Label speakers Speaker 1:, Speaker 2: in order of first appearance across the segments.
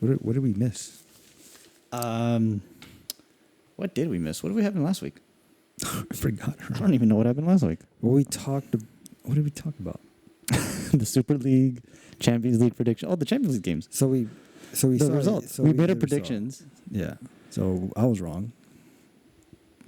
Speaker 1: What did we miss?
Speaker 2: What did we miss? What did we happen last week?
Speaker 1: I forgot.
Speaker 2: I don't even know what happened last week.
Speaker 1: What did we talk about?
Speaker 2: The Super League, Champions League prediction. Oh, the Champions League games.
Speaker 1: So we
Speaker 2: The
Speaker 1: saw
Speaker 2: results.
Speaker 1: So
Speaker 2: we made our
Speaker 1: saw.
Speaker 2: predictions.
Speaker 1: Yeah. So I was wrong.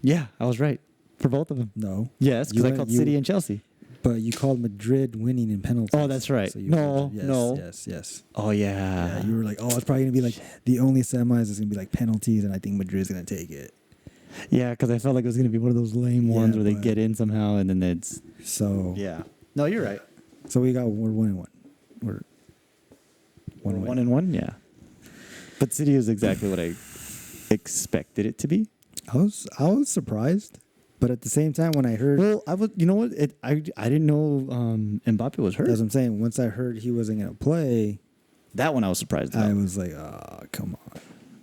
Speaker 2: Yeah, I was right for both of them.
Speaker 1: No.
Speaker 2: Yes, because I called City and Chelsea.
Speaker 1: But you called Madrid winning in penalties.
Speaker 2: Oh, that's right.
Speaker 1: So you
Speaker 2: No.
Speaker 1: Yes.
Speaker 2: Oh, yeah.
Speaker 1: Yeah, you were like, oh, it's probably going to be like the only semis is going to be like penalties, and I think Madrid's going to take it.
Speaker 2: Yeah, because I felt like it was going to be one of those lame ones where they
Speaker 1: but-
Speaker 2: get in somehow and then it's...
Speaker 1: So
Speaker 2: Yeah. No, you're right.
Speaker 1: So we're 1-1. We're 1-1.
Speaker 2: 1-1, yeah. But City is exactly what I expected it to be.
Speaker 1: I was surprised, but at the same time, when I heard,
Speaker 2: Well, I was. You know what? I didn't know Mbappe was hurt.
Speaker 1: that's what I'm saying. Once I heard he wasn't going to play,
Speaker 2: That one I was surprised about.
Speaker 1: I was like, oh, come on.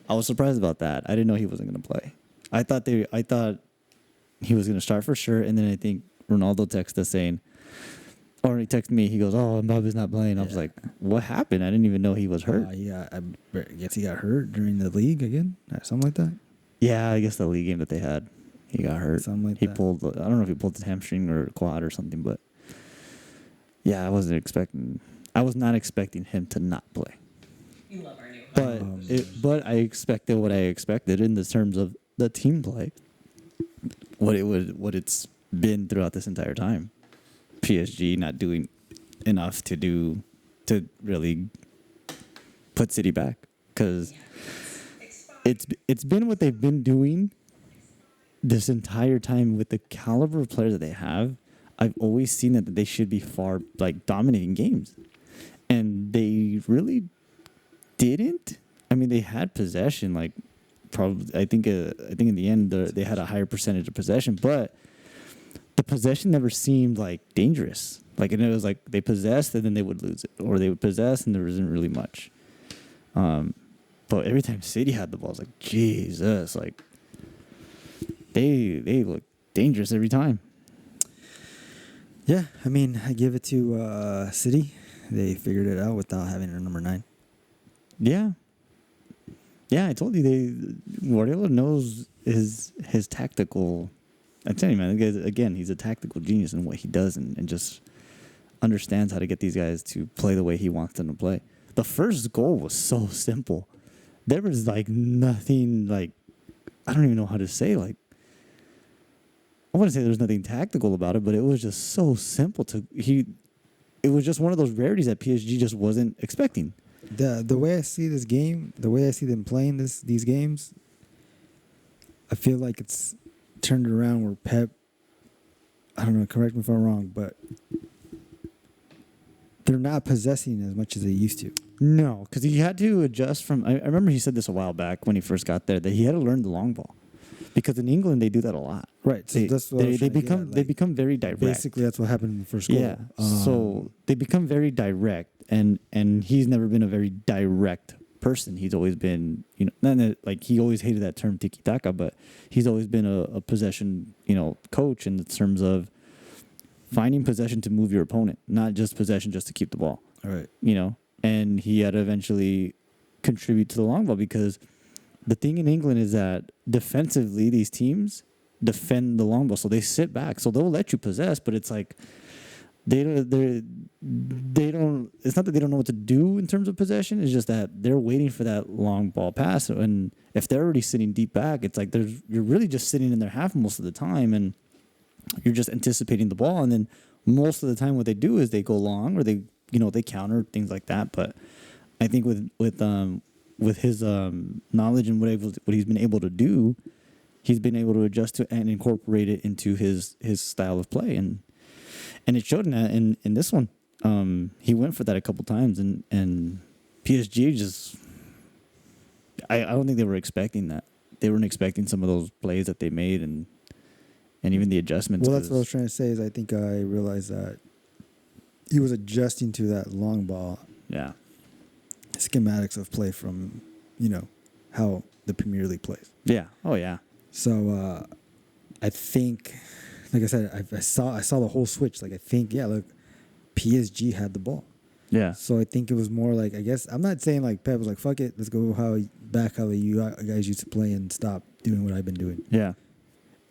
Speaker 2: I was surprised about that. I didn't know he wasn't going to play. I thought he was going to start for sure, and then I think Ronaldo texted us saying, or he texted me. He goes, "Oh, Mbappe's not playing." I was like, "What happened? I didn't even know he was hurt."
Speaker 1: I guess he got hurt during the league again, or something like that.
Speaker 2: Yeah, I guess the league game that they had, he got hurt.
Speaker 1: Something like
Speaker 2: he
Speaker 1: that.
Speaker 2: pulled. I don't know if he pulled his hamstring or quad or something, but yeah, I was not expecting him to not play.
Speaker 3: You love our new
Speaker 2: But I expected what I expected in the terms of the team play. What it's been throughout this entire time. PSG not doing enough to really put City back, because it's been what they've been doing this entire time with the caliber of players that they have. I've always seen that they should be far dominating games, and they really didn't. I mean, they had possession, probably. I think in the end they had a higher percentage of possession, but the possession never seemed dangerous. And it was they possessed and then they would lose it, or they would possess and there wasn't really much. But every time City had the ball, I was like, Jesus, they look dangerous every time.
Speaker 1: Yeah, I mean, I give it to City. They figured it out without having a number 9.
Speaker 2: Yeah. Yeah, I told you Guardiola knows his tactical. I'm telling you, man, again, he's a tactical genius in what he does, and just understands how to get these guys to play the way he wants them to play. The first goal was so simple. There was nothing I don't even know how to say I wouldn't say there's nothing tactical about it, but it was just so simple it was just one of those rarities that PSG just wasn't expecting.
Speaker 1: The way I see this game, the way I see them playing these games, I feel like it's turned around where Pep, I don't know, correct me if I'm wrong, but they're not possessing as much as they used to.
Speaker 2: No, because he had to adjust from. I remember he said this a while back when he first got there, that he had to learn the long ball, because in England they do that a lot.
Speaker 1: Right. So that's what
Speaker 2: they become very direct.
Speaker 1: Basically, that's what happened in the first goal.
Speaker 2: Yeah. So they become very direct, and he's never been a very direct person. He's always been, not that, he always hated that term tiki taka, but he's always been a possession, coach in the terms of finding possession to move your opponent, not just possession just to keep the ball.
Speaker 1: All right.
Speaker 2: And he had to eventually contribute to the long ball, because the thing in England is that defensively these teams defend the long ball, so they sit back, so they'll let you possess, but it's they don't. It's not that they don't know what to do in terms of possession. It's just that they're waiting for that long ball pass, and if they're already sitting deep back, it's you're really just sitting in their half most of the time, and you're just anticipating the ball. And then most of the time, what they do is they go long, or they counter, things like that. But I think with his knowledge and what he's been able to do, he's been able to adjust to and incorporate it into his style of play, and it showed in that in this one. He went for that a couple times, and PSG just, I don't think they were expecting that. They weren't expecting some of those plays that they made, and even the adjustments.
Speaker 1: Well, that's what I was trying to say. Is I think I realized that he was adjusting to that long ball.
Speaker 2: Yeah.
Speaker 1: Schematics of play from, how the Premier League plays.
Speaker 2: Yeah. Oh yeah.
Speaker 1: So I think, like I said, I saw the whole switch. I think, look, PSG had the ball.
Speaker 2: Yeah.
Speaker 1: So I think it was more like, I guess I'm not saying like Pep was like, fuck it, let's go back how you guys used to play and stop doing what I've been doing.
Speaker 2: Yeah.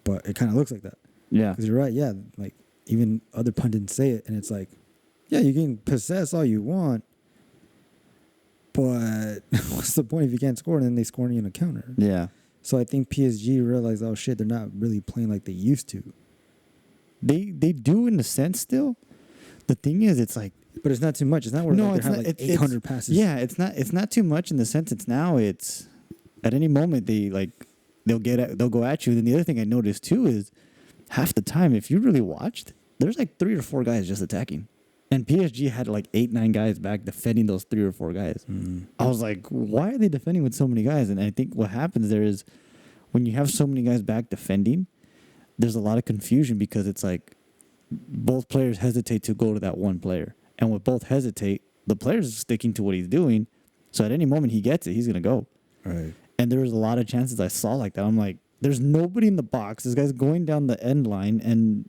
Speaker 1: But it kind of looks like that.
Speaker 2: Yeah.
Speaker 1: Because you're right, yeah. Like even other pundits say it, and it's like, yeah, you can possess all you want, but what's the point if you can't score and then they score you in a counter?
Speaker 2: Yeah.
Speaker 1: So I think PSG realized, oh shit, they're not really playing like they used to.
Speaker 2: They do in a sense still. The thing is, it's like,
Speaker 1: But it's not too much. It's not where
Speaker 2: No,
Speaker 1: like,
Speaker 2: it's
Speaker 1: they have
Speaker 2: not-
Speaker 1: like
Speaker 2: it's-
Speaker 1: 800 passes.
Speaker 2: yeah, it's not too much in the sense. It's now it's at any moment they'll go at you. And then the other thing I noticed too is half the time, if you really watched, there's like 3 or 4 guys just attacking, and PSG had like 8-9 guys back defending those 3 or 4 guys. I was like, why are they defending with so many guys? And I think what happens there is when you have so many guys back defending, there's a lot of confusion because it's like both players hesitate to go to that one player. And with both hesitate, the player's sticking to what he's doing. So at any moment he gets it, he's going to go.
Speaker 1: Right.
Speaker 2: And there was a lot of chances I saw like that. I'm like, there's nobody in the box. This guy's going down the end line and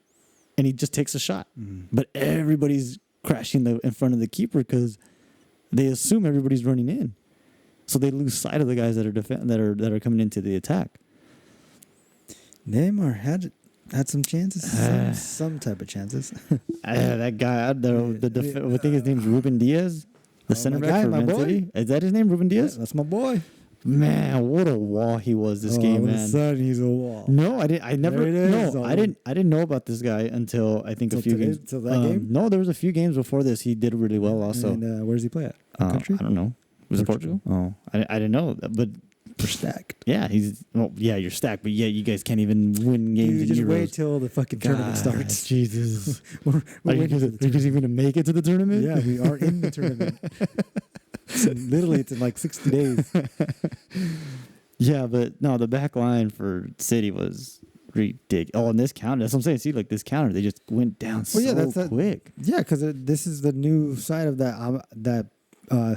Speaker 2: he just takes a shot. But everybody's crashing in front of the keeper because they assume everybody's running in. So they lose sight of the guys that are that are coming into the attack.
Speaker 1: Neymar had some chances, some type of chances.
Speaker 2: That guy, I think his name's Ruben Diaz, the center
Speaker 1: my
Speaker 2: back
Speaker 1: guy,
Speaker 2: for
Speaker 1: my
Speaker 2: Man
Speaker 1: boy.
Speaker 2: City. Is that his name, Ruben Diaz?
Speaker 1: That's my boy.
Speaker 2: Man, what a wall he was this game,
Speaker 1: all of a
Speaker 2: man.
Speaker 1: sudden he's a wall.
Speaker 2: No, I didn't. I never.
Speaker 1: There it is.
Speaker 2: No, I didn't. I didn't know about this guy until I think a few games.
Speaker 1: Till that game.
Speaker 2: No, there was a few games before this. He did really well. Also,
Speaker 1: And where does he play at? What country?
Speaker 2: I don't know. Was
Speaker 1: Portugal.
Speaker 2: it Portugal? Oh, I didn't know. But
Speaker 1: We're stacked.
Speaker 2: yeah, you're stacked. But yeah, you guys can't even win games
Speaker 1: You
Speaker 2: in
Speaker 1: just
Speaker 2: Euros.
Speaker 1: wait till the fucking tournament
Speaker 2: God,
Speaker 1: starts.
Speaker 2: Jesus,
Speaker 1: we're
Speaker 2: are you
Speaker 1: waiting
Speaker 2: guys
Speaker 1: for the tournament.
Speaker 2: even gonna make it to the tournament?
Speaker 1: Yeah, we are in the tournament. Literally, it's in like 60 days.
Speaker 2: Yeah, but no, the back line for City was ridiculous. Oh, and this counter, that's what I'm saying. See, like this counter, they just went down quick.
Speaker 1: Yeah, because this is the new side of that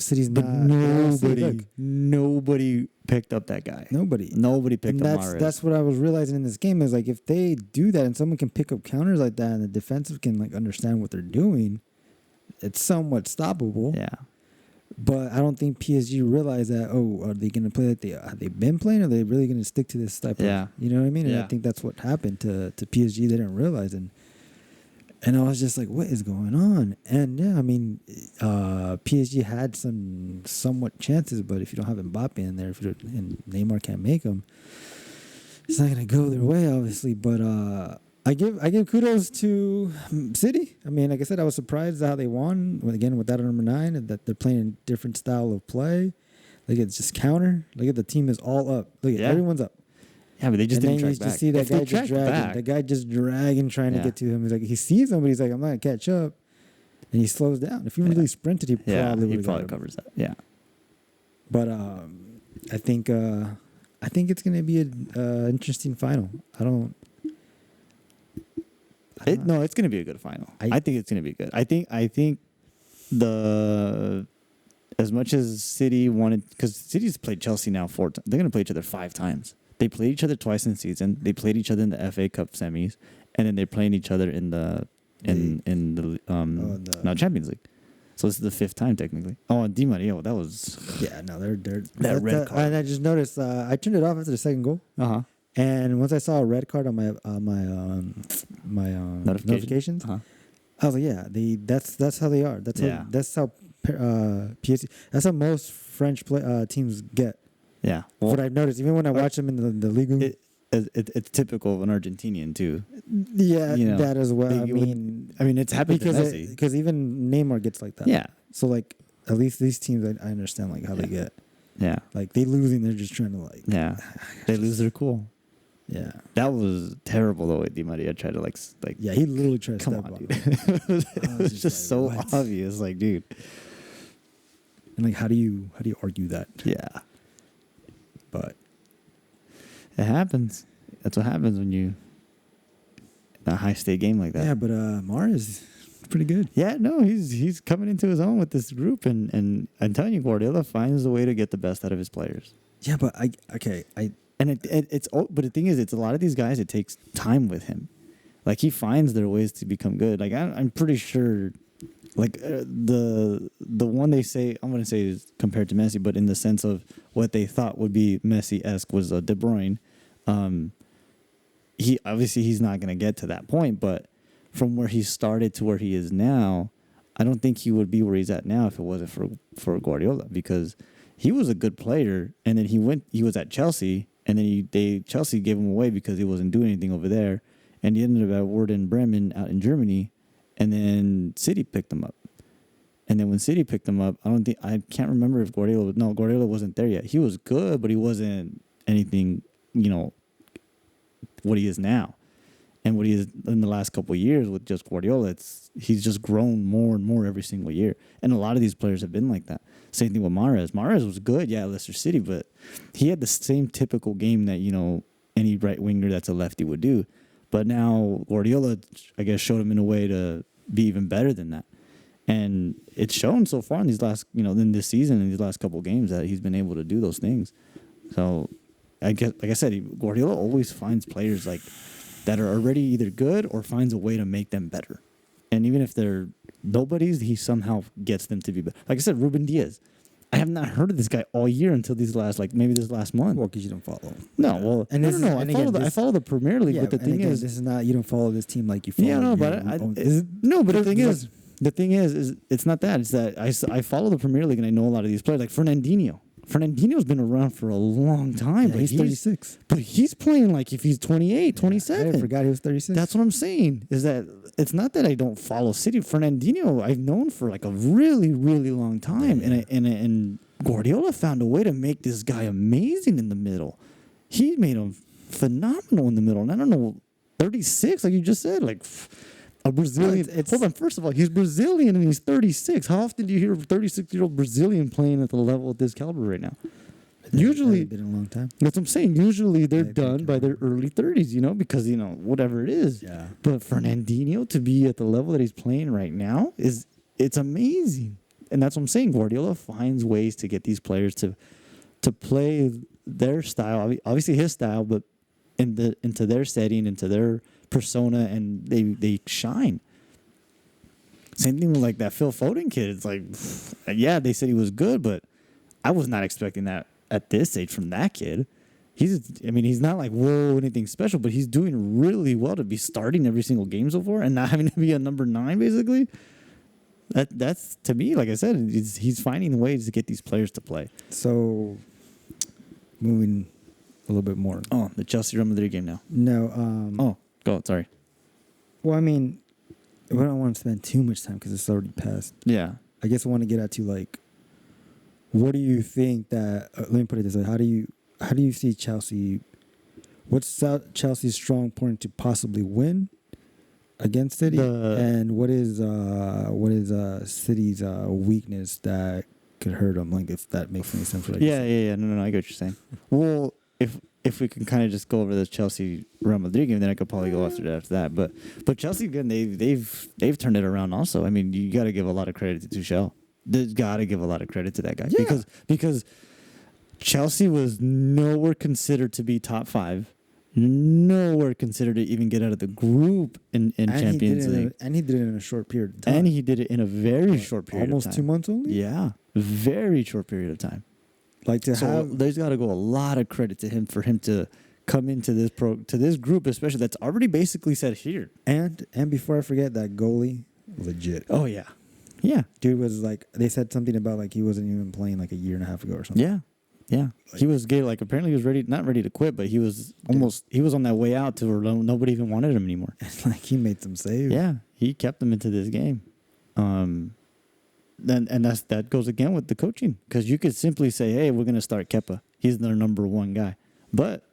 Speaker 1: City's
Speaker 2: But
Speaker 1: not.
Speaker 2: nobody picked up that guy.
Speaker 1: Nobody
Speaker 2: Picked
Speaker 1: and
Speaker 2: up Mahrez.
Speaker 1: that's what I was realizing in this game is like if they do that and someone can pick up counters like that and the defensive can like understand what they're doing, it's somewhat stoppable.
Speaker 2: Yeah.
Speaker 1: But I don't think PSG realized that. Oh, are they going to play like have they been playing? Or are they really going to stick to this type
Speaker 2: Yeah.
Speaker 1: of? You know what I mean? And
Speaker 2: Yeah.
Speaker 1: I think that's what happened to PSG. They didn't realize, and I was just like, what is going on? And yeah, I mean, PSG had some somewhat chances, but if you don't have Mbappe in there, and Neymar can't make them, it's not going to go their way, obviously. But I give kudos to City. I mean, like I said, I was surprised at how they won. Again, with that number 9, and that they're playing a different style of play. Look at just counter. Look at the team is all up. Look at everyone's up.
Speaker 2: Yeah, but they just
Speaker 1: And
Speaker 2: didn't
Speaker 1: then you
Speaker 2: track back.
Speaker 1: just see that
Speaker 2: If they
Speaker 1: guy just
Speaker 2: tracked
Speaker 1: dragging.
Speaker 2: back-
Speaker 1: That guy just dragging, trying to
Speaker 2: Yeah.
Speaker 1: get to him. He's like, he sees him, but he's like, I'm not gonna catch up, and he slows down. If he really sprinted, he
Speaker 2: Yeah,
Speaker 1: probably
Speaker 2: he
Speaker 1: would
Speaker 2: probably
Speaker 1: have.
Speaker 2: covers that. Yeah.
Speaker 1: But I think it's gonna be an interesting final. I don't know.
Speaker 2: No, it's going to be a good final.
Speaker 1: I-
Speaker 2: I think it's going to be good. I think the as much as City wanted, because City's played Chelsea now 4 times. They're going to play each other 5 times. They played each other twice in the season. They played each other in the FA Cup semis, and then they're playing each other in the Champions League. So this is the 5th time technically. Oh, and Di Maria, that was
Speaker 1: Yeah, no, they're
Speaker 2: That red card.
Speaker 1: And I just noticed I turned it off after the second goal. And once I saw a red card on my notifications, I was like, yeah, that's how they are. That's how PSG. That's how most French teams get.
Speaker 2: Yeah.
Speaker 1: What I've noticed, even when I watch them in the league,
Speaker 2: It's typical of an Argentinian too.
Speaker 1: yeah,
Speaker 2: you know,
Speaker 1: that as well.
Speaker 2: I mean, it's happened to Messi.
Speaker 1: Because even Neymar gets like that.
Speaker 2: Yeah.
Speaker 1: So like, at least these teams, I understand like how they get.
Speaker 2: Yeah.
Speaker 1: Like they losing, they're just trying to like.
Speaker 2: Yeah. They lose their cool.
Speaker 1: Yeah.
Speaker 2: That was terrible the way Di Maria tried to like.
Speaker 1: Yeah, he literally tried to
Speaker 2: Come
Speaker 1: step
Speaker 2: on,
Speaker 1: on
Speaker 2: dude.
Speaker 1: him.
Speaker 2: It was just
Speaker 1: like,
Speaker 2: so
Speaker 1: what?
Speaker 2: obvious. Like, dude.
Speaker 1: And like, how do you argue that?
Speaker 2: Yeah.
Speaker 1: But
Speaker 2: It happens. That's what happens when you in a high state game like that.
Speaker 1: yeah, but Mara is pretty good.
Speaker 2: Yeah, no, he's coming into his own with this group, and I'm telling you, Guardiola finds a way to get the best out of his players.
Speaker 1: Yeah, but
Speaker 2: But the thing is, it's a lot of these guys. It takes time with him. Like he finds their ways to become good. Like I'm pretty sure like the one they say I'm going to say is compared to Messi, but in the sense of what they thought would be Messi-esque was De Bruyne. He obviously he's not going to get to that point, but from where he started to where he is now, I don't think he would be where he's at now if it wasn't for Guardiola, because he was a good player, and then he was at Chelsea, and then Chelsea gave him away because he wasn't doing anything over there, and he ended up at Werder Bremen out in Germany, and then City picked him up. And then when City picked him up, I can't remember if Guardiola wasn't there yet. He was good, but he wasn't anything, what he is now. And what he is in the last couple of years with just Guardiola, he's just grown more and more every single year. And a lot of these players have been like that. Same thing with Mahrez. Mahrez was good, yeah, at Leicester City, but he had the same typical game that, any right winger that's a lefty would do. But now Guardiola, I guess, showed him in a way to be even better than that. And it's shown so far in these last, in this season, in these last couple of games, that he's been able to do those things. So, I guess, like I said, Guardiola always finds players that are already either good or finds a way to make them better. And even if they're nobodies, he somehow gets them to be better. Like I said, Ruben Diaz. I have not heard of this guy all year until this last month.
Speaker 1: Well, because you don't follow.
Speaker 2: No, well,
Speaker 1: and no.
Speaker 2: I follow the Premier League, but the thing is,
Speaker 1: this is not, you don't follow this team like you follow.
Speaker 2: Yeah, no, but the thing is it's not that. It's that I follow the Premier League and I know a lot of these players, like Fernandinho. Fernandinho's been around for a long time,
Speaker 1: but he's 36.
Speaker 2: But he's playing like if he's 28, 27.
Speaker 1: I forgot he was 36.
Speaker 2: That's what I'm saying. Is that it's not that I don't follow City. Fernandinho, I've known for like a really, really long time, and Guardiola found a way to make this guy amazing in the middle. He made him phenomenal in the middle, and I don't know, 36, like you just said, like. A Brazilian. Hold on. First of all, he's Brazilian and he's 36. How often do you hear a 36-year-old Brazilian playing at the level of this caliber right now? Usually,
Speaker 1: been a long time.
Speaker 2: That's what I'm saying. Usually, they're done by their early 30s, because whatever it is.
Speaker 1: Yeah.
Speaker 2: But Fernandinho to be at the level that he's playing right now it's amazing, and that's what I'm saying. Guardiola finds ways to get these players to play their style, obviously his style, but into their setting, into their persona, and they shine. Same thing with like that Phil Foden kid. It's like, yeah, they said he was good, but I was not expecting that at this age from that kid. He's not like whoa anything special, but he's doing really well to be starting every single game so far and not having to be a number 9 basically. That's to me, like I said, he's finding ways to get these players to play.
Speaker 1: So, moving a little bit more.
Speaker 2: Oh, the Chelsea Real Madrid game now.
Speaker 1: No.
Speaker 2: Go. Sorry.
Speaker 1: Well, I mean, we don't want to spend too much time because it's already passed.
Speaker 2: Yeah.
Speaker 1: I guess I want to get at to what do you think that? Let me put it this way: How do you see Chelsea? What's Chelsea's strong point to possibly win against City, and what is City's weakness that could hurt them? Like, if that makes any sense.
Speaker 2: Yeah. No, I get what you're saying. Well, if we can kind of just go over the Chelsea Real Madrid game, then I could probably go after that. But Chelsea, again, they've turned it around also. I mean, you got to give a lot of credit to Tuchel. There's got to give a lot of credit to that guy, because Chelsea was nowhere considered to be top 5, nowhere considered to even get out of the group in Champions League.
Speaker 1: And he did it in a short period of time.
Speaker 2: And he did it in a very short period of time.
Speaker 1: Almost 2 months only?
Speaker 2: Yeah, very short period of time. There's got to go a lot of credit to him for him to come into this group, especially that's already basically said here.
Speaker 1: And before I forget, that goalie, legit.
Speaker 2: Oh yeah.
Speaker 1: Dude was they said something about he wasn't even playing a year and a half ago or something.
Speaker 2: Yeah. He was gay. Apparently he was not ready to quit, but he was he was on that way out to where nobody even wanted him anymore.
Speaker 1: He made some saves.
Speaker 2: Yeah, he kept them into this game. That goes again with the coaching, because you could simply say, hey, we're going to start Kepa. He's their number 1 guy. But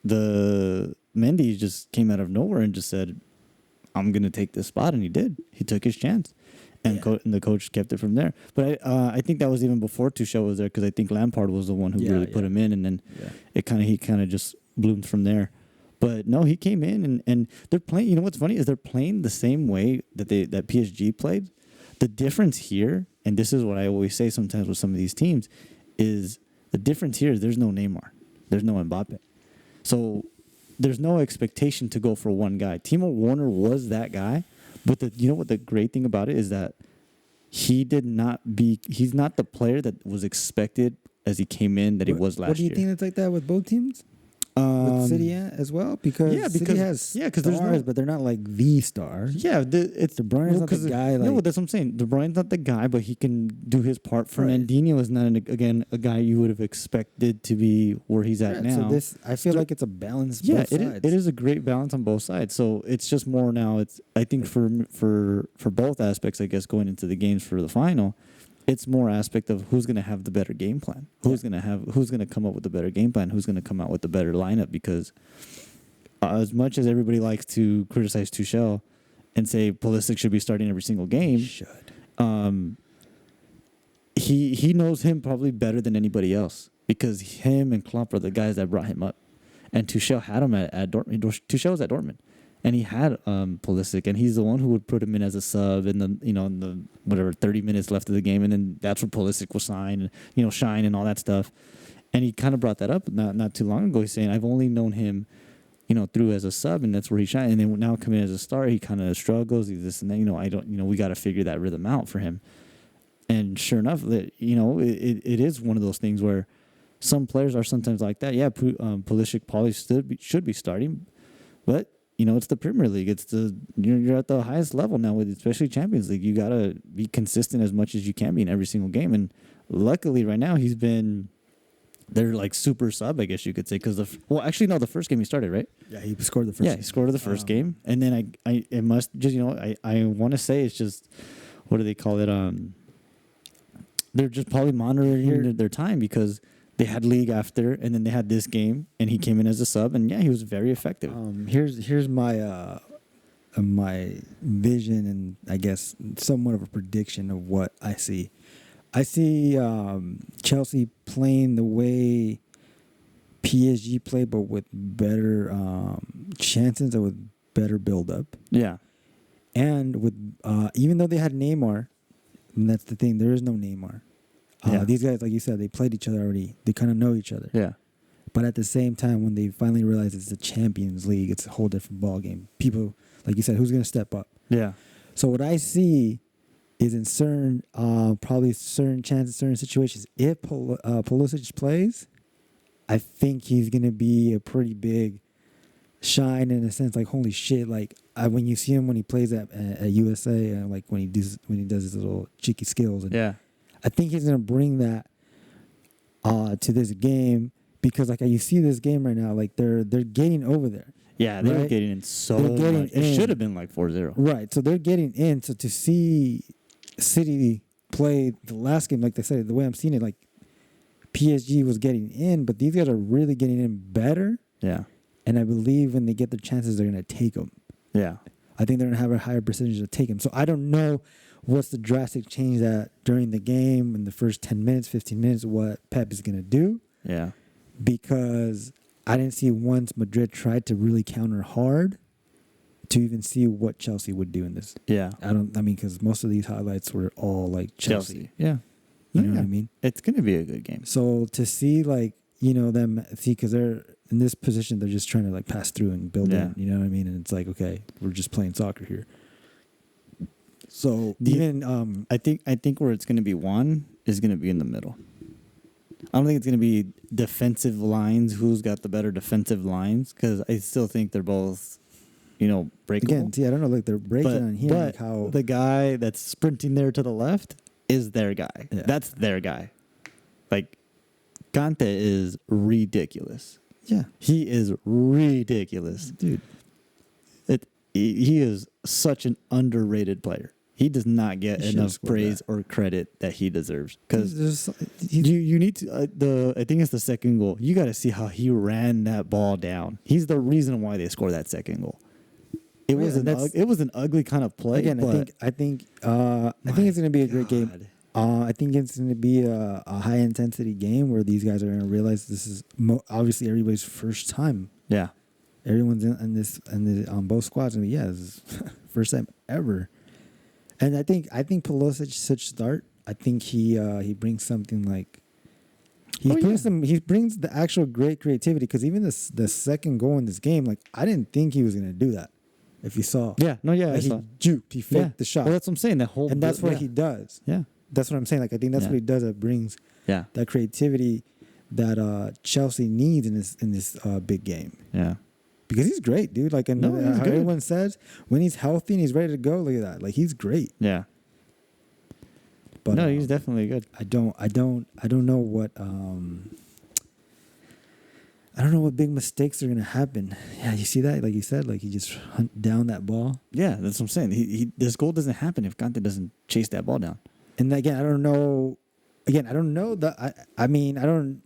Speaker 2: the Mendy just came out of nowhere and just said, I'm going to take this spot. And he did. He took his chance. And, and the coach kept it from there. But I think that was even before Tuchel was there, because I think Lampard was the one who really put him in. And then he kind of just bloomed from there. But no, he came in and they're playing. You know what's funny is they're playing the same way that PSG played. The difference here, and this is what I always say sometimes with some of these teams, is the difference here is there's no Neymar. There's no Mbappe. So there's no expectation to go for one guy. Timo Werner was that guy, But you know what the great thing about it is that he's not the player that was expected as he came in that he was last year.
Speaker 1: What do you think it's like that with both teams? With City as well? Because City has stars, but they're not like the star.
Speaker 2: Yeah, it's
Speaker 1: De Bruyne's not the guy.
Speaker 2: No, that's what I'm saying. De Bruyne's not the guy, but he can do his part. Fernandinho is not, again, a guy you would have expected to be where he's at now.
Speaker 1: So I feel like it's a balance.
Speaker 2: Yeah,
Speaker 1: both sides.
Speaker 2: It is a great balance on both sides. So it's just more now. I think for both aspects, I guess, going into the games for the final, it's more aspect of who's going to have the better game plan. Who's going to come up with the better game plan? Who's going to come out with the better lineup? Because as much as everybody likes to criticize Tuchel and say Pulisic should be starting every single game, he knows him probably better than anybody else because him and Klopp are the guys that brought him up, and Tuchel had him at Dortmund. Tuchel was at Dortmund. And he had Pulisic, and he's the one who would put him in as a sub in the 30 minutes left of the game, and then that's where Pulisic will shine and all that stuff. And he kind of brought that up not too long ago. He's saying, I've only known him, through as a sub, and that's where he shined. And then now coming in as a star, he kind of struggles. He's this and that. We got to figure that rhythm out for him. And sure enough, that it is one of those things where some players are sometimes like that. Yeah, Pulisic probably should be starting, but it's the Premier League. You're at the highest level now with especially Champions League. You gotta be consistent as much as you can be in every single game. And luckily, right now they're like super sub, I guess you could say. Because the first game he started, right?
Speaker 1: Yeah, he scored the first.
Speaker 2: Yeah, he scored the first game, and then it must just I want to say it's just, what do they call it? They're just probably monitoring their time because they had league after, and then they had this game, and he came in as a sub, and he was very effective.
Speaker 1: Here's my my vision, and I guess somewhat of a prediction of what I see. I see Chelsea playing the way PSG play, but with better chances and with better build up.
Speaker 2: Yeah,
Speaker 1: and with even though they had Neymar, and that's the thing, there is no Neymar. These guys, like you said, they played each other already. They kind of know each other.
Speaker 2: Yeah.
Speaker 1: But at the same time, when they finally realize it's the Champions League, it's a whole different ballgame. People, like you said, who's going to step up?
Speaker 2: Yeah.
Speaker 1: So what I see is in certain chances, certain situations, if Pulisic plays, I think he's going to be a pretty big shine in a sense. Like, holy shit! Like when you see him when he plays at USA, and like when he does his little cheeky skills. And I think he's going to bring that to this game because, like, you see this game right now, like they're getting over there.
Speaker 2: Yeah, they were getting in so much. It should have been like 4-0.
Speaker 1: Right, so they're getting in. So to see City play the last game, like they said, the way I'm seeing it, like PSG was getting in, but these guys are really getting in better.
Speaker 2: Yeah.
Speaker 1: And I believe when they get their chances, they're going to take them.
Speaker 2: Yeah.
Speaker 1: I think they're going to have a higher percentage to take them. So I don't know what's the drastic change that during the game in the first 10 minutes, 15 minutes, what Pep is going to do.
Speaker 2: Yeah.
Speaker 1: Because I didn't see once Madrid tried to really counter hard to even see what Chelsea would do in this.
Speaker 2: Yeah.
Speaker 1: Because most of these highlights were all like Chelsea.
Speaker 2: Yeah.
Speaker 1: You know what I mean?
Speaker 2: It's going to be a good game.
Speaker 1: So to see them because they're in this position, they're just trying to like pass through and build in, you know what I mean? And it's like, okay, we're just playing soccer here. So
Speaker 2: I think where it's going to be won is going to be in the middle. I don't think it's going to be defensive lines. Who's got the better defensive lines? Because I still think they're both, breakable.
Speaker 1: Again, see, I don't know, like they're breaking on here.
Speaker 2: But
Speaker 1: like how
Speaker 2: the guy that's sprinting there to the left is their guy.
Speaker 1: Yeah.
Speaker 2: That's their guy. Like, Kante is ridiculous.
Speaker 1: Yeah,
Speaker 2: he is ridiculous,
Speaker 1: dude.
Speaker 2: He is such an underrated player. He does not get enough praise or credit that he deserves. Because you need to. I think it's the second goal. You got to see how he ran that ball down. He's the reason why they scored that second goal. It was an ugly kind of play.
Speaker 1: Again, I think it's going to be a great game. I think it's going to be a high intensity game where these guys are going to realize this is obviously everybody's first time.
Speaker 2: Yeah,
Speaker 1: everyone's on both squads. This is first time ever. And I think Pulisic should start. I think he brings something like he brings the actual great creativity because even the second goal in this game, like I didn't think he was going to do that. If you saw,
Speaker 2: Yeah, no, yeah, I
Speaker 1: like he
Speaker 2: saw.
Speaker 1: juked, he faked
Speaker 2: Yeah.
Speaker 1: the shot,
Speaker 2: Well, that's what I'm saying. That whole
Speaker 1: and that's what
Speaker 2: yeah.
Speaker 1: he does.
Speaker 2: Yeah,
Speaker 1: That's what I'm saying. Like I think that's
Speaker 2: Yeah.
Speaker 1: what he does that brings
Speaker 2: yeah,
Speaker 1: that creativity that Chelsea needs in this big game.
Speaker 2: yeah.
Speaker 1: Because he's great, dude. Like, and
Speaker 2: No, he's
Speaker 1: how
Speaker 2: good.
Speaker 1: everyone says, when he's healthy and he's ready to go, look at that. Like, he's great.
Speaker 2: Yeah.
Speaker 1: But
Speaker 2: No, he's definitely good.
Speaker 1: I don't know what I don't know what big mistakes are gonna happen. Yeah, you see that? Like you said, like he just hunt down that ball.
Speaker 2: Yeah, that's what I'm saying. This goal doesn't happen if Kante doesn't chase that ball down.
Speaker 1: And again, I don't know. Again, I don't know that. I mean, I don't.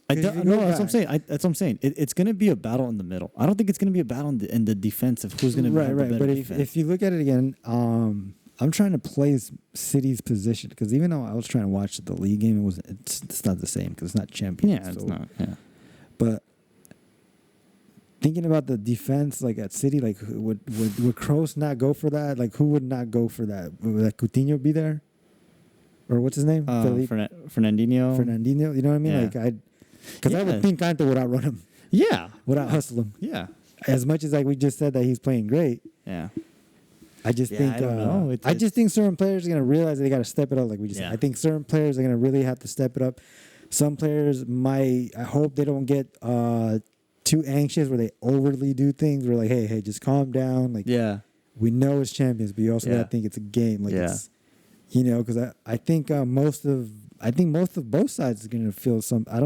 Speaker 2: I
Speaker 1: Because if
Speaker 2: don't,
Speaker 1: you
Speaker 2: no,
Speaker 1: go
Speaker 2: that's what I'm
Speaker 1: back-
Speaker 2: saying. That's what I'm saying. It's going to be a battle in the middle. I don't think it's going to be a battle in the defense of who's going to
Speaker 1: Right,
Speaker 2: have the
Speaker 1: right.
Speaker 2: better
Speaker 1: But
Speaker 2: defense.
Speaker 1: if you look at it again, I'm trying to play City's position because even though I was trying to watch the league game, it's not the same because it's not Champions.
Speaker 2: yeah, it's
Speaker 1: so-
Speaker 2: not. Yeah.
Speaker 1: But thinking about the defense, like at City, like would Kroos not go for that? Like who would not go for that? Would that Coutinho be there, or what's his name?
Speaker 2: Fernandinho.
Speaker 1: Fernandinho. You know what I mean?
Speaker 2: Yeah.
Speaker 1: Like because I
Speaker 2: Yeah.
Speaker 1: would think Kante would outrun him,
Speaker 2: Yeah.
Speaker 1: would out hustle him.
Speaker 2: Yeah.
Speaker 1: As much as like we just said that he's playing great,
Speaker 2: Yeah.
Speaker 1: I just
Speaker 2: Yeah,
Speaker 1: think
Speaker 2: I don't know.
Speaker 1: I just think certain players are gonna realize that they got to step it up. Like we just said.
Speaker 2: Yeah.
Speaker 1: I think certain players are gonna really have to step it up. Some players might. I hope they don't get too anxious where they overly do things. We're like, hey, just calm down. Like
Speaker 2: Yeah.
Speaker 1: we know it's champions, but you also
Speaker 2: Yeah.
Speaker 1: gotta think it's a game. Like
Speaker 2: Yeah.
Speaker 1: it's because I think most of both sides is gonna feel some. I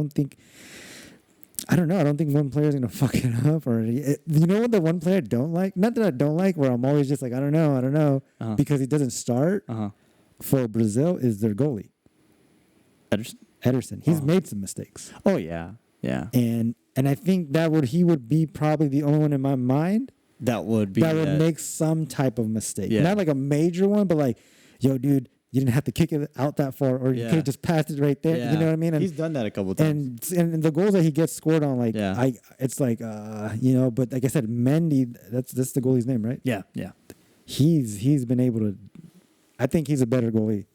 Speaker 1: don't know. I don't think one player is gonna fuck it up. Or you know what the one player I don't like? Not that I don't like. Where I'm always just like I don't know,
Speaker 2: Uh-huh.
Speaker 1: because he doesn't start
Speaker 2: Uh-huh.
Speaker 1: for Brazil is their goalie Ederson. He's
Speaker 2: Oh.
Speaker 1: made some mistakes,
Speaker 2: Oh yeah. Yeah.
Speaker 1: and I think he would be probably the only one in my mind
Speaker 2: That would be
Speaker 1: that would make some type of mistake.
Speaker 2: Yeah.
Speaker 1: Not like a major one, but like, yo, dude, you didn't have to kick it out that far, or you
Speaker 2: Yeah.
Speaker 1: could have just passed it right there.
Speaker 2: Yeah.
Speaker 1: You know what I mean? And
Speaker 2: He's done that a couple of times.
Speaker 1: and the goals that he gets scored on, like,
Speaker 2: Yeah.
Speaker 1: it's like, but like I said, Mendy, that's the goalie's name, right?
Speaker 2: Yeah. Yeah.
Speaker 1: He's been able to. I think he's a better goalie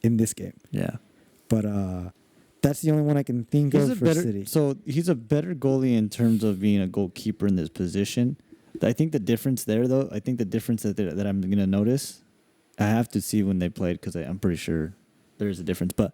Speaker 1: in this game,
Speaker 2: Yeah.
Speaker 1: but that's the only one I can think of for City.
Speaker 2: So he's a better goalie in terms of being a goalkeeper in this position. I think the difference there, though, that I'm going to notice, I have to see when they played because I'm pretty sure there's a difference. But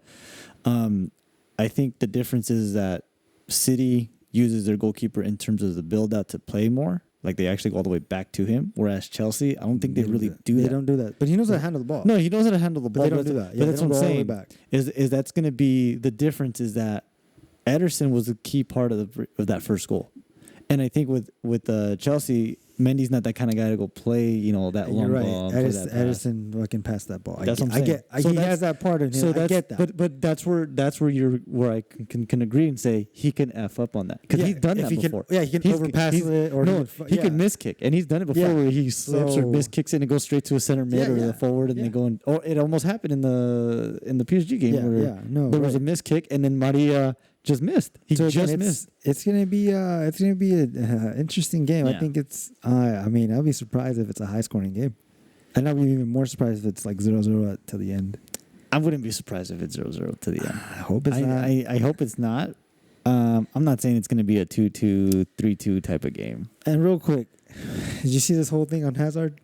Speaker 2: I think the difference is that City uses their goalkeeper in terms of the build out to play more. Like they actually go all the way back to him. Whereas Chelsea, I don't think they really do that.
Speaker 1: They don't do that, but he knows how to handle the ball.
Speaker 2: No, he knows how to handle the
Speaker 1: but
Speaker 2: ball.
Speaker 1: they don't do that.
Speaker 2: But
Speaker 1: Yeah,
Speaker 2: that's
Speaker 1: they
Speaker 2: what
Speaker 1: don't
Speaker 2: I'm
Speaker 1: go all the way
Speaker 2: saying.
Speaker 1: back.
Speaker 2: Is that's going to be the difference? Is that Ederson was a key part of that first goal, and I think with Chelsea, Mendy's not that kind of guy to go play that
Speaker 1: And
Speaker 2: long
Speaker 1: you're right.
Speaker 2: ball. Play that pass.
Speaker 1: Edison fucking passed that ball.
Speaker 2: That's what I'm
Speaker 1: I
Speaker 2: saying.
Speaker 1: get.
Speaker 2: So
Speaker 1: He
Speaker 2: that's-
Speaker 1: has that part in him.
Speaker 2: So
Speaker 1: I get that.
Speaker 2: but that's where I can agree and say he can f up on that because
Speaker 1: Yeah,
Speaker 2: he's done
Speaker 1: if
Speaker 2: that
Speaker 1: he can-
Speaker 2: before.
Speaker 1: he can overpass it, or
Speaker 2: he can miss kick, and he's done it before
Speaker 1: Yeah.
Speaker 2: where he slips or
Speaker 1: So-
Speaker 2: miss kicks it and it goes straight to a center mid
Speaker 1: Yeah,
Speaker 2: or
Speaker 1: yeah.
Speaker 2: the forward, and
Speaker 1: Yeah.
Speaker 2: they go in. Or it almost happened in the PSG game
Speaker 1: Yeah,
Speaker 2: where
Speaker 1: yeah, no,
Speaker 2: there was a
Speaker 1: right.
Speaker 2: miss kick and then Maria just missed. He
Speaker 1: So again,
Speaker 2: just missed.
Speaker 1: It's gonna be an interesting game. I
Speaker 2: Yeah.
Speaker 1: think it's. I mean, I'll be surprised if it's a high scoring game, and I'll be even more surprised if it's like 0-0 to the end.
Speaker 2: I wouldn't be surprised if it's 0-0 to the end.
Speaker 1: I hope it's not.
Speaker 2: I hope it's not. I'm not saying it's going to be a 2-2, 3-2 type of game.
Speaker 1: And real quick, did you see this whole thing on Hazard?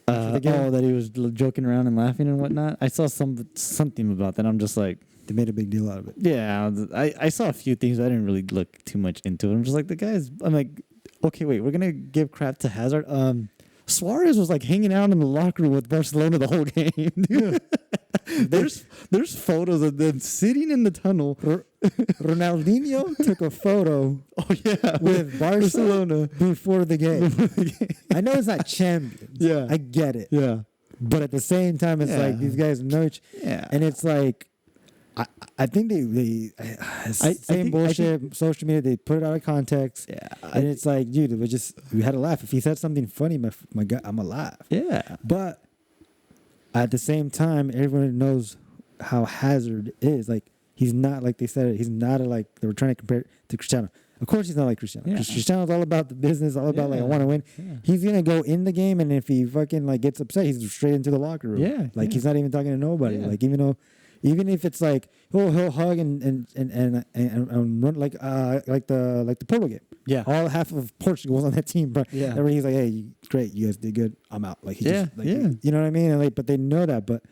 Speaker 1: the game?
Speaker 2: That he was joking around and laughing and whatnot. I saw something about that. I'm just like,
Speaker 1: They made a big deal out of it.
Speaker 2: yeah. I saw a few things. But I didn't really look too much into it. I'm just like, I'm like, okay, wait, we're gonna give crap to Hazard. Suarez was like hanging out in the locker room with Barcelona the whole game. Dude. There's photos of them sitting in the tunnel.
Speaker 1: Ronaldinho took a photo
Speaker 2: Oh yeah,
Speaker 1: with Barcelona before the game. I know it's not champions.
Speaker 2: Yeah.
Speaker 1: I get it.
Speaker 2: yeah,
Speaker 1: But at the same time, it's
Speaker 2: Yeah.
Speaker 1: like these guys know
Speaker 2: yeah.
Speaker 1: and it's like I think they same
Speaker 2: think-
Speaker 1: bullshit. Social media, they put it out of context,
Speaker 2: Yeah,
Speaker 1: and it's like, dude, we had to laugh. If he said something funny, my God, I'm gonna laugh.
Speaker 2: yeah,
Speaker 1: But at the same time, everyone knows how Hazard is. Like he's not like they said. He's not like they were trying to compare it to Cristiano. Of course, he's not like Cristiano.
Speaker 2: Yeah.
Speaker 1: Cristiano's all about the business, all about like I
Speaker 2: Yeah.
Speaker 1: want to win.
Speaker 2: Yeah.
Speaker 1: He's gonna go in the game, and if he fucking like gets upset, he's straight into the locker room.
Speaker 2: Yeah,
Speaker 1: like
Speaker 2: yeah.
Speaker 1: he's not even talking to nobody.
Speaker 2: Yeah.
Speaker 1: Like even though Even if it's like he'll hug and run like the Portugal game.
Speaker 2: Yeah.
Speaker 1: All half of Portugal was on that team, bro.
Speaker 2: Yeah.
Speaker 1: Everybody's like, hey, great, you guys did good. I'm out. Like, he
Speaker 2: Yeah,
Speaker 1: just, like,
Speaker 2: yeah.
Speaker 1: you know what I mean? And like, but they know that. But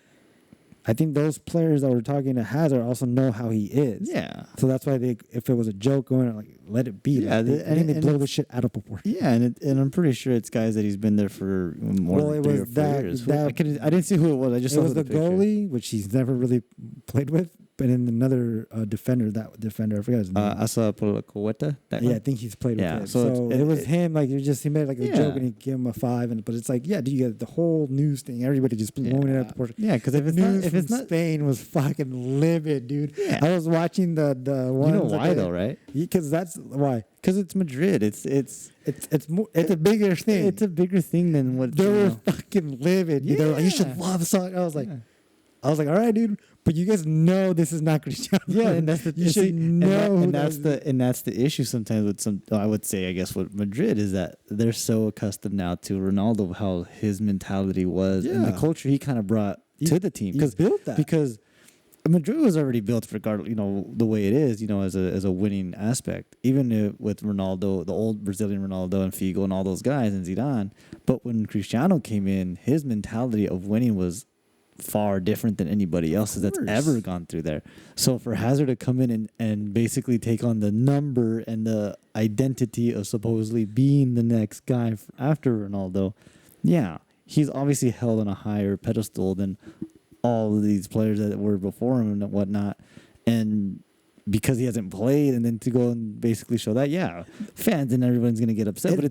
Speaker 1: I think those players that we're talking to Hazard also know how he is.
Speaker 2: Yeah.
Speaker 1: So that's why if it was a joke going on, like, let it be.
Speaker 2: Yeah,
Speaker 1: Like, I think they blow the shit out of proportion.
Speaker 2: Yeah, and I'm pretty sure it's guys that he's been there for more than 3 or 4 years. I didn't see who it was. I just
Speaker 1: it
Speaker 2: saw
Speaker 1: was the
Speaker 2: picture.
Speaker 1: goalie, which he's never really played with, but then another defender, I forgot his name.
Speaker 2: Asa Polacueta.
Speaker 1: I think he's played with him.
Speaker 2: So
Speaker 1: it was him. Like, he made like a
Speaker 2: Yeah.
Speaker 1: joke and he gave him a 5. But it's like, yeah, dude, you got the whole news thing. Everybody just blowing it out of proportion.
Speaker 2: Yeah, because if it's not
Speaker 1: Spain was fucking livid, dude.
Speaker 2: Yeah.
Speaker 1: I was watching the one.
Speaker 2: You know why though, right?
Speaker 1: Because that's why.
Speaker 2: Because it's Madrid. It's
Speaker 1: a bigger thing.
Speaker 2: It's a bigger thing than what
Speaker 1: They were fucking livid.
Speaker 2: Yeah.
Speaker 1: They were like, you should love soccer. I was like, all right, dude. But you guys know this is not Cristiano.
Speaker 2: Yeah, and that's the
Speaker 1: you should know,
Speaker 2: and that's the issue sometimes with some. I would say, I guess, with Madrid is that they're so accustomed now to Ronaldo, how his mentality was, and the culture he kind of brought to the team.
Speaker 1: He built that
Speaker 2: because Madrid was already built, regardless, the way it is, as a winning aspect. Even with Ronaldo, the old Brazilian Ronaldo and Figo and all those guys and Zidane. But when Cristiano came in, his mentality of winning was far different than anybody else's that's ever gone through there. So for Hazard to come in and basically take on the number and the identity of supposedly being the next guy after Ronaldo, yeah, he's obviously held on a higher pedestal than all of these players that were before him and whatnot. And because he hasn't played, and then to go and basically show that, yeah, fans and everyone's going to get upset. But
Speaker 1: it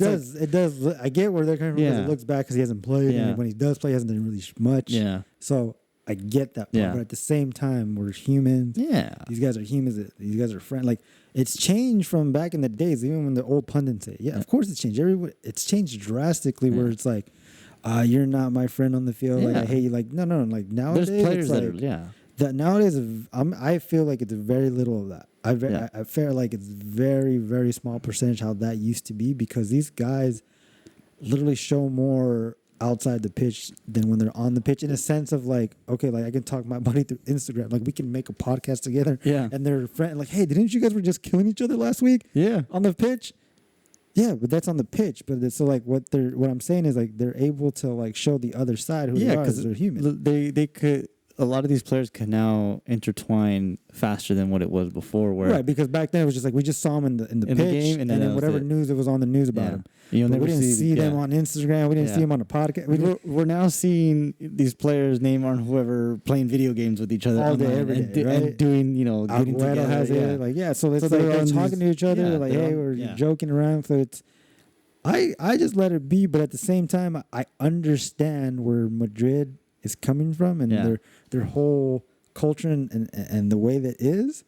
Speaker 1: does. I get where they're coming from because it looks bad because he hasn't played. And when he does play, he hasn't done really much.
Speaker 2: Yeah.
Speaker 1: So I get that part.
Speaker 2: Yeah.
Speaker 1: But at the same time, we're humans.
Speaker 2: Yeah.
Speaker 1: These guys are humans. These guys are friends. Like, it's changed from back in the days, even when the old pundits say, of course it's changed. It's changed drastically where it's like, you're not my friend on the field. Like, I hate you. Like, no. Like, nowadays,
Speaker 2: there's players
Speaker 1: it's like, that nowadays, I feel like it's very little of that. I feel like it's very, very small percentage how that used to be because these guys literally show more outside the pitch than when they're on the pitch in a sense of like, okay, like I can talk to my buddy through Instagram. Like we can make a podcast together.
Speaker 2: Yeah.
Speaker 1: And they're friend like, hey, didn't you guys were just killing each other last week?
Speaker 2: Yeah.
Speaker 1: On the pitch? Yeah, but that's on the pitch. But it's so like what I'm saying is like they're able to like show the other side who they are because they're human.
Speaker 2: They could. A lot of these players can now intertwine faster than what it was before. Where
Speaker 1: because back then it was just like we just saw him in the pitch,
Speaker 2: game, and then
Speaker 1: whatever news it was on the news about him.
Speaker 2: We
Speaker 1: didn't see them on Instagram. We didn't see them on a podcast.
Speaker 2: We're now seeing these players, Neymar and whoever, playing video games with each other
Speaker 1: all day, every day, right?
Speaker 2: and doing getting together.
Speaker 1: Has it, so it's like they're talking to each other, like hey, we're joking around. So it's I just let it be, but at the same time, I understand where Madrid is coming from and their whole culture and the way that is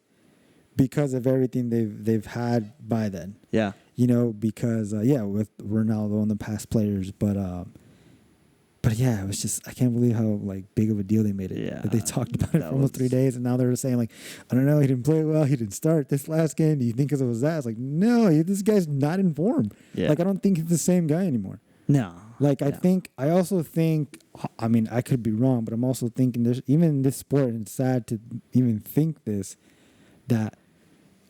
Speaker 1: because of everything they've had by then.
Speaker 2: Yeah.
Speaker 1: Because with Ronaldo and the past players, but yeah, it was just I can't believe how like big of a deal they made it.
Speaker 2: Yeah.
Speaker 1: That they talked about it for almost 3 days and now they're saying like, I don't know, he didn't play well, he didn't start this last game. Do you think because it was that? It's like, no, this guy's not in form.
Speaker 2: Yeah.
Speaker 1: Like I don't think he's the same guy anymore.
Speaker 2: No.
Speaker 1: Like I also think I mean I could be wrong, but I'm also thinking there's even in this sport, and it's sad to even think this, that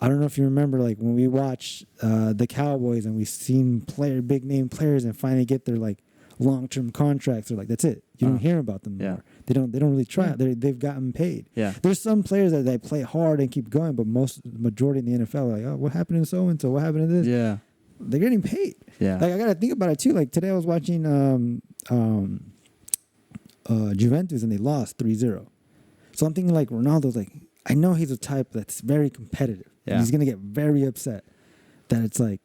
Speaker 1: I don't know if you remember like when we watched the Cowboys and we've seen big name players and finally get their like long-term contracts, they're like that's it. You don't hear about them anymore. They don't really try. They've gotten paid. Yeah. There's some players that they play hard and keep going, but majority in the NFL are like, oh, what happened to so and so? What happened to this? Yeah. They're getting paid. Yeah. Like I gotta think about it too. Like today I was watching Juventus and they lost 3-0. So I'm thinking like Ronaldo's like, I know he's a type that's very competitive. Yeah. He's gonna get very upset that it's like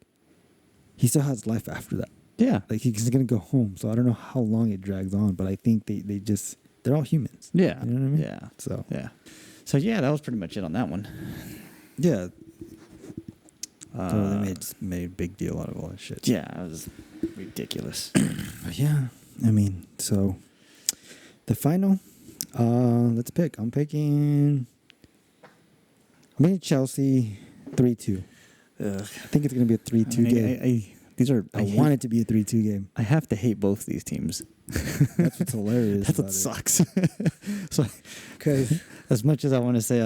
Speaker 1: he still has life after that. Yeah. Like he's gonna go home. So I don't know how long it drags on, but I think they're all humans.
Speaker 2: Yeah.
Speaker 1: You know what I mean?
Speaker 2: Yeah. So that was pretty much it on that one.
Speaker 1: Yeah. So they made a big deal out of all that shit.
Speaker 2: Yeah, it was ridiculous.
Speaker 1: Yeah, I mean, so the final, let's pick. I'm picking Chelsea 3-2. I think it's going to be a 3-2 game. I want it to be a 3-2 game.
Speaker 2: I have to hate both these teams.
Speaker 1: That's what's hilarious.
Speaker 2: That's what
Speaker 1: about
Speaker 2: sucks. So,
Speaker 1: Because
Speaker 2: as much as I want to say,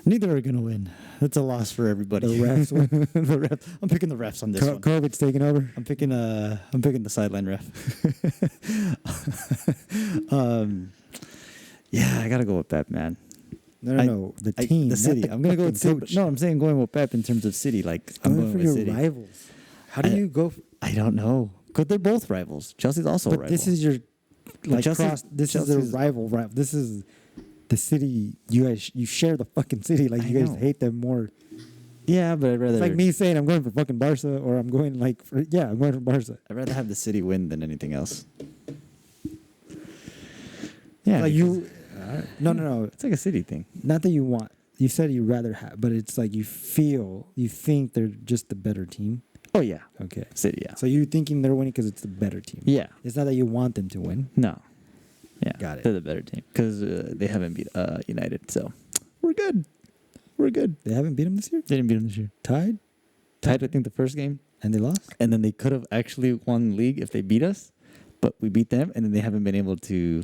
Speaker 2: neither are gonna win. It's a loss for everybody.
Speaker 1: the refs win.
Speaker 2: The refs. I'm picking the refs on this one.
Speaker 1: COVID's taking over.
Speaker 2: I'm picking the sideline ref. Yeah, I gotta go with Pep, man.
Speaker 1: No. The team,
Speaker 2: the city. I'm gonna go with City.
Speaker 1: coach.
Speaker 2: No, I'm saying going with Pep in terms of City. Like I'm
Speaker 1: Going
Speaker 2: going
Speaker 1: for
Speaker 2: with
Speaker 1: your
Speaker 2: City.
Speaker 1: rivals. How do you go?
Speaker 2: I don't know. Because they're both rivals. Chelsea's also a
Speaker 1: But
Speaker 2: rival.
Speaker 1: this is your
Speaker 2: Chelsea's-
Speaker 1: This is
Speaker 2: Chelsea's-
Speaker 1: a rival. This is the city. You share the fucking city. Like
Speaker 2: I
Speaker 1: you guys
Speaker 2: know.
Speaker 1: hate them more.
Speaker 2: Yeah, but I'd rather
Speaker 1: It's like me saying I'm going for fucking Barca, or I'm going I'm going for Barca.
Speaker 2: I'd rather have the City win than anything else. Yeah,
Speaker 1: Like
Speaker 2: because
Speaker 1: you. No.
Speaker 2: it's like a City thing.
Speaker 1: Not that you want. You said you'd rather have, but it's like you think they're just the better team.
Speaker 2: Oh yeah,
Speaker 1: Okay.
Speaker 2: City. Yeah,
Speaker 1: So you're thinking they're winning because it's the better team.
Speaker 2: yeah.
Speaker 1: It's not that you want them to win.
Speaker 2: No, yeah,
Speaker 1: Got it.
Speaker 2: They're the better team because they haven't beat United, so we're good. We're good.
Speaker 1: They haven't beat them this year.
Speaker 2: They didn't beat them this year.
Speaker 1: Tied,
Speaker 2: Tied, I think, the first game,
Speaker 1: and they lost.
Speaker 2: and then they could have actually won the league if they beat us, but we beat them, and then they haven't been able to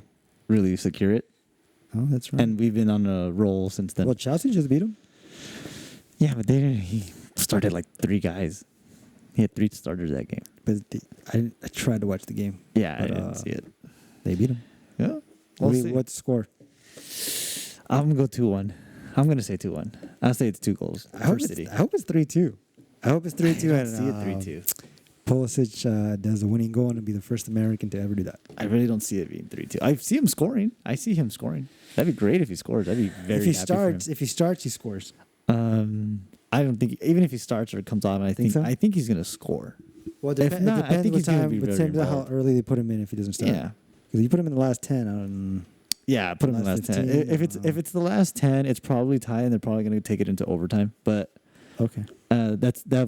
Speaker 2: really secure it.
Speaker 1: Oh, that's right.
Speaker 2: And we've been on a roll since then.
Speaker 1: Well, Chelsea just beat them.
Speaker 2: Yeah, but they didn't. He started like 3 guys. He had 3 starters that game.
Speaker 1: But I tried to watch the game.
Speaker 2: Yeah, I
Speaker 1: But,
Speaker 2: didn't see it.
Speaker 1: They beat them.
Speaker 2: Yeah, we'll see.
Speaker 1: What's the score?
Speaker 2: I'm gonna go 2-1. I'm gonna say 2-1. I'll say it's 2 goals for City.
Speaker 1: I hope it's 3-2. I hope it's 3-2.
Speaker 2: I
Speaker 1: And
Speaker 2: see it 3-2.
Speaker 1: Pulisic does the winning goal and be the first American to ever do that.
Speaker 2: I really don't see it being 3-2. I see him scoring. That'd be great if he scores. I'd be very
Speaker 1: If he
Speaker 2: happy
Speaker 1: starts, he scores.
Speaker 2: for him. I don't think even if he starts or comes on,
Speaker 1: Think so?
Speaker 2: I think he's gonna score.
Speaker 1: Well,
Speaker 2: If not, I think he's gonna be very
Speaker 1: depends on how
Speaker 2: involved.
Speaker 1: early they put him in if he doesn't start.
Speaker 2: Yeah.
Speaker 1: Because you put him in the last 10.
Speaker 2: Yeah, put him in the
Speaker 1: Last
Speaker 2: last 10.
Speaker 1: 15,
Speaker 2: If it's the last 10, it's probably tied, and they're probably going to take it into overtime. But
Speaker 1: Okay.
Speaker 2: that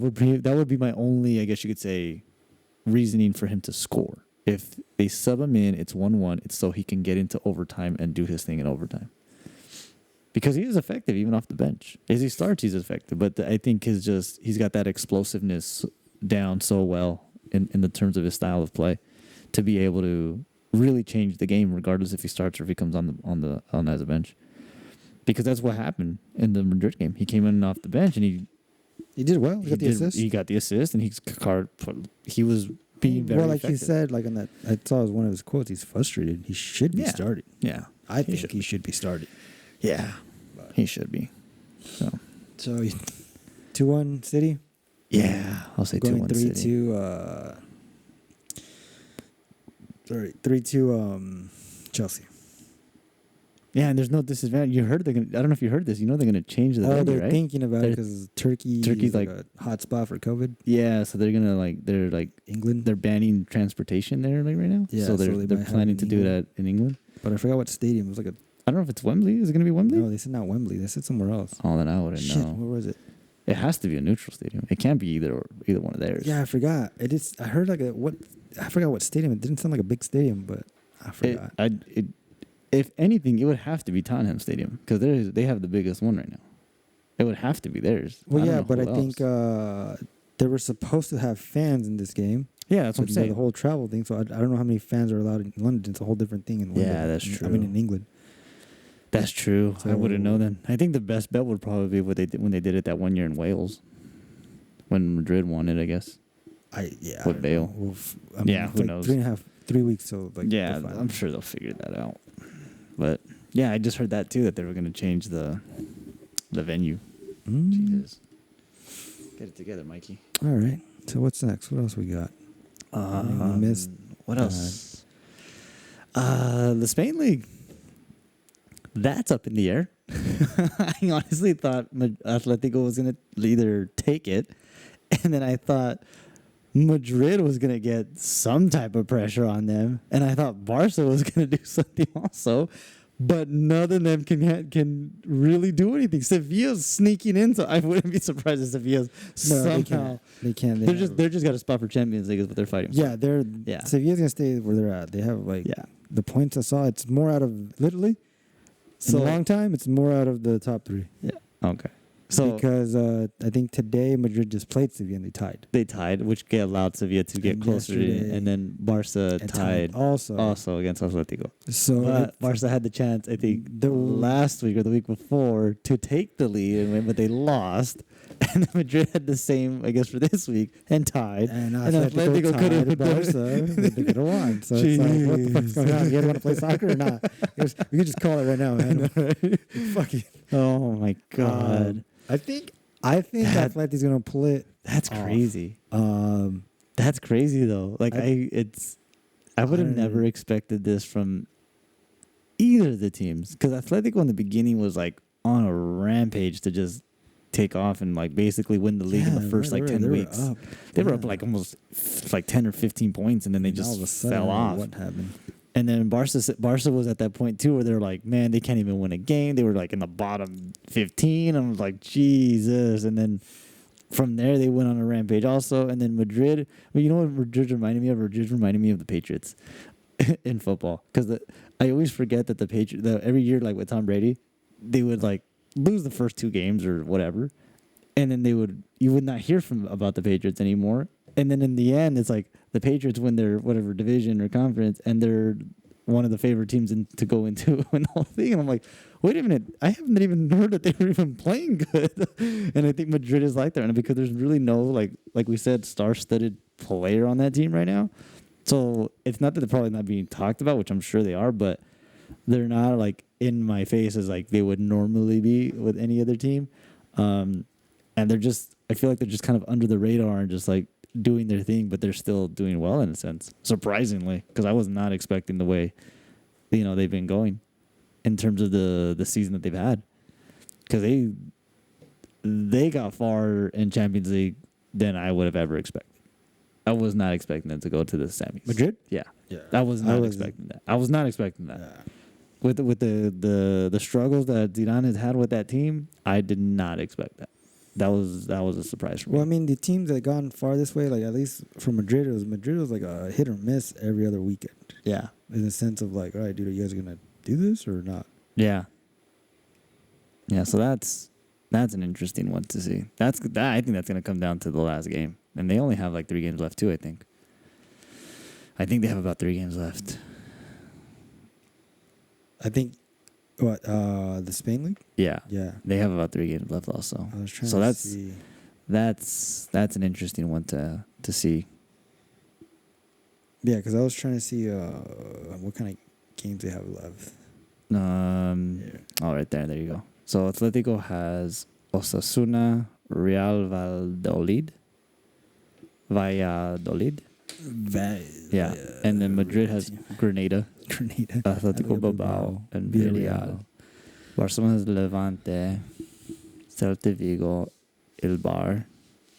Speaker 2: would be my only, I guess you could say, reasoning for him to score. If they sub him in, it's 1-1. It's so he can get into overtime and do his thing in overtime. Because he is effective even off the bench. As he starts, he's effective. But I think he's got that explosiveness down so well in the terms of his style of play to be able to really change the game, regardless if he starts or if he comes on as a bench. Because that's what happened in the Madrid game. He came in off the bench and he
Speaker 1: did well. He got the assist.
Speaker 2: He got the assist, and he was being very
Speaker 1: like
Speaker 2: effective.
Speaker 1: he said, like on that, I saw as one of his quotes. He's frustrated. He should be starting.
Speaker 2: Yeah,
Speaker 1: I think he should be starting.
Speaker 2: yeah, he should be. So
Speaker 1: 2-1 City.
Speaker 2: yeah, I'll say
Speaker 1: Going
Speaker 2: 2-1 City.
Speaker 1: 3-2. 3-2. Chelsea.
Speaker 2: Yeah, and there's no disadvantage. I don't know if you heard this. You know they're going to change the venue,
Speaker 1: They're
Speaker 2: right?
Speaker 1: thinking about it
Speaker 2: They're-
Speaker 1: because Turkey's
Speaker 2: Turkey's
Speaker 1: like
Speaker 2: like-
Speaker 1: a hot spot for COVID.
Speaker 2: Yeah, so they're
Speaker 1: England.
Speaker 2: they're banning transportation there like right now.
Speaker 1: Yeah,
Speaker 2: so
Speaker 1: so
Speaker 2: they're
Speaker 1: they
Speaker 2: they're
Speaker 1: might have
Speaker 2: planning
Speaker 1: it
Speaker 2: to
Speaker 1: in
Speaker 2: do
Speaker 1: England.
Speaker 2: that in England.
Speaker 1: But I forgot what stadium. It was like a.
Speaker 2: I don't know if it's Wembley. Is it going to be Wembley?
Speaker 1: No, they said not Wembley. They said somewhere else.
Speaker 2: Oh, then I wouldn't
Speaker 1: Shit,
Speaker 2: know.
Speaker 1: where was it?
Speaker 2: It has to be a neutral stadium. It can't be either one of theirs.
Speaker 1: Yeah, I forgot. It is. I heard I forgot what stadium. It didn't sound like a big stadium, but I forgot.
Speaker 2: If anything, it would have to be Tottenham Stadium because they have the biggest one right now. It would have to be theirs.
Speaker 1: Well,
Speaker 2: don't
Speaker 1: yeah,
Speaker 2: know
Speaker 1: but I
Speaker 2: who
Speaker 1: think
Speaker 2: else.
Speaker 1: they were supposed to have fans in this game.
Speaker 2: Yeah, that's what I'm
Speaker 1: But
Speaker 2: saying.
Speaker 1: The whole travel thing. So I don't know how many fans are allowed in London. It's a whole different thing in London.
Speaker 2: Yeah, that's
Speaker 1: I mean,
Speaker 2: true.
Speaker 1: in England.
Speaker 2: That's true. I wouldn't know
Speaker 1: So-
Speaker 2: then. I think the best bet would probably be what they did when they did it that one year in Wales, when Madrid won it. I guess.
Speaker 1: I
Speaker 2: With
Speaker 1: don't
Speaker 2: Bale.
Speaker 1: know. Well,
Speaker 2: Yeah,
Speaker 1: it's
Speaker 2: who knows?
Speaker 1: 3 weeks. So like.
Speaker 2: Yeah,
Speaker 1: they're fine.
Speaker 2: I'm sure they'll figure that out. But yeah, I just heard that too, that they were going to change the venue.
Speaker 1: Mm.
Speaker 2: Jesus. Get it together, Mikey.
Speaker 1: All right. So what's next? What else we got? We missed.
Speaker 2: What else? The Spain League. That's up in the air. I honestly thought Atletico was going to either take it, and then I thought Madrid was going to get some type of pressure on them, and I thought Barca was going to do something also, but none of them can really do anything. Sevilla's sneaking in, so I wouldn't be surprised if Sevilla's somehow.
Speaker 1: They can't.
Speaker 2: They're just got a spot for Champions League is what they're fighting for.
Speaker 1: Yeah, they're.
Speaker 2: Yeah.
Speaker 1: Sevilla's gonna stay where they're at. They have the points I saw. It's more out of literally.
Speaker 2: So-
Speaker 1: In a long time, it's more out of the top 3.
Speaker 2: Yeah. Okay. So
Speaker 1: because I think today Madrid just played Sevilla and they tied.
Speaker 2: they tied, which allowed Sevilla to get
Speaker 1: And
Speaker 2: closer to it.
Speaker 1: yesterday-
Speaker 2: And then Barca
Speaker 1: And
Speaker 2: tied
Speaker 1: also.
Speaker 2: against Atletico.
Speaker 1: So
Speaker 2: But Barca had the chance, I think, last week or the week before to take the lead and win, but they lost. And Madrid had the same, I guess, for this week and tied.
Speaker 1: and
Speaker 2: Atletico
Speaker 1: Atletico
Speaker 2: could
Speaker 1: tied
Speaker 2: have
Speaker 1: Barca. They could have won. So it's like, what the fuck's going on? You guys want to play soccer or not? We could just call it right now, man. Fuck it.
Speaker 2: Oh my god,
Speaker 1: I think Atletico's gonna pull it.
Speaker 2: that's
Speaker 1: off.
Speaker 2: crazy.
Speaker 1: Um,
Speaker 2: That's crazy though. Like I would have
Speaker 1: I don't
Speaker 2: never
Speaker 1: know.
Speaker 2: expected this from either of the teams because Atletico in the beginning was like on a rampage to just take off and like basically win the league in the first like 10 weeks. They were up like almost like 10 or 15 points and then they
Speaker 1: And all
Speaker 2: just
Speaker 1: of a sudden,
Speaker 2: fell off.
Speaker 1: What happened?
Speaker 2: And then Barca was at that point too where they're like, man, they can't even win a game. They were like in the bottom 15. I was like, Jesus. And then from there they went on a rampage also. And then Madrid, well, you know what Madrid reminded me of? Madrid reminded me of the Patriots in football. Because I always forget that the Patriots, every year like with Tom Brady, they would like lose the first 2 games or whatever. And then you would not hear about the Patriots anymore. And then in the end, it's like the Patriots win their whatever division or conference, and they're one of the favorite teams to go into and all thing. And I'm like, wait a minute, I haven't even heard that they were even playing good. And I think Madrid is like that, and because there's really no like we said, star-studded player on that team right now. So it's not that they're probably not being talked about, which I'm sure they are, but they're not like in my face as like they would normally be with any other team. And they're just, I feel like they're just kind of under the radar and just like doing their thing, but they're still doing well in a sense, surprisingly, because I was not expecting the way, they've been going in terms of the season that they've had, because they got far in Champions League than I would have ever expected. I was not expecting them to go to the semis.
Speaker 1: Madrid?
Speaker 2: Yeah.
Speaker 1: Yeah.
Speaker 2: I was not expecting that. I was not expecting that.
Speaker 1: Yeah.
Speaker 2: With the struggles that Zidane has had with that team, I did not expect that. That was a surprise for me.
Speaker 1: Well, I mean, the teams that gone far this way, like at least for Madrid was like a hit or miss every other weekend.
Speaker 2: Yeah.
Speaker 1: In the sense of like, all right, dude, are you guys gonna do this or not?
Speaker 2: Yeah. Yeah, so that's an interesting one to see. I think that's going to come down to the last game. And they only have like 3 games left too, I think. I think they have about 3 games left.
Speaker 1: I think the Spain league.
Speaker 2: Yeah.
Speaker 1: Yeah,
Speaker 2: They have about 3 games left also.
Speaker 1: I was trying
Speaker 2: So
Speaker 1: to see.
Speaker 2: that's an interesting one to see.
Speaker 1: Yeah, because I was trying to see what kind of games they have left.
Speaker 2: All right, there you go. So Atletico has Osasuna, Real Valladolid. Yeah. And then Madrid has Grenada, Atletico Bilbao, and Villarreal. Barcelona has Levante, Celta Vigo, Ilbar,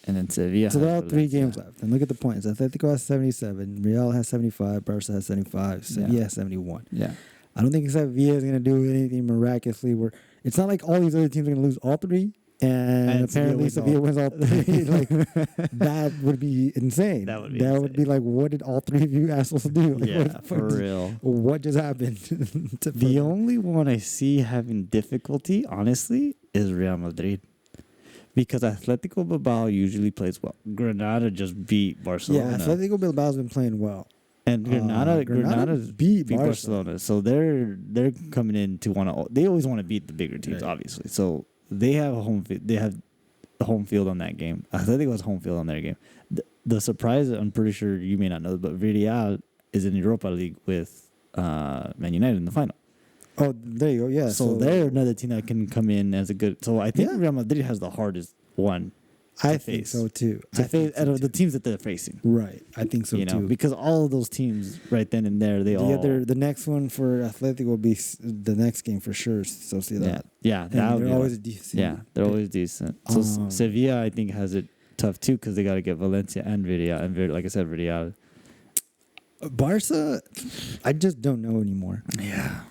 Speaker 2: and then Sevilla.
Speaker 1: So there are
Speaker 2: has
Speaker 1: 3
Speaker 2: Valencia.
Speaker 1: games left. And look at the points. Atletico has 77, Real has 75, Barca has 75, Sevilla has 71.
Speaker 2: Yeah.
Speaker 1: I don't think Sevilla is going to do anything miraculously. It's not like all these other teams are going to lose all 3. And apparently Sevilla wins all 3. Like, that would be insane.
Speaker 2: That would be
Speaker 1: That would
Speaker 2: insane.
Speaker 1: be like, what did all 3 of you assholes do? Like,
Speaker 2: Yeah,
Speaker 1: what the fuck
Speaker 2: for real.
Speaker 1: What just happened?
Speaker 2: The only one I see having difficulty, honestly, is Real Madrid. Because Atletico Bilbao usually plays well. Granada just beat Barcelona.
Speaker 1: Yeah, Atletico Bilbao's been playing well.
Speaker 2: And Granada's
Speaker 1: beat
Speaker 2: Barcelona. So they're coming in to want to. They always want to beat the bigger teams,
Speaker 1: Right.
Speaker 2: obviously. So they have a home. They have the home field on that game. Atletico has home field on their game. The surprise, I'm pretty sure you may not know, but Villarreal is in the Europa League with Man United in the final.
Speaker 1: Oh, there you go. Yeah.
Speaker 2: So they're another team that can come in as a good. So I think Real Madrid has the hardest one.
Speaker 1: I think so too.
Speaker 2: To face out of the teams that they're facing.
Speaker 1: Right. I think so too.
Speaker 2: Because all of those teams right then and there,
Speaker 1: the next one for Atletico will be the next game for sure. Sociedad.
Speaker 2: Yeah,
Speaker 1: they're always decent.
Speaker 2: Yeah, they're always decent. So Sevilla, I think, has it tough too because they got to get Valencia and Villarreal, and like I said, Villarreal.
Speaker 1: Barca, I just don't know anymore.
Speaker 2: Yeah,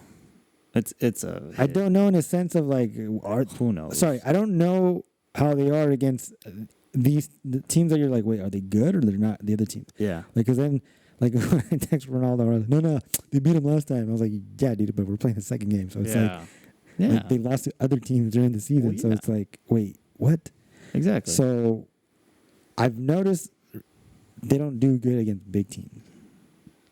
Speaker 2: it's a.
Speaker 1: I don't know in a sense of like,
Speaker 2: who knows?
Speaker 1: Sorry, I don't know how they are against the teams that you're like, wait, are they good or they're not? The other teams.
Speaker 2: Yeah.
Speaker 1: Like, because then, like, when I text Ronaldo, I was like, no, they beat him last time. I was like, yeah, but we're playing the second game. So it's like they lost to other teams during the season.
Speaker 2: Well,
Speaker 1: So it's like, wait, what?
Speaker 2: Exactly.
Speaker 1: So I've noticed they don't do good against big teams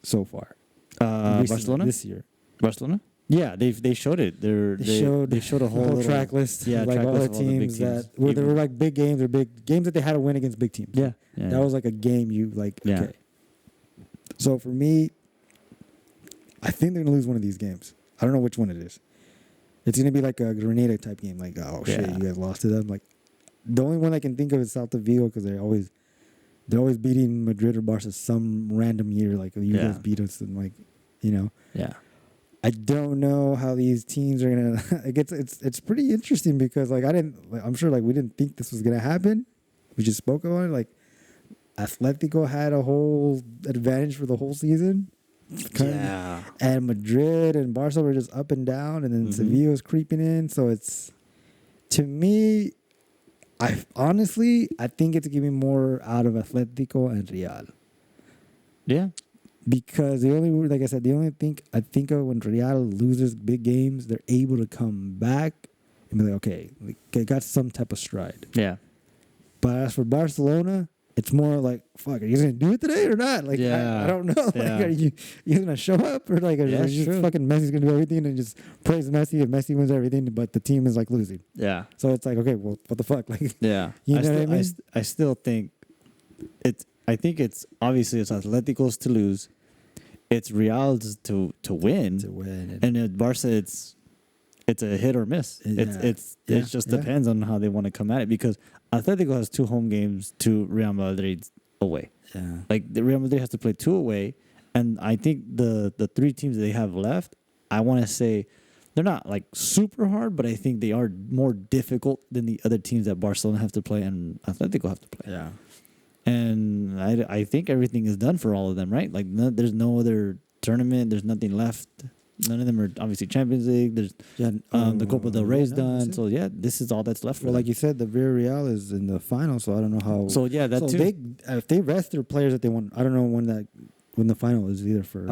Speaker 1: so far. Recently,
Speaker 2: Barcelona
Speaker 1: this year.
Speaker 2: Barcelona. Yeah, they showed it. They showed a whole
Speaker 1: the
Speaker 2: little
Speaker 1: track list.
Speaker 2: Yeah,
Speaker 1: like
Speaker 2: track
Speaker 1: all
Speaker 2: list
Speaker 1: the
Speaker 2: of all the big
Speaker 1: teams that
Speaker 2: teams.
Speaker 1: where they were
Speaker 2: Even-
Speaker 1: like big games that they had to win against big teams.
Speaker 2: Yeah, yeah.
Speaker 1: That was like a game you like.
Speaker 2: Yeah.
Speaker 1: Okay. So for me, I think they're gonna lose one of these games. I don't know which one it is. It's gonna be like a Grenada type game. Like, oh shit,
Speaker 2: Yeah.
Speaker 1: you guys lost to them. Like, the only one I can think of is Celta Vigo because they're always beating Madrid or Barca some random year. Like you
Speaker 2: Yeah.
Speaker 1: guys beat us and like, you know.
Speaker 2: Yeah.
Speaker 1: I don't know how these teams are gonna. It's pretty interesting because like I'm sure like we didn't think this was gonna happen. We just spoke about it. Like Atletico had a whole advantage for the whole season.
Speaker 2: Yeah.
Speaker 1: And Madrid and Barca were just up and down, and then
Speaker 2: Mhm.
Speaker 1: Sevilla's creeping in. So it's, to me, I think it's giving more out of Atletico and Real.
Speaker 2: Yeah.
Speaker 1: Because like I said, I think of when Real loses big games, they're able to come back and be like, okay, like, they got some type of stride.
Speaker 2: Yeah.
Speaker 1: But as for Barcelona, it's more like, fuck, are you gonna do it today or not? Like,
Speaker 2: Yeah.
Speaker 1: I don't know.
Speaker 2: Yeah.
Speaker 1: Like, are you gonna show up or like,
Speaker 2: Yeah,
Speaker 1: just
Speaker 2: true.
Speaker 1: fucking Messi's gonna do everything and just praise Messi if Messi wins everything, but the team is like losing.
Speaker 2: Yeah.
Speaker 1: So it's like, okay, well, what the fuck? Like,
Speaker 2: Yeah.
Speaker 1: You know
Speaker 2: still,
Speaker 1: what I mean?
Speaker 2: I still think I think it's obviously it's Atletico's to lose. It's Real's to win.
Speaker 1: to win.
Speaker 2: And at Barca it's a hit or miss.
Speaker 1: Yeah.
Speaker 2: It just depends on how they want to come at it because Atletico has 2 home games to Real Madrid away.
Speaker 1: Yeah.
Speaker 2: Like the Real Madrid has to play 2 away, and I think the 3 teams they have left, I want to say they're not like super hard, but I think they are more difficult than the other teams that Barcelona have to play and Atletico have to play.
Speaker 1: Yeah.
Speaker 2: And I think everything is done for all of them, right? Like there's no other tournament, there's nothing left. None of them are obviously Champions League. There's the Copa del Rey's done. So yeah, this is all that's left for
Speaker 1: Well,
Speaker 2: them.
Speaker 1: like you said, the Villarreal is in the final, so I don't know how.
Speaker 2: So yeah, that
Speaker 1: so
Speaker 2: too.
Speaker 1: if they rest their players that they want, I don't know when the final is either for.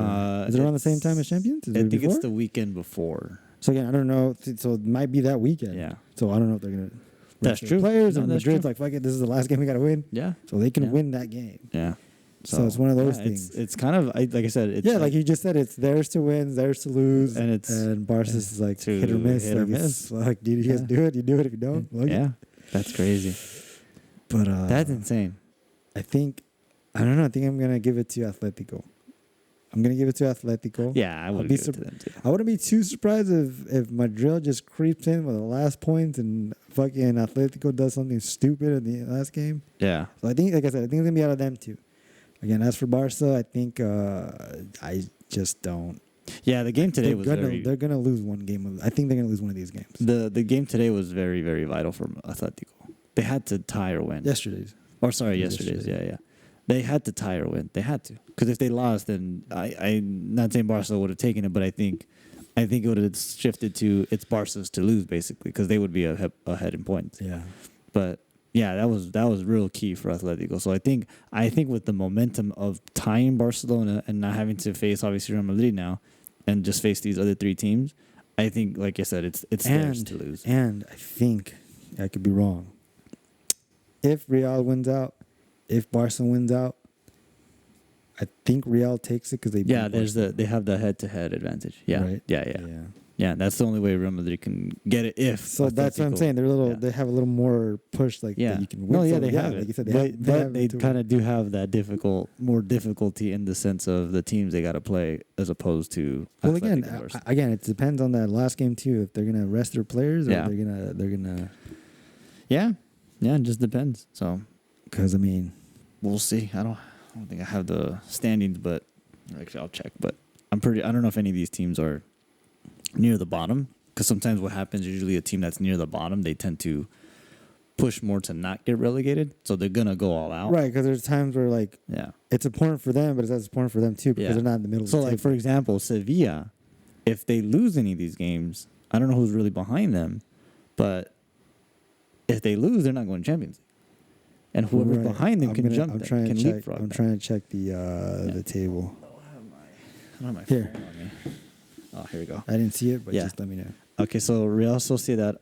Speaker 1: Is it around the same time as Champions? Is
Speaker 2: I
Speaker 1: it
Speaker 2: think
Speaker 1: before?
Speaker 2: it's the weekend before.
Speaker 1: So again, I don't know. So it might be that weekend.
Speaker 2: Yeah.
Speaker 1: So I don't know if they're gonna.
Speaker 2: That's
Speaker 1: rest their
Speaker 2: true.
Speaker 1: Players
Speaker 2: No,
Speaker 1: and
Speaker 2: that's
Speaker 1: Madrid's
Speaker 2: true.
Speaker 1: like, fuck it, this is the last game we gotta win.
Speaker 2: Yeah.
Speaker 1: So they can
Speaker 2: Yeah.
Speaker 1: win that game.
Speaker 2: Yeah.
Speaker 1: So it's one of those
Speaker 2: yeah,
Speaker 1: things.
Speaker 2: It's kind of like I said. It's
Speaker 1: Like you just said, it's theirs to win, theirs to lose,
Speaker 2: and
Speaker 1: Barca's is like
Speaker 2: to
Speaker 1: hit or miss.
Speaker 2: hit or
Speaker 1: Like, it's
Speaker 2: miss.
Speaker 1: like, dude, you guys
Speaker 2: Yeah.
Speaker 1: do it. You do it. If you don't, like
Speaker 2: yeah, that's crazy.
Speaker 1: But
Speaker 2: That's insane.
Speaker 1: I think I don't know. I think I'm gonna give it to Atletico. I'm gonna give it to Atletico.
Speaker 2: Yeah, I
Speaker 1: I'll
Speaker 2: would
Speaker 1: be
Speaker 2: give it to them too.
Speaker 1: I wouldn't be too surprised if Madrid just creeps in with the last points and fucking Atletico does something stupid in the last game.
Speaker 2: Yeah,
Speaker 1: So I think, like I said, I think it's gonna be out of them too. Again, as for Barca, I think I just don't.
Speaker 2: yeah. The game today was
Speaker 1: They're gonna lose one game. I think they're gonna lose one of these games.
Speaker 2: the game today was very very vital for Atletico. They had to tie or win.
Speaker 1: Yesterday's.
Speaker 2: Or sorry, yesterday's. Yeah. They had to tie or win. They had to because if they lost, then I'm not saying Barcelona would have taken it, but I think it would have shifted to it's Barca's to lose basically because they would be ahead in points.
Speaker 1: Yeah.
Speaker 2: But yeah, that was real key for Atletico. So I think with the momentum of tying Barcelona and not having to face obviously Real Madrid now, and just face these other 3 teams, I think like I said, it's theirs to lose.
Speaker 1: And I think I could be wrong. If Real wins out, if Barca wins out, I think Real takes it because they
Speaker 2: Yeah,
Speaker 1: beat Barca.
Speaker 2: they have the head-to-head advantage. Yeah,
Speaker 1: Right?
Speaker 2: yeah. That's the only way Real Madrid can get it. If
Speaker 1: So that's what I'm
Speaker 2: Atletico-
Speaker 1: saying.
Speaker 2: Yeah.
Speaker 1: They have a little more push, like
Speaker 2: Yeah,
Speaker 1: that you can win.
Speaker 2: no, yeah,
Speaker 1: So,
Speaker 2: they have it.
Speaker 1: Like you said,
Speaker 2: but they
Speaker 1: to
Speaker 2: kind
Speaker 1: win.
Speaker 2: of do have that more difficulty in the sense of the teams they got to play as opposed to.
Speaker 1: Well,
Speaker 2: Atletico versus-
Speaker 1: again, it depends on that last game too. If they're gonna rest their players, or
Speaker 2: Yeah.
Speaker 1: they're gonna.
Speaker 2: yeah, it just depends. So
Speaker 1: Because I mean,
Speaker 2: we'll see. I don't think I have the standings, but actually I'll check. But I don't know if any of these teams are near the bottom. Because sometimes what happens, usually a team that's near the bottom, they tend to push more to not get relegated. So they're going to go all out.
Speaker 1: right? Because there's times where like
Speaker 2: Yeah.
Speaker 1: it's important for them, but it's as important for them too because
Speaker 2: Yeah.
Speaker 1: they're not in the middle.
Speaker 2: So,
Speaker 1: of the
Speaker 2: like,
Speaker 1: table.
Speaker 2: for example, Sevilla, if they lose any of these games, I don't know who's really behind them, but if they lose, they're not going to Champions League. And whoever's
Speaker 1: Right.
Speaker 2: behind them can jump
Speaker 1: I'm
Speaker 2: them,
Speaker 1: trying
Speaker 2: can
Speaker 1: to check.
Speaker 2: leapfrog
Speaker 1: I'm
Speaker 2: them.
Speaker 1: trying to check the table.
Speaker 2: I don't have my
Speaker 1: Here.
Speaker 2: phone on me. Oh, here we go.
Speaker 1: I didn't see it, but
Speaker 2: Yeah.
Speaker 1: just let me know.
Speaker 2: Okay, so Real Sociedad.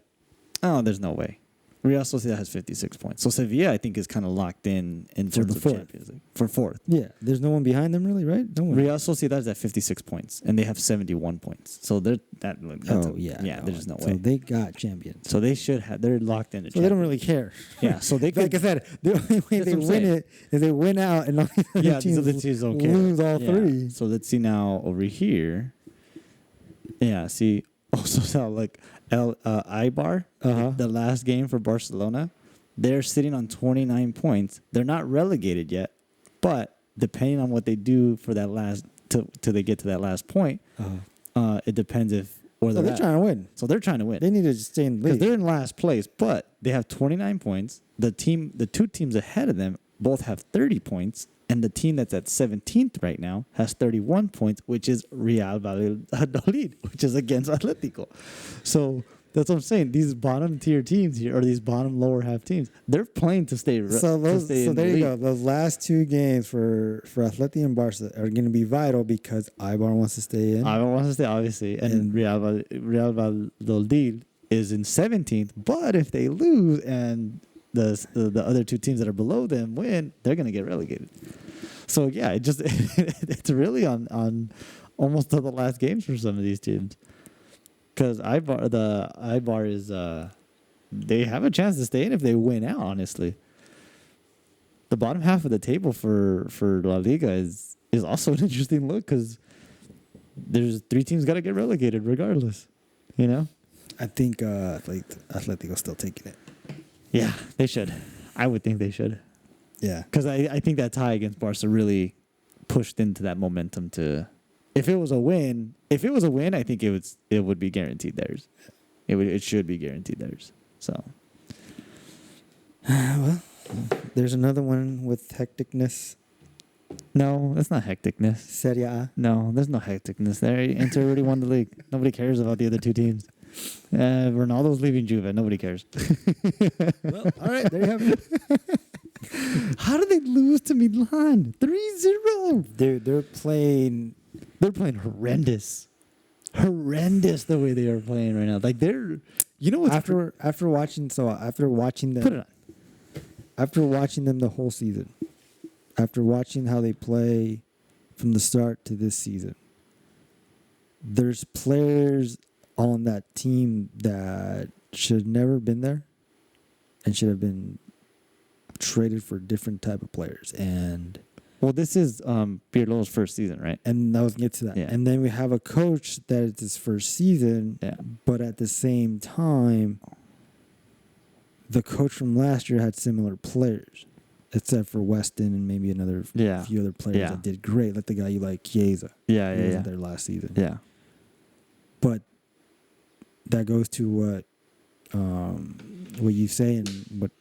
Speaker 2: Oh, there's no way. Real Sociedad has 56 points. So Sevilla, I think, is kind of locked in
Speaker 1: For
Speaker 2: terms
Speaker 1: the
Speaker 2: of
Speaker 1: fourth.
Speaker 2: Champions League. For fourth.
Speaker 1: Yeah, there's no one behind them really, right? No one.
Speaker 2: Real Sociedad is at 56 points, and they have 71 points. So they're that's
Speaker 1: yeah,
Speaker 2: there's no
Speaker 1: So
Speaker 2: way.
Speaker 1: they got champions.
Speaker 2: So they should have. They're locked in.
Speaker 1: So they don't really care.
Speaker 2: Yeah. So they
Speaker 1: Like
Speaker 2: could.
Speaker 1: I said, the only way
Speaker 2: That's
Speaker 1: they
Speaker 2: what I'm
Speaker 1: win
Speaker 2: saying.
Speaker 1: it is they win out, and all the other
Speaker 2: Yeah,
Speaker 1: teams
Speaker 2: these other teams don't care.
Speaker 1: lose all
Speaker 2: Yeah.
Speaker 1: three.
Speaker 2: So let's see now over here. Yeah. See. Also, so like Eibar,
Speaker 1: Uh-huh.
Speaker 2: the last game for Barcelona, they're sitting on 29 points. They're not relegated yet, but depending on what they do for that last till they get to that last point, it depends if or
Speaker 1: So they're trying to win.
Speaker 2: So they're trying to win
Speaker 1: They need to just stay in the
Speaker 2: because
Speaker 1: league.
Speaker 2: they're in last place, but they have 29 points. The two teams ahead of them both have 30 points, and the team that's at 17th right now has 31 points, which is Real Valladolid, which is against Atletico. So that's what I'm saying. These bottom tier teams here, or these bottom lower half teams, they're playing to stay.
Speaker 1: So there you go. Those last two games for Atleti and Barca are going to be vital because Eibar wants to stay in.
Speaker 2: I want to stay, obviously, and Real Valladolid is in 17th. But if they lose and the other two teams that are below them win, they're going to get relegated. So yeah, it's really on almost to the last games for some of these teams. Because Eibar is they have a chance to stay in if they win out. Honestly, the bottom half of the table for La Liga is also an interesting look because there's three teams got to get relegated regardless. You know?
Speaker 1: I think Atletico's still taking it.
Speaker 2: Yeah, they should. I would think they should.
Speaker 1: Yeah.
Speaker 2: Because I think that tie against Barca really pushed into that momentum to. If it was a win, I think it would be guaranteed theirs. It should be guaranteed theirs. So.
Speaker 1: Well, there's another one with hecticness.
Speaker 2: No, that's not hecticness.
Speaker 1: Serie A.
Speaker 2: No, there's no hecticness there. Inter already won the league. Nobody cares about the other two teams. Ronaldo's leaving Juve. Nobody cares.
Speaker 1: Well, all right, there you have it.
Speaker 2: How did they lose to Milan? 3-0.
Speaker 1: They're playing.
Speaker 2: They're playing horrendous. Horrendous the way they are playing right now. Like they're, you know what's
Speaker 1: After watching them,
Speaker 2: put it on.
Speaker 1: after watching them the whole season, after watching how they play from the start to this season, there's players on that team that should have never been there and should have been traded for different type of players. And
Speaker 2: Well, this is Pirlo's first season, right?
Speaker 1: I was get to that.
Speaker 2: Yeah.
Speaker 1: And then we have a coach that it's his first season,
Speaker 2: Yeah.
Speaker 1: but at the same time, the coach from last year had similar players, except for Weston and maybe another
Speaker 2: Yeah.
Speaker 1: few other players
Speaker 2: Yeah.
Speaker 1: that did great, like the guy you like, Chiesa.
Speaker 2: Yeah,
Speaker 1: He
Speaker 2: yeah,
Speaker 1: wasn't
Speaker 2: yeah.
Speaker 1: there last season.
Speaker 2: Yeah.
Speaker 1: But that goes to what you say and what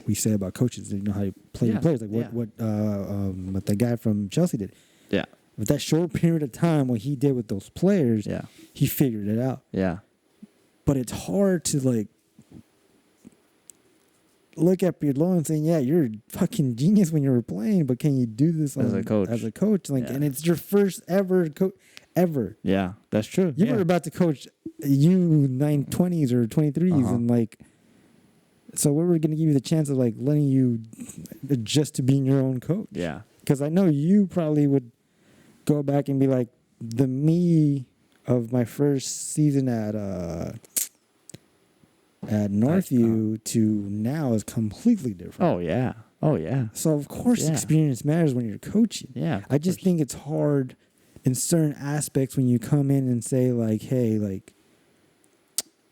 Speaker 1: we say about coaches. You know how you play your
Speaker 2: Yeah,
Speaker 1: players, like
Speaker 2: yeah.
Speaker 1: what the guy from Chelsea did.
Speaker 2: Yeah.
Speaker 1: With that short period of time, what he did with those players,
Speaker 2: Yeah.
Speaker 1: he figured it out.
Speaker 2: Yeah.
Speaker 1: But it's hard to look at Pirlo and saying, "Yeah, you're a fucking genius when you were playing, but can you do this
Speaker 2: As a coach.
Speaker 1: As a coach,
Speaker 2: Yeah.
Speaker 1: and it's your first ever ever.
Speaker 2: Yeah. That's true.
Speaker 1: You
Speaker 2: yeah.
Speaker 1: were about to coach U20s or 23s,
Speaker 2: Uh-huh.
Speaker 1: and so we were going to give you the chance of letting you adjust to being your own coach.
Speaker 2: Yeah.
Speaker 1: Because I know you probably would go back and be like, the me of my first season at Northview to now is completely different.
Speaker 2: Oh, yeah. Oh, yeah.
Speaker 1: So of course
Speaker 2: Yeah.
Speaker 1: experience matters when you're coaching.
Speaker 2: Yeah. of
Speaker 1: I just
Speaker 2: course.
Speaker 1: think it's hard in certain aspects when you come in and say hey,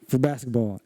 Speaker 1: for basketball,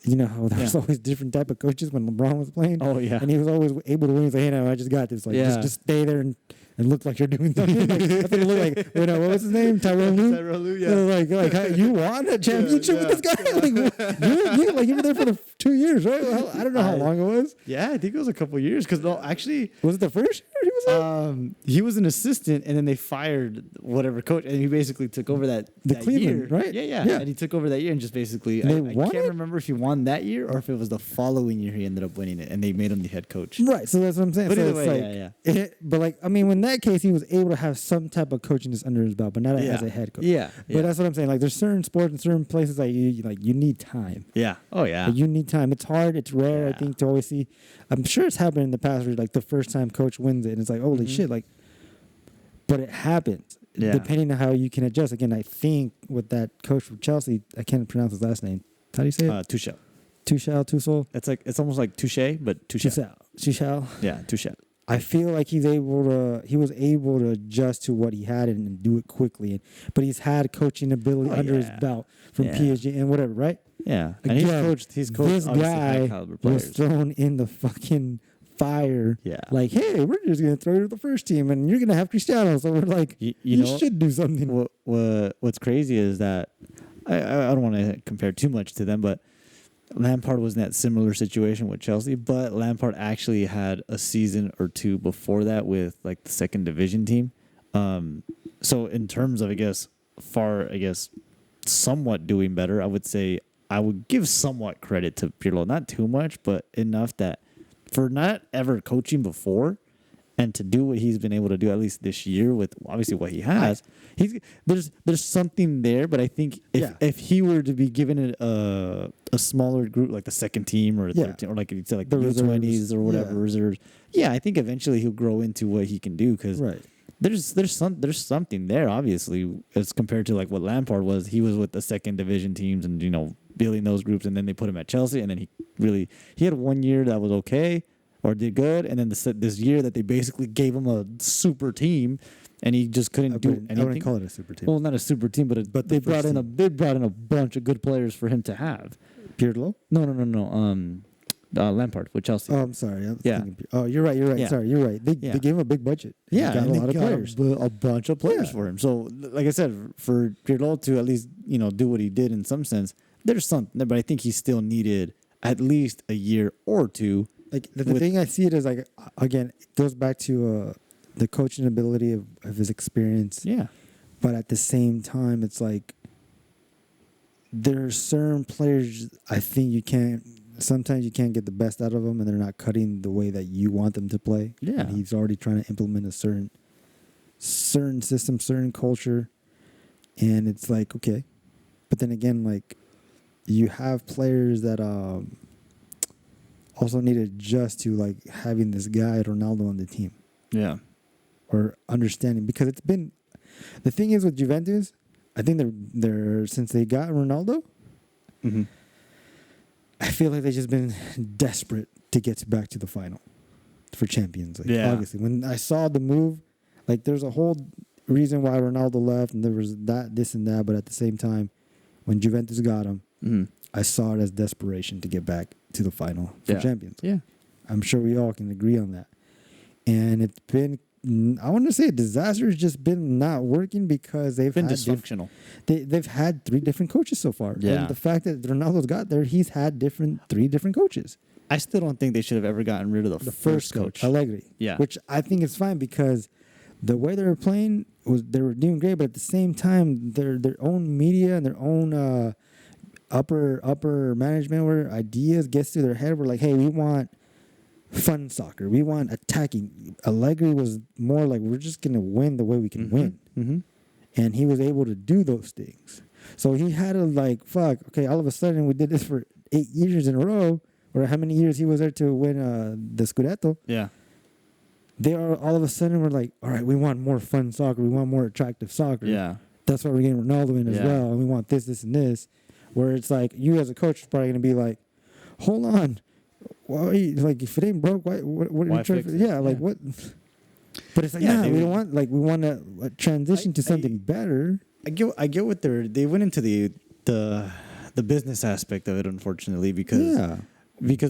Speaker 1: you know how there's
Speaker 2: Yeah.
Speaker 1: always different type of coaches when LeBron was playing.
Speaker 2: Oh, yeah.
Speaker 1: And he was always able to win. He's like, hey, no, I just got this.
Speaker 2: Yeah.
Speaker 1: Just stay there and look like you're doing something. That's what it looked like. What was his name? Tyrone Lue? So you won a championship with this guy? You were there for 2 years, right? Well, I don't know how long it was.
Speaker 2: Yeah, I think it was a couple years. Because, no, actually,
Speaker 1: Was it the first year he was that?
Speaker 2: He was an assistant, and then they fired whatever coach, and he basically took over that
Speaker 1: Cleveland,
Speaker 2: year.
Speaker 1: right?
Speaker 2: Yeah. And he took over that year and just basically,
Speaker 1: They
Speaker 2: I
Speaker 1: won
Speaker 2: can't
Speaker 1: it?
Speaker 2: remember if he won that year or if it was the following year he ended up winning it, and they made him the head coach.
Speaker 1: Right, so that's what I'm saying.
Speaker 2: But
Speaker 1: so
Speaker 2: either
Speaker 1: it's
Speaker 2: way,
Speaker 1: like, but like, I mean, in that case, he was able to have some type of coaching just under his belt, but not as a head coach.
Speaker 2: Yeah.
Speaker 1: But that's what I'm saying. Like, there's certain sports and certain places that you need time.
Speaker 2: Yeah. Oh, yeah.
Speaker 1: Like, you need time. It's hard. It's rare, I
Speaker 2: Yeah.
Speaker 1: think, to always see. I'm sure it's happened in the past where like the first time coach wins it, and it's like, holy shit, like. But it happens.
Speaker 2: Yeah.
Speaker 1: Depending on how you can adjust. Again, I think with that coach from Chelsea, I can't pronounce his last name. How do you say it?
Speaker 2: Tuchel.
Speaker 1: Tuchel.
Speaker 2: It's almost like touche, but Tuchel.
Speaker 1: Tuchel.
Speaker 2: Yeah, Tuchel.
Speaker 1: I feel like he was able to adjust to what he had and do it quickly. But he's had coaching ability under his belt from PSG and whatever, right?
Speaker 2: Yeah. And
Speaker 1: Again,
Speaker 2: he's coached
Speaker 1: this
Speaker 2: obviously
Speaker 1: guy
Speaker 2: high-caliber
Speaker 1: was
Speaker 2: players.
Speaker 1: thrown in the fucking fire.
Speaker 2: Yeah.
Speaker 1: Like, hey, we're just gonna throw you to the first team, and you're gonna have Cristiano. So we're like,
Speaker 2: you
Speaker 1: you
Speaker 2: know,
Speaker 1: should do something.
Speaker 2: what's crazy is that I don't want to compare too much to them, but Lampard was in that similar situation with Chelsea, but Lampard actually had a season or two before that with like the second division team. So in terms of, I guess, somewhat doing better, I would say I would give somewhat credit to Pirlo. Not too much, but enough that for not ever coaching before and to do what he's been able to do at least this year with obviously what he has, there's something there. But I think if he were to be given it a smaller group like the second team or third team, or like you said, like the U20s or whatever reserves, I think eventually he'll grow into what he can do because there's something there obviously as compared to like what Lampard was. He was with the second division teams and building those groups, and then they put him at Chelsea, and then he had 1 year that was okay or did good, and then this year that they basically gave him a super team, and he just couldn't do anything.
Speaker 1: I wouldn't call it a super team.
Speaker 2: Well, not a super team, but they brought in a bunch of good players for him to have.
Speaker 1: Pirlo?
Speaker 2: No. Lampard with Chelsea.
Speaker 1: Oh, I'm sorry. You're right.
Speaker 2: Yeah.
Speaker 1: Sorry, you're right. They gave him a big budget.
Speaker 2: Yeah,
Speaker 1: got a lot of players.
Speaker 2: A bunch of players for him. So, like I said, for Pirlo to at least do what he did in some sense, there's something there, but I think he still needed at least a year or two.
Speaker 1: Like the thing I see it as like again, it goes back to the coaching ability of his experience.
Speaker 2: Yeah,
Speaker 1: but at the same time, it's like there are certain players I think you can't. Sometimes you can't get the best out of them, and they're not cutting the way that you want them to play.
Speaker 2: Yeah,
Speaker 1: and he's already trying to implement a certain system, certain culture, and it's like okay, but then again, like you have players that also need to adjust to like having this guy Ronaldo on the team.
Speaker 2: Yeah,
Speaker 1: or understanding because it's been the thing is with Juventus, I think they're since they got Ronaldo.
Speaker 2: Mm-hmm.
Speaker 1: I feel like they've just been desperate to get back to the final for Champions League. Yeah. Obviously, when I saw the move, like there's a whole reason why Ronaldo left, and there was this, and that. But at the same time, when Juventus got him, I saw it as desperation to get back to the final for Champions League. Yeah, I'm sure we all can agree on that. And it's been, I want to say, a disaster. Has just been not working because they've
Speaker 2: been dysfunctional.
Speaker 1: They've had 3 different coaches so far.
Speaker 2: Yeah.
Speaker 1: And the fact that Ronaldo's got there, he's had 3 different coaches.
Speaker 2: I still don't think they should have ever gotten rid of the first coach,
Speaker 1: Allegri.
Speaker 2: Yeah,
Speaker 1: which I think is fine because the way they were playing they were doing great, but at the same time, their own media and their own upper management where ideas gets to their head. We're like, hey, we want fun soccer. We want attacking. Allegri was more like, we're just going to win the way we can win. Mm-hmm. And he was able to do those things. So he had to like, fuck, okay, all of a sudden we did this for 8 years in a row, or how many years he was there to win the Scudetto.
Speaker 2: Yeah.
Speaker 1: They are all of a sudden we're like, all right, we want more fun soccer. We want more attractive soccer.
Speaker 2: Yeah.
Speaker 1: That's why we're getting Ronaldo in as well. And we want this, this, and this. Where it's like, you as a coach is probably going to be like, hold on. Why are you, like, if it ain't broke, what are you trying to... Yeah, like, what... But it's like, we don't want... Like, we want to transition to something better.
Speaker 2: I get what they went into the business aspect of it, unfortunately, because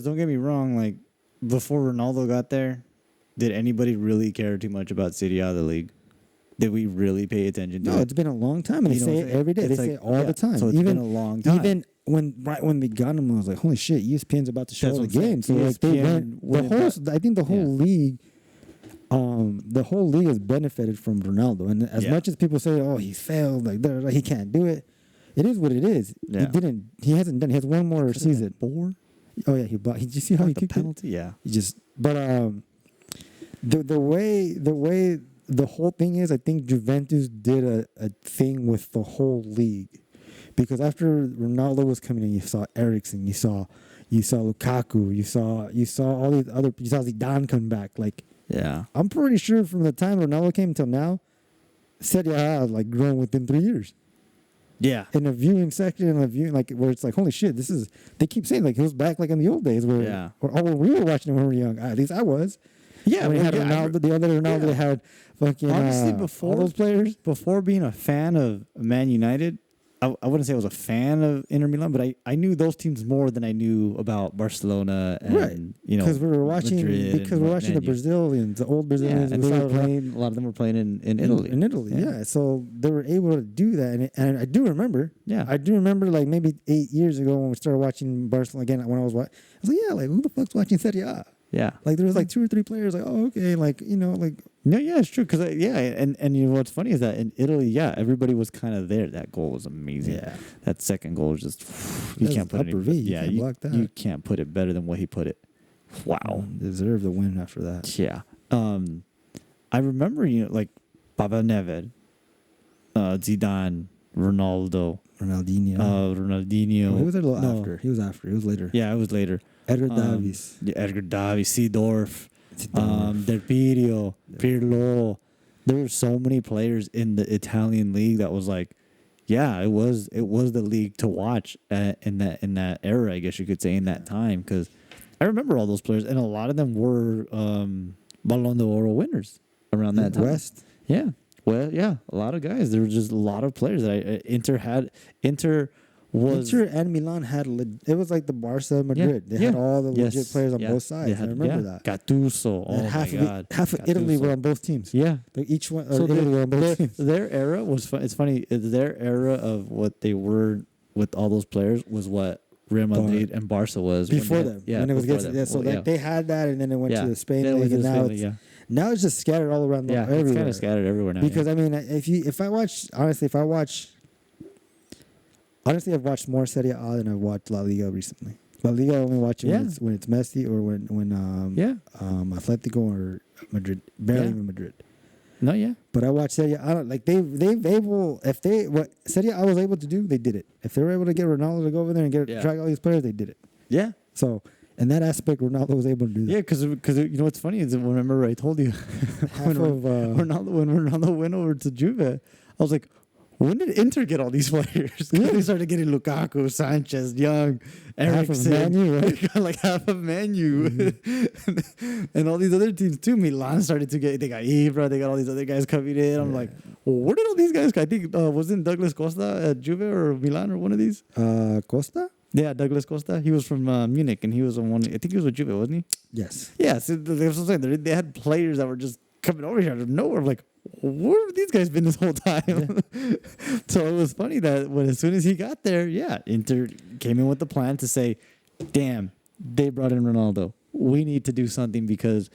Speaker 2: don't get me wrong, like, before Ronaldo got there, did anybody really care too much about Serie A, the league? Did we really pay attention to it?
Speaker 1: No, it's been a long time, and they say it every day. They say it all the time.
Speaker 2: So it's been a long time.
Speaker 1: Even when they got him, I was like, holy shit, ESPN's about to show the game. So like they went I think the whole league, the whole league has benefited from Ronaldo. And as much as people say, "Oh, he's failed," like he can't do it, it is what it is.
Speaker 2: Yeah.
Speaker 1: He hasn't done. He has one more season.
Speaker 2: 4?
Speaker 1: Oh yeah, did you see how he
Speaker 2: the
Speaker 1: kicked
Speaker 2: penalty?
Speaker 1: it?
Speaker 2: Yeah.
Speaker 1: He just. But the way the whole thing is, I think Juventus did a thing with the whole league, because after Ronaldo was coming in, you saw Eriksen, you saw Lukaku, you saw all these other, you saw Zidane come back. Like,
Speaker 2: Yeah.
Speaker 1: I'm pretty sure from the time Ronaldo came until now, Serie A has like grown within 3 years.
Speaker 2: Yeah.
Speaker 1: In a viewing section, like where it's like, holy shit, this is. They keep saying like he was back like in the old days where, when we were watching him when we were young. At least I was.
Speaker 2: Yeah.
Speaker 1: When we had Ronaldo, the other Ronaldo, they had fucking
Speaker 2: honestly,
Speaker 1: all those players.
Speaker 2: Before being a fan of Man United, I wouldn't say I was a fan of Inter Milan, but I knew those teams more than I knew about Barcelona and
Speaker 1: Right. Because we were watching
Speaker 2: Madrid
Speaker 1: we're watching the Brazilians, the old Brazilians.
Speaker 2: and
Speaker 1: we
Speaker 2: they were
Speaker 1: saw
Speaker 2: playing. A lot of them were playing in Italy.
Speaker 1: In Italy, yeah. So they were able to do that, and I do remember.
Speaker 2: Yeah.
Speaker 1: I do remember like maybe 8 years ago when we started watching Barcelona again. When I was like, yeah, like who the fuck's watching Serie A?
Speaker 2: Yeah.
Speaker 1: Like there was like 2 or 3 players. Like, oh, okay, like like.
Speaker 2: No, yeah, it's true. Because and you know what's funny is that in Italy, everybody was kind of there. That goal was amazing.
Speaker 1: Yeah.
Speaker 2: That second goal was just you
Speaker 1: That's
Speaker 2: can't put it.
Speaker 1: upper V. You can't block that.
Speaker 2: You can't put it better than what he put it. Wow.
Speaker 1: Deserve the win after that.
Speaker 2: Yeah. I remember like Papa Nedved, Zidane, Ronaldo,
Speaker 1: Ronaldinho.
Speaker 2: Ronaldinho.
Speaker 1: He was a little after. He was after. It was later.
Speaker 2: Yeah, it was later.
Speaker 1: Edgar Davies.
Speaker 2: Edgar Davies, Seedorf. Del Piero, Pirlo. There were so many players in the Italian league that was like, yeah, it was the league to watch in that era, I guess you could say, in that time, because I remember all those players, and a lot of them were Ballon d'Or winners around that time.
Speaker 1: West.
Speaker 2: Yeah, well, yeah, a lot of guys. There were just a lot of players that Inter
Speaker 1: and Milan had it was like the Barca Madrid. They had all the legit players on both sides. I remember that.
Speaker 2: Gattuso. Oh my God.
Speaker 1: Half of Italy were on both teams.
Speaker 2: Yeah.
Speaker 1: Like each one. So Italy were on both teams.
Speaker 2: Their era was fun. It's funny. Their era of what they were with all those players was what Real Madrid and Barca was
Speaker 1: before them.
Speaker 2: Yeah.
Speaker 1: When it was they had that, and then it went to the Spain league, and now it's just scattered all around. Everywhere.
Speaker 2: It's kind of scattered everywhere now.
Speaker 1: Because I mean, Honestly, I've watched more Serie A than I've watched La Liga recently. La Liga I only watch it when it's Messi or when Atletico or Madrid, barely even Madrid.
Speaker 2: No, yeah.
Speaker 1: But I watch Serie A. I don't like what Serie A was able to do, they did it. If they were able to get Ronaldo to go over there and drag all these players, they did it.
Speaker 2: Yeah.
Speaker 1: So in that aspect, Ronaldo was able to do that.
Speaker 2: Yeah, because you know what's funny is remember I told you when Ronaldo went over to Juve, I was like, when did Inter get all these players? They started getting Lukaku, Sanchez, Young, Eriksen,
Speaker 1: half of Man U, right?
Speaker 2: like half of Man U, and all these other teams too. Milan started to get. They got Ibra. They got all these other guys coming in. I'm like, well, where did all these guys go? I think wasn't Douglas Costa at Juve or Milan or one of these?
Speaker 1: Costa?
Speaker 2: Yeah, Douglas Costa. He was from Munich, and he was on one. I think he was with Juve, wasn't he?
Speaker 1: Yes.
Speaker 2: Yeah. So they had players that were just coming over here out of nowhere. I'm like, where have these guys been this whole time? Yeah. So it was funny that as soon as he got there, Inter came in with the plan to say, damn, they brought in Ronaldo. We need to do something because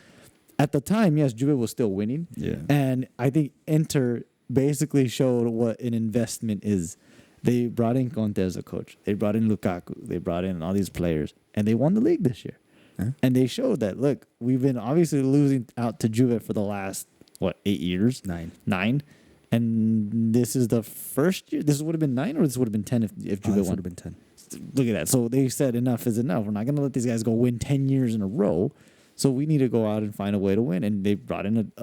Speaker 2: at the time, yes, Juve was still winning.
Speaker 1: Yeah.
Speaker 2: And I think Inter basically showed what an investment is. They brought in Conte as a coach. They brought in Lukaku. They brought in all these players. And they won the league this year. Huh? And they showed that, look, we've been obviously losing out to Juve for the last 8 years? 9. And this is the first year. This would have been 9, or this would have been 10 if Juve won.
Speaker 1: This would have been 10.
Speaker 2: Look at that. So they said enough is enough. We're not going to let these guys go win 10 years in a row. So we need to go out and find a way to win. And they brought in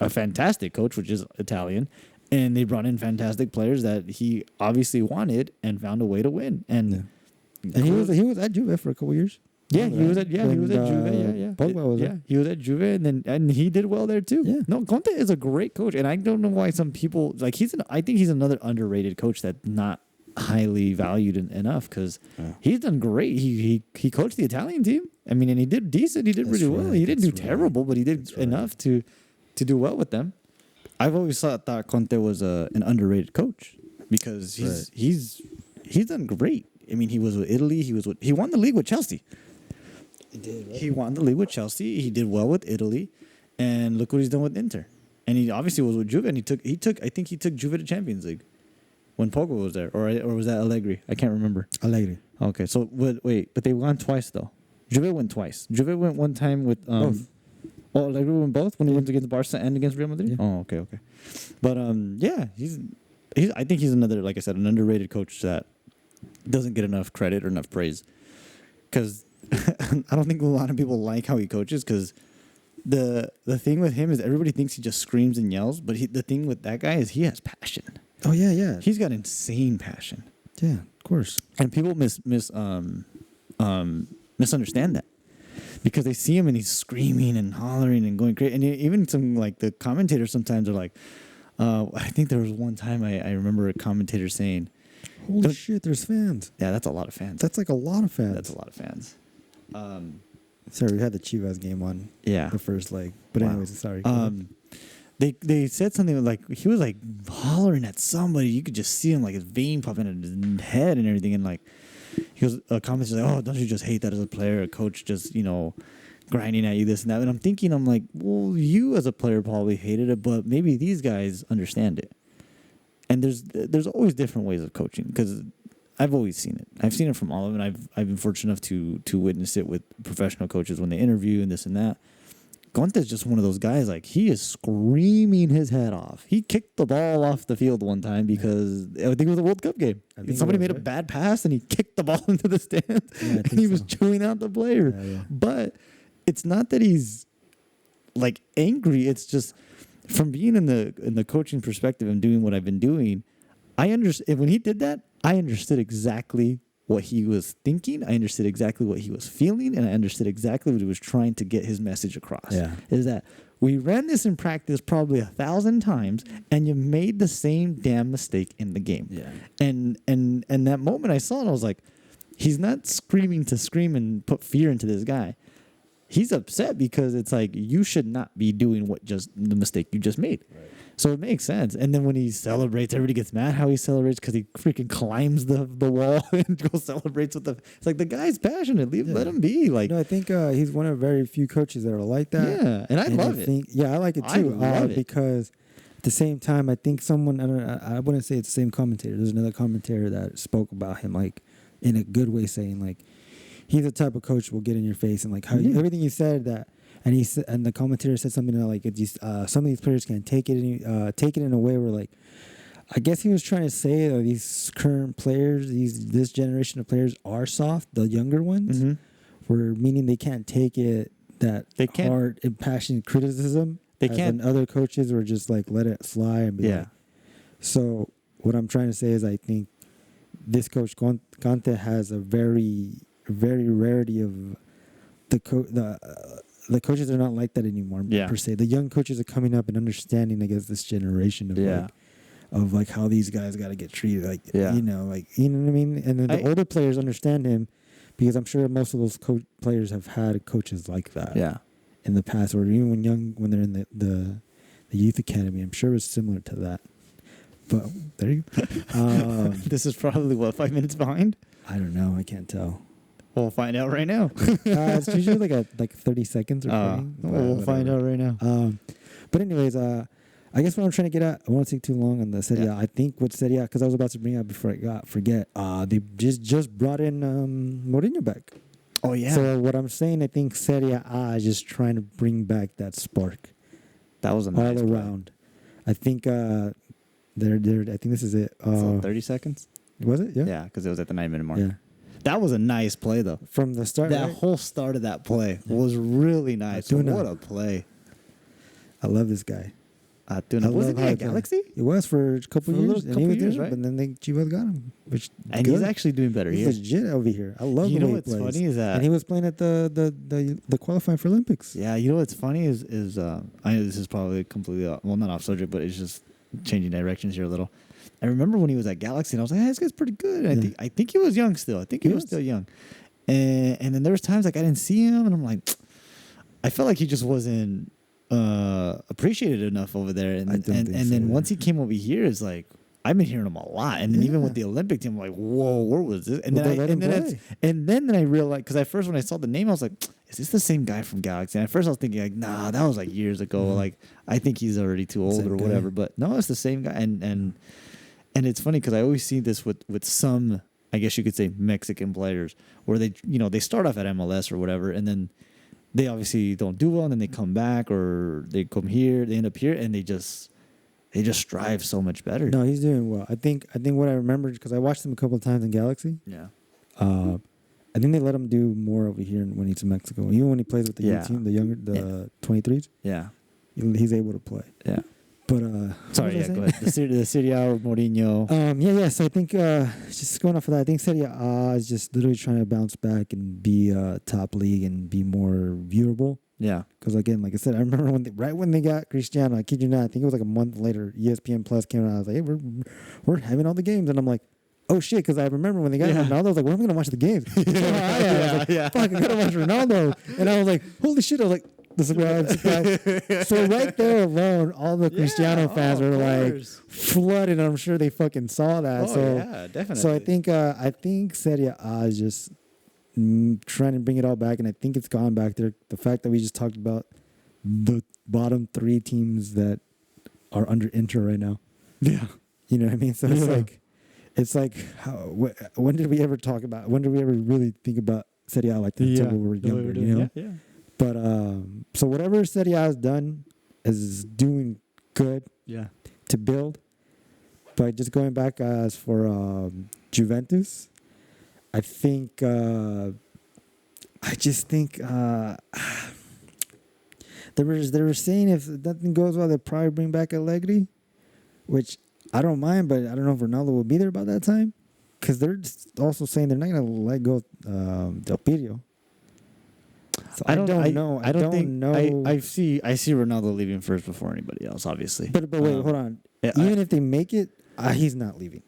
Speaker 2: a fantastic coach, which is Italian. And they brought in fantastic players that he obviously wanted and found a way to win. And
Speaker 1: he was at Juve for a couple years.
Speaker 2: Yeah, he was at Juve.
Speaker 1: Pogba was there.
Speaker 2: He was at Juve, and he did well there too. Yeah. No, Conte is a great coach, and I don't know why some people like I think he's another underrated coach that's not highly valued enough because he's done great. He coached the Italian team. I mean, and he did decent. He did really well. He didn't do terrible, but he did enough to do well with them. I've always thought Conte was an underrated coach because he's done great. I mean, he was with Italy. He won the league with Chelsea.
Speaker 1: He did. Right?
Speaker 2: He won the league with Chelsea. He did well with Italy, and look what he's done with Inter. And he obviously was with Juve, and I think he took Juve to Champions League when Pogba was there, or was that Allegri? I can't remember.
Speaker 1: Allegri.
Speaker 2: Okay, so wait, but they won twice though. Juve went twice. Juve went one time with
Speaker 1: Both.
Speaker 2: Oh, Allegri won both when he went against Barca and against Real Madrid.
Speaker 1: Yeah.
Speaker 2: Oh, okay. But yeah, he's I think he's another, like I said, an underrated coach that doesn't get enough credit or enough praise. Because I don't think a lot of people like how he coaches. Because the thing with him is everybody thinks he just screams and yells, but the thing with that guy is he has passion.
Speaker 1: Oh yeah.
Speaker 2: He's got insane passion.
Speaker 1: Yeah, of course.
Speaker 2: And people misunderstand that because they see him and he's screaming and hollering and going crazy. And even some like the commentators sometimes are like, I think there was one time I remember a commentator saying,
Speaker 1: "Holy shit, there's fans."
Speaker 2: Yeah, that's a lot of fans.
Speaker 1: That's like a lot of fans.
Speaker 2: That's a lot of fans.
Speaker 1: Sorry, we had the Chivas game on.
Speaker 2: Yeah,
Speaker 1: the first leg. But
Speaker 2: wow.
Speaker 1: anyways, sorry.
Speaker 2: They said something like he was like hollering at somebody. You could just see him like his vein popping in his head and everything. And like he was a comment like, "Oh, don't you just hate that as a player? A coach just grinding at you this and that." And I'm thinking, I'm like, well, you as a player probably hated it, but maybe these guys understand it. And there's always different ways of coaching because I've always seen it. I've seen it from all of them. I've been fortunate enough to witness it with professional coaches when they interview and this and that. Conte's just one of those guys, like, he is screaming his head off. He kicked the ball off the field one time because I think it was a World Cup game. Somebody made a bad pass and he kicked the ball into the stands and he was chewing out the player. Yeah. But it's not that he's like angry. It's just from being in the coaching perspective and doing what I've been doing, I understand when he did that, I understood exactly what he was thinking. I understood exactly what he was feeling, and I understood exactly what he was trying to get his message across.
Speaker 1: Yeah.
Speaker 2: Is that we ran this in practice probably 1,000 times, and you made the same damn mistake in the game.
Speaker 1: Yeah.
Speaker 2: And that moment I saw it, I was like, he's not screaming to scream and put fear into this guy. He's upset because it's like you should not be doing the mistake you just made. Right. So it makes sense. And then when he celebrates, everybody gets mad how he celebrates because he freaking climbs the wall and goes celebrates with it's like the guy's passionate. Let him be. Like,
Speaker 1: I think he's one of very few coaches that are like that.
Speaker 2: Yeah, and I love it.
Speaker 1: Yeah, I like it too.
Speaker 2: I love it.
Speaker 1: Because at the same time, I think I wouldn't say it's the same commentator. There's another commentator that spoke about him like in a good way, saying like he's the type of coach will get in your face and like how everything you said that. And and the commentator said something like, some of these players can't take it in a way where like, I guess he was trying to say that these current players, this generation of players are soft, the younger ones, meaning they can't take it hard and passionate criticism. They can't. And other coaches were just like let it fly and be like. So what I'm trying to say is I think this coach Conte has a very, very rarity of the coaches are not like that anymore, per se. The young coaches are coming up and understanding, I guess, this generation of how these guys got to get treated. You know what I mean? And then the older players understand him because I'm sure most of those players have had coaches like that in the past, or even when they're in the youth academy. I'm sure it's similar to that. But there you go.
Speaker 2: This is probably, 5 minutes behind?
Speaker 1: I don't know. I can't tell.
Speaker 2: We'll find out right now.
Speaker 1: It's usually like 30 seconds or 20.
Speaker 2: We'll find out right now.
Speaker 1: But anyways, I guess what I'm trying to get at, I won't take too long on the Serie A. I think what Serie A, because I was about to bring up before I forget, they just brought in Mourinho back.
Speaker 2: Oh, yeah.
Speaker 1: So what I'm saying, I think Serie A is just trying to bring back that spark.
Speaker 2: That was a nice
Speaker 1: all around. I think I think this is it.
Speaker 2: 30 seconds?
Speaker 1: Was it? Yeah.
Speaker 2: Yeah, because it was at the 9-minute mark.
Speaker 1: Yeah.
Speaker 2: That was a nice play, though.
Speaker 1: From the start,
Speaker 2: that whole start of that play was really nice. What a play!
Speaker 1: I love this guy.
Speaker 2: Was it at Galaxy?
Speaker 1: It was for a couple years.
Speaker 2: And he was there, right?
Speaker 1: But then Chivas got him.
Speaker 2: He's actually doing better.
Speaker 1: He's legit over here. I love the way he plays.
Speaker 2: Funny is that,
Speaker 1: and he was playing at the qualifying for Olympics.
Speaker 2: Yeah, you know what's funny is I know this is probably completely not off subject, but it's just changing directions here a little. I remember when he was at Galaxy, and I was like, hey, this guy's pretty good. And I think he was young still. I think he was still young. And then there was times like I didn't see him, and I'm like, I felt like he just wasn't appreciated enough over there. And then once he came over here, it's like I've been hearing him a lot. And then even with the Olympic team, I'm like, whoa, where was this? And then I realized, because at first when I saw the name, I was like, is this the same guy from Galaxy? And at first I was thinking like, nah, that was like years ago. Like I think he's already too old
Speaker 1: Same
Speaker 2: or
Speaker 1: guy.
Speaker 2: whatever. But no, it's the same guy. And it's funny because I always see this with some, I guess you could say, Mexican players where they start off at MLS or whatever, and then they obviously don't do well, and then they come back or they come here, they end up here, and they just strive so much better.
Speaker 1: No, he's doing well. I think what I remember, because I watched him a couple of times in Galaxy.
Speaker 2: Yeah.
Speaker 1: I think they let him do more over here when he's in Mexico. Even when he plays with the
Speaker 2: Yeah.
Speaker 1: youth team, the 23s,
Speaker 2: Yeah.
Speaker 1: he's able to play.
Speaker 2: Yeah.
Speaker 1: But
Speaker 2: Sorry, yeah, go ahead. The Serie A, Mourinho.
Speaker 1: So I think just going off of that, I think Serie A is just literally trying to bounce back and be a top league and be more viewable.
Speaker 2: Yeah.
Speaker 1: Because again, like I said, I remember right when they got Cristiano, I kid you not, I think it was like a month later, ESPN Plus came out. I was like, hey, we're having all the games, and I'm like, oh shit, because I remember when they got Ronaldo, I was like, well, I'm gonna watch the games. I was like, fuck, I gotta watch Ronaldo, and I was like, holy shit, I was like, this is where I'm surprised. So right there alone, all the Cristiano fans were like flooded. I'm sure they fucking saw that.
Speaker 2: Yeah, definitely.
Speaker 1: So I think Serie A is just trying to bring it all back, and I think it's gone back there. The fact that we just talked about the bottom 3 teams that are under Inter right now.
Speaker 2: Yeah.
Speaker 1: You know what I mean? So it's like when did we ever talk about? When did we ever really think about Serie A like that until we were younger? You know?
Speaker 2: Yeah.
Speaker 1: But so whatever Serie A has done is doing good.
Speaker 2: Yeah.
Speaker 1: To build. But just going back as for Juventus, I think they were saying if nothing goes well, they'll probably bring back Allegri, which I don't mind, but I don't know if Ronaldo will be there by that time, because they're just also saying they're not going to let go Del Piero. So I don't know. I don't know.
Speaker 2: I see Ronaldo leaving first before anybody else, obviously.
Speaker 1: But wait, hold on. Even if they make it, he's not leaving.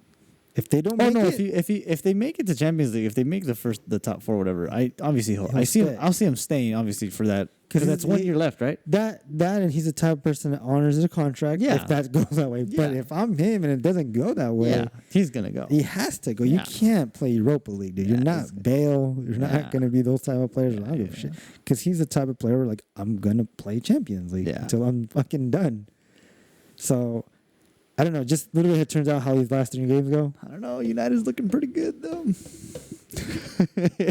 Speaker 1: If they don't make it,
Speaker 2: if they make it to Champions League, if they make the top 4, whatever, I'll see him staying, obviously, for that, because that's 1 year left, right?
Speaker 1: That and he's the type of person that honors his contract.
Speaker 2: Yeah.
Speaker 1: If that goes that way, but if I'm him and it doesn't go that way,
Speaker 2: he's gonna go.
Speaker 1: He has to go. You can't play Europa League, dude. You're not Bale. You're not gonna be those type of players. I don't give a shit, because he's the type of player where, like, I'm gonna play Champions League until I'm fucking done. So. I don't know. Just literally, it turns out how these last 3 games go.
Speaker 2: I don't know. United's looking pretty good, though.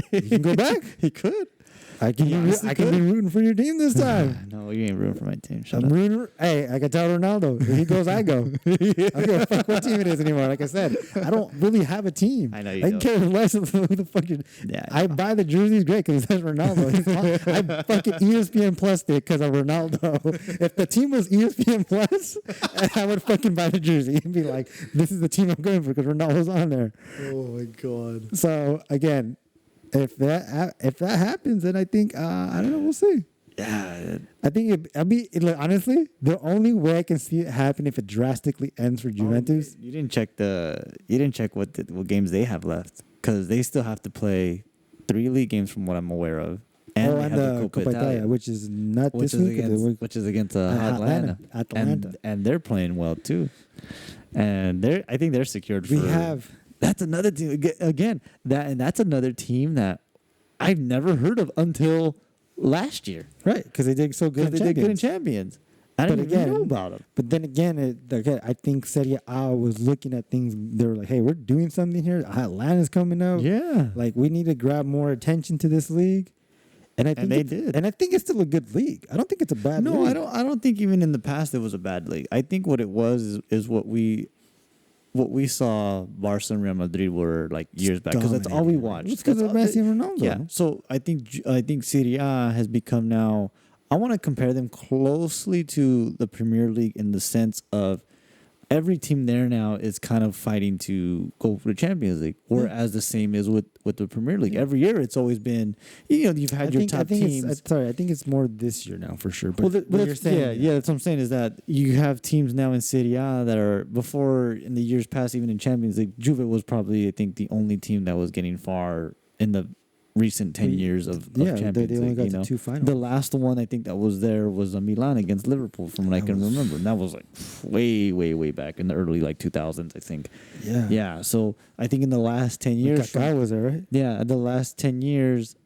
Speaker 1: He can go back.
Speaker 2: He could.
Speaker 1: I can be rooting for your team this time.
Speaker 2: No, you ain't rooting for my team.
Speaker 1: I'm rooting. Hey, I can tell Ronaldo. If he goes, I go. I don't give a fuck what team it is anymore. Like I said, I don't really have a team.
Speaker 2: I know you don't.
Speaker 1: care less of who the fucking.
Speaker 2: Yeah,
Speaker 1: I buy the jerseys great because it says Ronaldo. I fucking ESPN Plus it because of Ronaldo. If the team was ESPN Plus, I would fucking buy the jersey and be like, this is the team I'm going for because Ronaldo's on there.
Speaker 2: Oh my god.
Speaker 1: So again, if that happens, then I think I don't know. We'll see.
Speaker 2: Yeah,
Speaker 1: I think honestly, the only way I can see it happen if it drastically ends for Juventus.
Speaker 2: You didn't check what games they have left, because they still have to play 3 league games from what I'm aware of, and they have the Coppa Italia,
Speaker 1: which is not this week.
Speaker 2: Which is against Atlanta. And they're playing well too, and I think they're secured. That's another team again. That's another team that I've never heard of until last year,
Speaker 1: right? Because they did so good.
Speaker 2: They did good in Champions. I didn't even know about them.
Speaker 1: But then again, I think Serie A was looking at things. They were like, "Hey, we're doing something here. Atlanta's coming out.
Speaker 2: Yeah,
Speaker 1: like we need to grab more attention to this league." And I think
Speaker 2: they did.
Speaker 1: And I think it's still a good league. I don't think it's a bad league.
Speaker 2: No, I don't think even in the past it was a bad league. I think what it was is what we saw Barca and Real Madrid were like years back, because that's all we watched.
Speaker 1: It's because of Messi and Ronaldo.
Speaker 2: Yeah. So I think Serie A has become now. I want to compare them closely to the Premier League in the sense of every team there now is kind of fighting to go for the Champions League, whereas the same is with the Premier League. Every year it's always been, you've had your top teams.
Speaker 1: I think it's more this year now for sure. But
Speaker 2: you're saying, that's what I'm saying, is that you have teams now in Serie A that are, before in the years past, even in Champions League, Juve was probably, I think, the only team that was getting far in the recent 10 years of Champions League.
Speaker 1: They only got to 2 finals.
Speaker 2: The last one I think that was there was Milan against Liverpool, from what I can remember, and that was like way back in the early 2000s, I think. Yeah. So I think in the last 10 years,
Speaker 1: Kaká was there, right?
Speaker 2: Yeah, the last 10 years,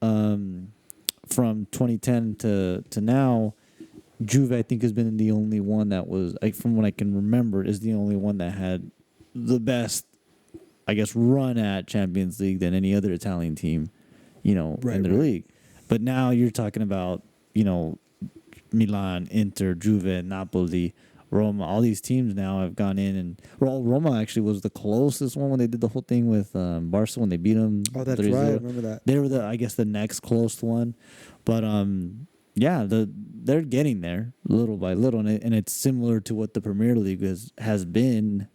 Speaker 2: from 2010 to now, Juve I think has been the only one that was, like, from what I can remember, is the only one that had the best, I guess, run at Champions League than any other Italian team, in their league. But now you're talking about, Milan, Inter, Juve, Napoli, Roma. All these teams now have gone in, and Roma actually was the closest one when they did the whole thing with Barca when they beat them.
Speaker 1: Oh, that's
Speaker 2: 3-0.
Speaker 1: right. I remember that.
Speaker 2: They were the next close one, but they're getting there little by little, and it's similar to what the Premier League has been,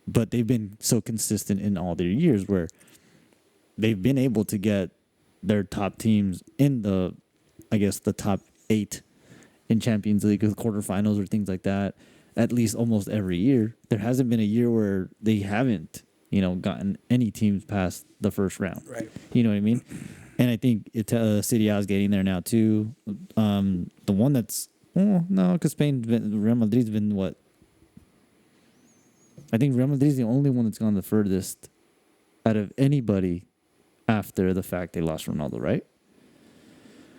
Speaker 2: but they've been so consistent in all their years where they've been able to get their top teams in the top 8 in Champions League with quarterfinals or things like that, at least almost every year. There hasn't been a year where they haven't, gotten any teams past the first round.
Speaker 1: Right.
Speaker 2: You know what I mean? And I think Serie A is getting there now too. The one that's no, because Real Madrid's been what? I think Real Madrid's the only one that's gone the furthest out of anybody after the fact they lost Ronaldo, right?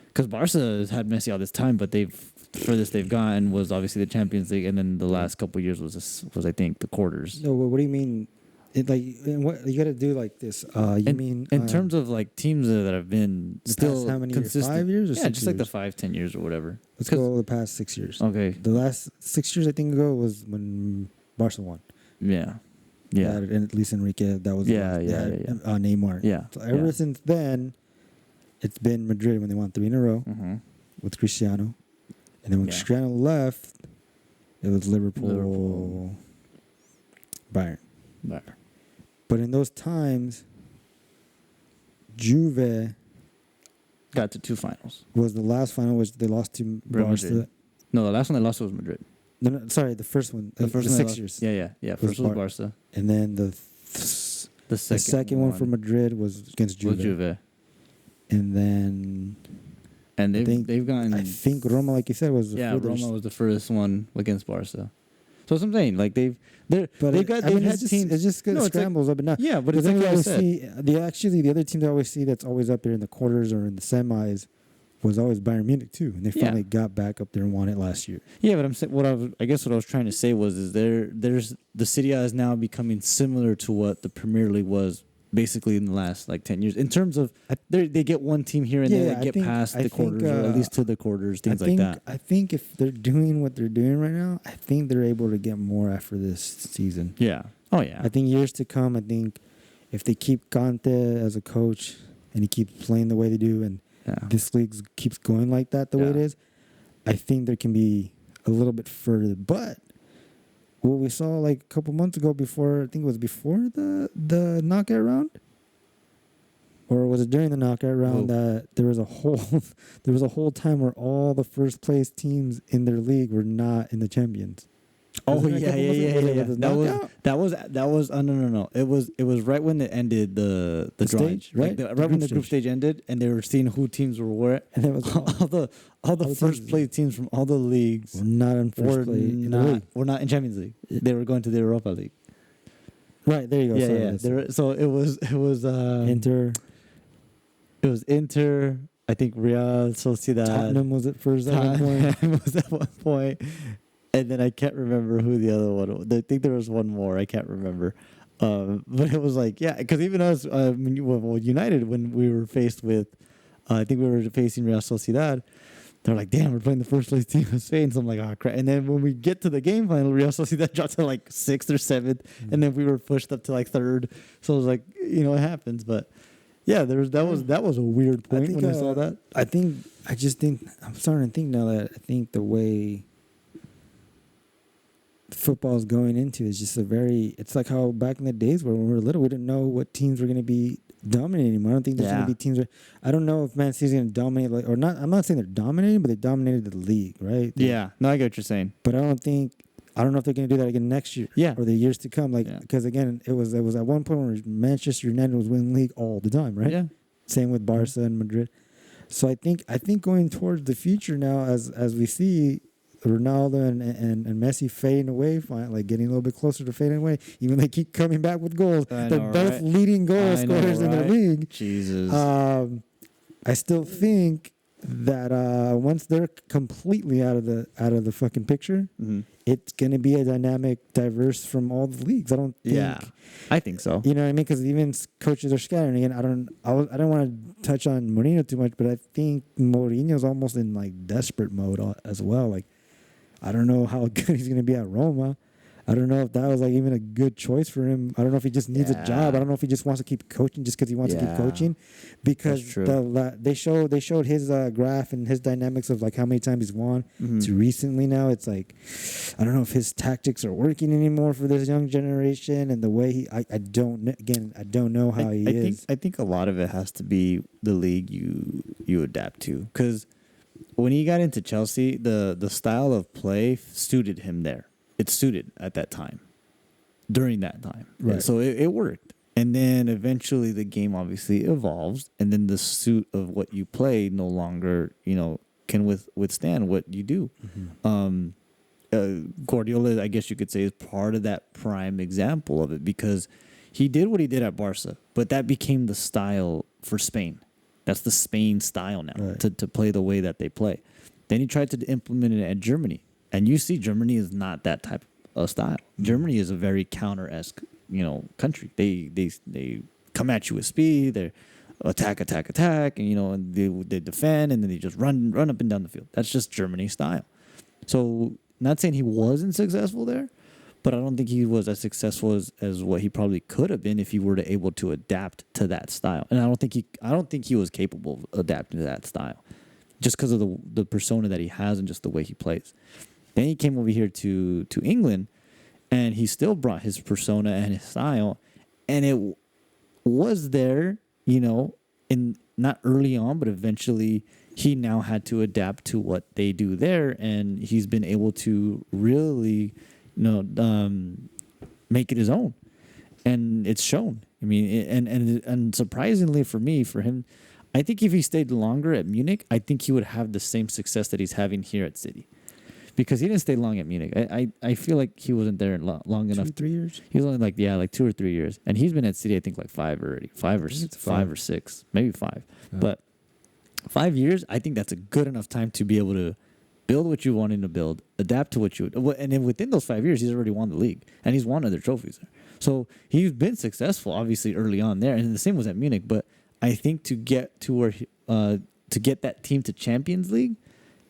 Speaker 2: Because Barca has had Messi all this time, but furthest they've gotten was obviously the Champions League, and then the last couple of years was I think the quarters.
Speaker 1: No, what do you mean? What you got to do like this?
Speaker 2: In terms of like teams that have been still
Speaker 1: how many
Speaker 2: consistent?
Speaker 1: 5 years or 6
Speaker 2: just like
Speaker 1: years?
Speaker 2: the 5-10 years or whatever.
Speaker 1: Let's go the past 6 years.
Speaker 2: Okay.
Speaker 1: The last 6 years I think ago was when Barca won.
Speaker 2: Yeah.
Speaker 1: And at least Enrique, that was Neymar.
Speaker 2: Yeah.
Speaker 1: So ever since then, it's been Madrid when they won 3 in a row with Cristiano, and then when Cristiano left, it was Liverpool. Bayern. But in those times, Juve
Speaker 2: got to 2 finals.
Speaker 1: Was the last final, which they lost to Barca.
Speaker 2: No, the last one they lost was Madrid.
Speaker 1: No, sorry, the first one. The first 6 years.
Speaker 2: Yeah. First was Barca.
Speaker 1: And then the second one for Madrid was against Juve. And then...
Speaker 2: And they've gotten...
Speaker 1: I think Roma, like you said, was the furthest.
Speaker 2: Roma was the first one against Barca. So that's what I'm saying. Like they've had teams.
Speaker 1: It's just good scrambles up and down.
Speaker 2: Yeah, but it's
Speaker 1: like
Speaker 2: I
Speaker 1: always
Speaker 2: said.
Speaker 1: The other teams I always see that's always up there in the quarters or in the semis was always Bayern Munich too, and they finally got back up there and won it last year. Yeah,
Speaker 2: but I'm saying what I was trying to say was there's the Serie A is now becoming similar to what the Premier League was basically in the last 10 years in terms of they get one team here and there that get past the quarters or at least to the quarters, things like that.
Speaker 1: I think if they're doing what they're doing right now, I think they're able to get more after this season.
Speaker 2: Yeah. Oh yeah.
Speaker 1: I think years to come, I think if they keep Conte as a coach and he keeps playing the way they do and this league keeps going like that the way it is, I think there can be a little bit further. But what we saw a couple months ago before the knockout round, or was it during the knockout round that there was a whole time where all the first place teams in their league were not in the Champions.
Speaker 2: Oh yeah. That was no. It was right when it ended the drawing,
Speaker 1: stage, right?
Speaker 2: Right when the group stage ended, and they were seeing who teams were where, and it was all the first place teams from all the leagues
Speaker 1: were not in first place.
Speaker 2: Were not in Champions League. They were going to the Europa League.
Speaker 1: Right there you go.
Speaker 2: So it was
Speaker 1: Inter.
Speaker 2: It was Inter. I think Real Sociedad.
Speaker 1: Tottenham was at first at
Speaker 2: one point. And then I can't remember who the other one was. I think there was one more. I can't remember. But it was because even us, United, when we were faced with, I think we were facing Real Sociedad, they're like, damn, we're playing the first place team of Spain. So I'm like, oh, crap. And then when we get to the game final, Real Sociedad dropped to 6th or 7th. Mm-hmm. And then we were pushed up to 3rd. So it was it happens. But yeah, that was a weird point when I saw that.
Speaker 1: I'm starting to think now that I think the way football is going into is just it's like how back in the days where when we were little, we didn't know what teams were going to be dominating anymore. I don't think there's going to be teams I don't know if Man City's going to dominate or not. I'm not saying they're dominating, but they dominated the league, right?
Speaker 2: No, I get what you're saying.
Speaker 1: But I don't know if they're going to do that again next year or the years to come. Because again, it was at one point when Manchester United was winning the league all the time, right?
Speaker 2: Yeah.
Speaker 1: Same with Barca and Madrid. So I think going towards the future now, as we see Ronaldo and Messi fading away, getting a little bit closer to fading away, even though they keep coming back with goals. They're both leading goal scorers in their league.
Speaker 2: Jesus.
Speaker 1: I still think that once they're completely out of the fucking picture, it's gonna be a dynamic, diverse from all the leagues. I don't think.
Speaker 2: Yeah, I think so.
Speaker 1: You know what I mean? Because even coaches are scattering. Again, I don't want to touch on Mourinho too much, but I think Mourinho's almost in like desperate mode as well. Like, I don't know how good he's gonna be at Roma. I don't know if that was like even a good choice for him. I don't know if he just needs a job. I don't know if he just wants to keep coaching just because he wants to keep coaching. Because they showed his graph and his dynamics of like how many times he's won to recently. Now it's like I don't know if his tactics are working anymore for this young generation and the way I don't know how he is.
Speaker 2: I think a lot of it has to be the league you adapt to, because when he got into Chelsea, the style of play suited him there. It suited at that time, during that time.
Speaker 1: Right.
Speaker 2: And so it worked. And then eventually the game obviously evolves, and then the suit of what you play no longer, can withstand what you do. Guardiola, I guess you could say, is part of that prime example of it, because he did what he did at Barca, but that became the style for Spain. That's the Spain style now, right, to play the way that they play. Then he tried to implement it at Germany. And you see, Germany is not that type of style. Germany is a very counter-esque, country. They come at you with speed. They attack, and they defend, and then they just run up and down the field. That's just Germany style. So, not saying he wasn't successful there, but I don't think he was as successful as what he probably could have been if he were able to adapt to that style. And I don't think he was capable of adapting to that style, just because of the persona that he has and just the way he plays. Then he came over here to England, and he still brought his persona and his style, and it was there, in not early on, but eventually he now had to adapt to what they do there, and he's been able to really, make it his own, and it's shown. I mean, and surprisingly for him, I think if he stayed longer at Munich, I think he would have the same success that he's having here at City. Because he didn't stay long at Munich. I feel like he wasn't there long enough.
Speaker 1: 3 years?
Speaker 2: He was only like 2 or 3 years. And he's been at City, I think, like 5 already. 5 or 6. Maybe 5. Yeah. But 5 years, I think that's a good enough time to be able to build what you wanted to build, adapt to what you would. And then within those 5 years, he's already won the league. And he's won other trophies there. So he's been successful, obviously, early on there. And the same was at Munich. But I think to get to where to get that team to Champions League,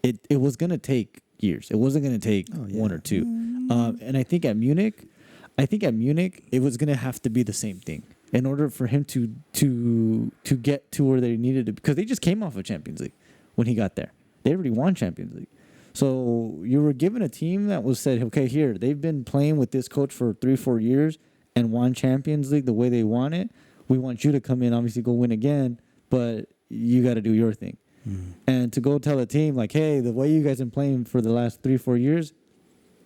Speaker 2: it was going to take years. It wasn't going to take 1 or 2. And I think at Munich, it was going to have to be the same thing in order for him to get to where they needed to, because they just came off of Champions League when he got there. They already won Champions League. So you were given a team that was said, okay, here, they've been playing with this coach for 3-4 years and won Champions League the way they want it. We want you to come in, obviously go win again, but you got to do your thing. And to go tell a team like, hey, the way you guys have been playing for the last 3-4 years,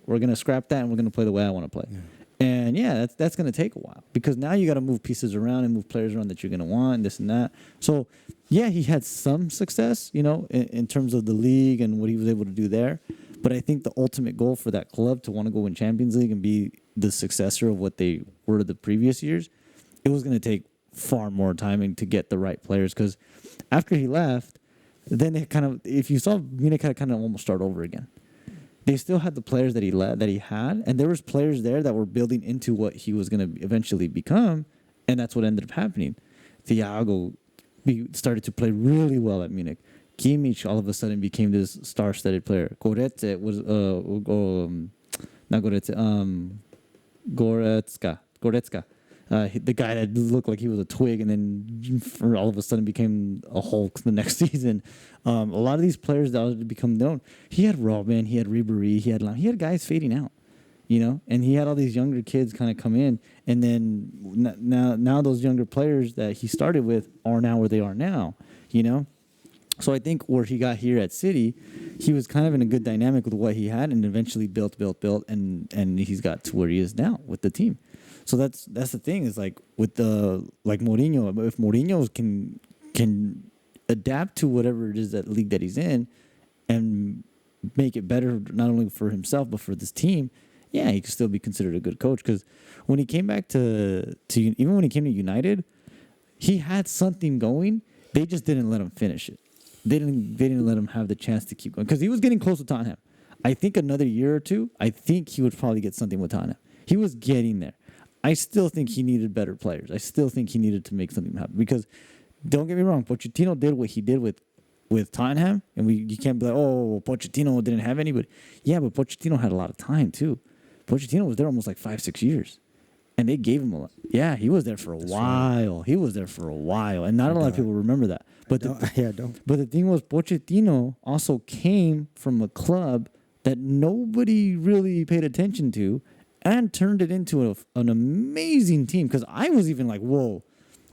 Speaker 2: we're going to scrap that and we're going to play the way I want to play. Yeah. And that's going to take a while, because now you got to move pieces around and move players around that you're going to want and this and that. So, yeah, he had some success, in terms of the league and what he was able to do there. But I think the ultimate goal for that club to want to go win Champions League and be the successor of what they were the previous years, it was going to take far more time to get the right players, because after he left, then it kind of, if you saw Munich had kind of almost start over again. They still had the players that he had, and there was players there that were building into what he was going to eventually become, and that's what ended up happening. Thiago started to play really well at Munich. Kimmich all of a sudden became this star-studded player. Goretzka was not Goretzka, Goretzka. The guy that looked like he was a twig and then all of a sudden became a Hulk the next season. A lot of these players that had become known. He had Robin, he had Ribéry, he had guys fading out, and he had all these younger kids kind of come in, and then now those younger players that he started with are now where they are now, So I think where he got here at City, he was kind of in a good dynamic with what he had, and eventually built, and he's got to where he is now with the team. So that's the thing, is like with Mourinho, if Mourinho can adapt to whatever it is that league that he's in and make it better not only for himself but for this team, yeah, he could still be considered a good coach. Because when he came back to even when he came to United, he had something going. They just didn't let him finish it. they didn't let him have the chance to keep going because he was getting close to Tottenham. I think another year or two, I think he would probably get something with Tottenham. He was getting there. I still think he needed better players. I still think he needed to make something happen because don't get me wrong, Pochettino did what he did with Tottenham, and you can't be like, oh, Pochettino didn't have anybody. Yeah, but Pochettino had a lot of time too. Pochettino was there almost like 5-6 years. And they gave him a lot. Yeah, he was there for a while. Right. He was there for a while. And not a lot of people remember that. But But the thing was, Pochettino also came from a club that nobody really paid attention to and turned it into an amazing team. Because I was even like, whoa,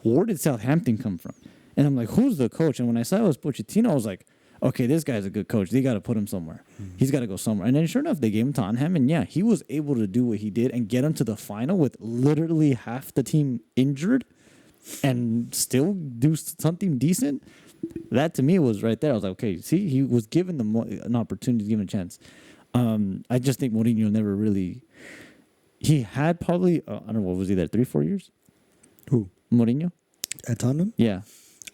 Speaker 2: where did Southampton come from? And I'm like, who's the coach? And when I saw it was Pochettino, I was like, okay, this guy's a good coach. They got to put him somewhere. He's got to go somewhere. And then sure enough, they gave him Tottenham. And yeah, he was able to do what he did and get him to the final with literally half the team injured and still do something decent. That to me was right there. I was like, okay, see, he was given them an opportunity, given a chance. I just think Mourinho never really... He had probably, I don't know, what was he there, 3-4 years?
Speaker 1: Who?
Speaker 2: Mourinho?
Speaker 1: At Tottenham?
Speaker 2: Yeah.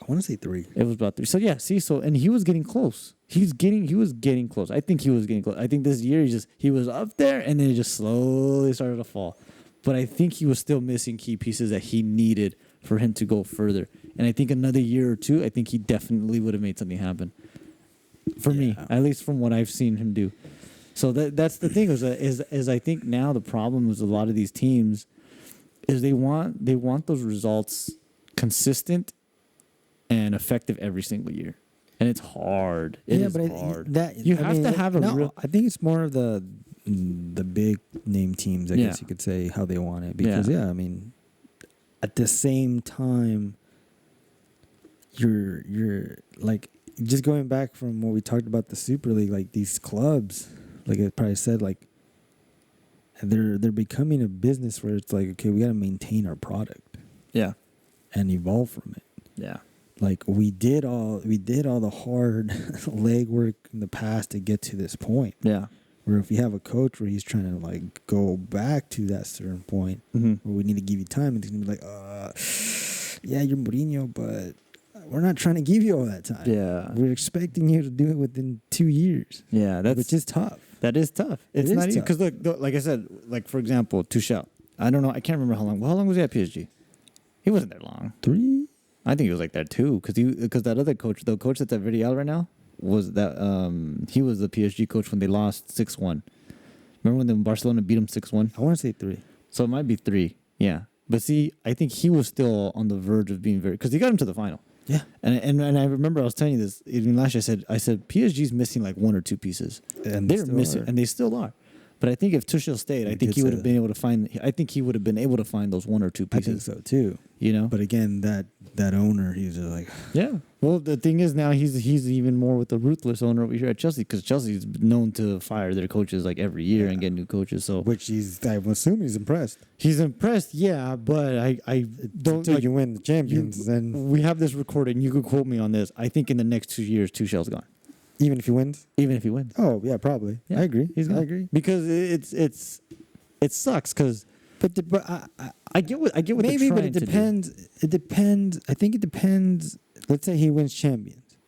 Speaker 1: I want to say 3.
Speaker 2: It was about 3. So yeah, see, and he was getting close. He was getting close. I think he was getting close. I think this year he was up there and then it just slowly started to fall. But I think he was still missing key pieces that he needed for him to go further. And I think another year or two, I think he definitely would have made something happen. For me, at least from what I've seen him do. So that's the thing is I think now the problem is a lot of these teams is they want those results consistent and effective every single year, and it's hard. It is hard. You have to have a real.
Speaker 1: I think it's more of the big name teams. I guess you could say how they want it because I mean, at the same time, you're like just going back from what we talked about the Super League. Like these clubs, like I probably said, like they're becoming a business where it's like, okay, we got to maintain our product, and evolve from it, Like we did all the hard legwork in the past to get to this point. Yeah. Where if you have a coach where he's trying to like go back to that certain point where we need to give you time, and he's gonna be like, yeah, you're Mourinho, but we're not trying to give you all that time. Yeah. We're expecting you to do it within 2 years. Yeah, which is tough.
Speaker 2: That is tough. It's not easy because look, like I said, like for example, Tuchel. I don't know. I can't remember how long. Well, how long was he at PSG? He wasn't there long. 3. I think he was like that too, because that other coach, the coach that's at Villarreal right now, was that he was the PSG coach when they lost 6-1. Remember when Barcelona beat him 6-1?
Speaker 1: I want to say 3.
Speaker 2: So it might be 3. Yeah, but see, I think he was still on the verge of being because he got him to the final. Yeah, and I remember I was telling you this even last year. I said PSG's missing like 1 or 2 pieces, and they're missing, and they still are. But I think if Tuchel stayed, I think he would have been able to find. I think he would have been able to find those 1 or 2 pieces.
Speaker 1: I think so too.
Speaker 2: You know.
Speaker 1: But again, that owner, he's just like.
Speaker 2: Yeah. Well, the thing is now he's even more with the ruthless owner over here at Chelsea, because Chelsea's known to fire their coaches like every year and get new coaches. So
Speaker 1: which I'm assuming he's impressed.
Speaker 2: He's impressed, yeah. But I don't
Speaker 1: until you win the Champions. Then
Speaker 2: we have this recorded, and you could quote me on this. I think in the next 2 years, Tuchel's gone.
Speaker 1: Even if he wins?
Speaker 2: Even if he wins.
Speaker 1: Oh, yeah, probably. Yeah. I agree.
Speaker 2: I agree. Because it sucks because I get what
Speaker 1: maybe, but it depends. It depends. I think it depends. Let's say he wins Champions,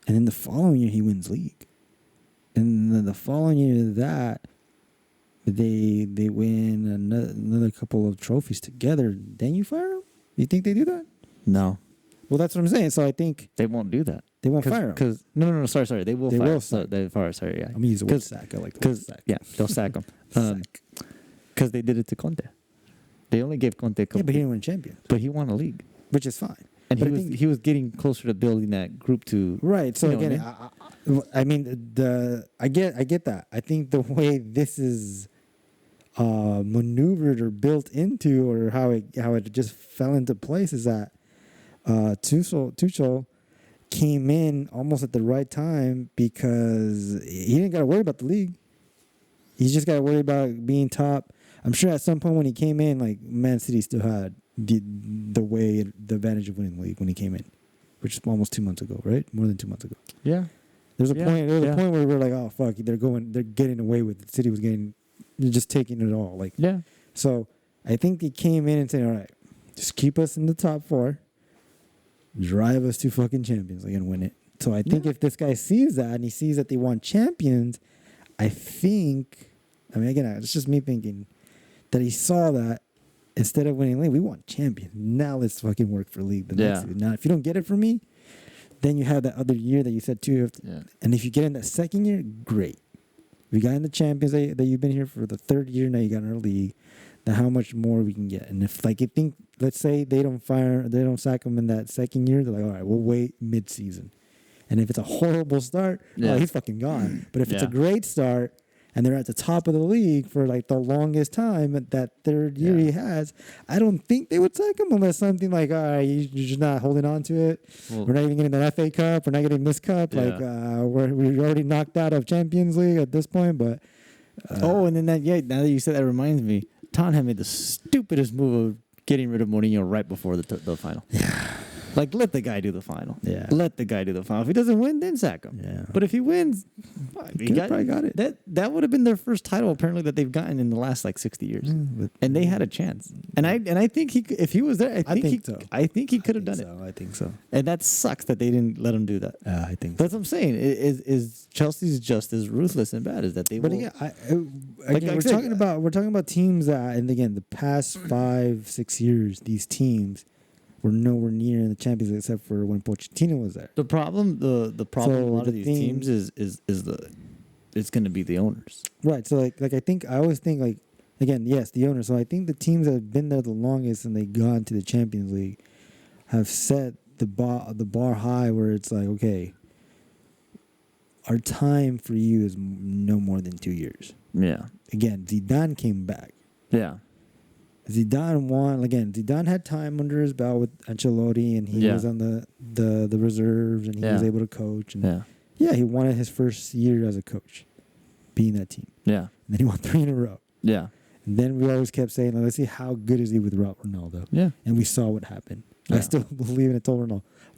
Speaker 1: and then the following year he wins League, and then the following year that they win another couple of trophies together. Then you fire him? You think they do that?
Speaker 2: No.
Speaker 1: Well, that's what I'm saying. So I think
Speaker 2: they won't do that.
Speaker 1: They won't fire him.
Speaker 2: Because no, sorry. They will fire. They fire. Sorry, yeah.
Speaker 1: I'm gonna use the word sack. I like the word sack.
Speaker 2: Yeah, they'll sack him. Because they did it to Conte. They only gave Conte a couple.
Speaker 1: Yeah, but he didn't win champion.
Speaker 2: But he won a league,
Speaker 1: which is fine.
Speaker 2: And he was getting closer to building that group to
Speaker 1: right. So again, I mean I get that. I think the way this is maneuvered or built into, or how it just fell into place, is that Tuchel came in almost at the right time, because he didn't got to worry about the league. He's just got to worry about being top. I'm sure at some point when he came in, like Man City still had the advantage of winning the league when he came in, which is almost 2 months ago, right? More than 2 months ago. Yeah. There's a point. There was a point where we were like, oh fuck, they're getting away with it. City was they're just taking it all. Like, yeah. So I think he came in and said, all right, just keep us in the top 4. Drive us to fucking champions, like, and win it. So I think if this guy sees that and he sees that they want champions, I mean, again, it's just me thinking that he saw that instead of winning league, we want champions. Now let's fucking work for league the next season. Now, if you don't get it from me, then you have that other year that you said too. And if you get in that second year, great. We got in the champions that you've been here for the third year. Now you got in our league. Now how much more we can get? And if like you think, let's say they don't sack him in that second year, they're like, all right, we'll wait mid-season. And if it's a horrible start, oh, he's fucking gone. But if it's a great start and they're at the top of the league for like the longest time, that third year he has, I don't think they would sack him unless something like, all right, you're just not holding on to it. Well, we're not even getting an FA Cup. We're not getting this cup. Like we're already knocked out of Champions League at this point. But
Speaker 2: and then now that you said that reminds me, Tottenham made the stupidest move of getting rid of Mourinho right before the final. Yeah. Like, let the guy do the final. Yeah. Let the guy do the final. If he doesn't win, then sack him. Yeah. But if he wins, he probably got it. That would have been their first title, apparently, that they've gotten in the last, like, 60 years. And they had a chance. And I think if he was there, I think he could have done it.
Speaker 1: I think so.
Speaker 2: And that sucks that they didn't let him do that.
Speaker 1: I think
Speaker 2: That's what I'm saying. Is Chelsea's just as ruthless and bad as that they will.
Speaker 1: But again, we're talking about teams that, and again, the past 5-6 years, these teams were nowhere near in the Champions League except for when Pochettino was there.
Speaker 2: The problem with a lot of these teams is it's going to be the owners.
Speaker 1: Right. So like I always think like, again, yes, the owners. So I think the teams that have been there the longest and they gone to the Champions League have set the bar high where it's like, okay, our time for you is no more than 2 years. Yeah. Again, Zidane came back. Yeah. Zidane won again. Zidane had time under his belt with Ancelotti, and he was on the reserves, and he was able to coach. And he wanted his first year as a coach, being that team. Yeah, and then he won 3 in a row. Yeah, and then we always kept saying, "Let's see how good is he with Ronaldo." Yeah, and we saw what happened. Yeah. I still believe, and I told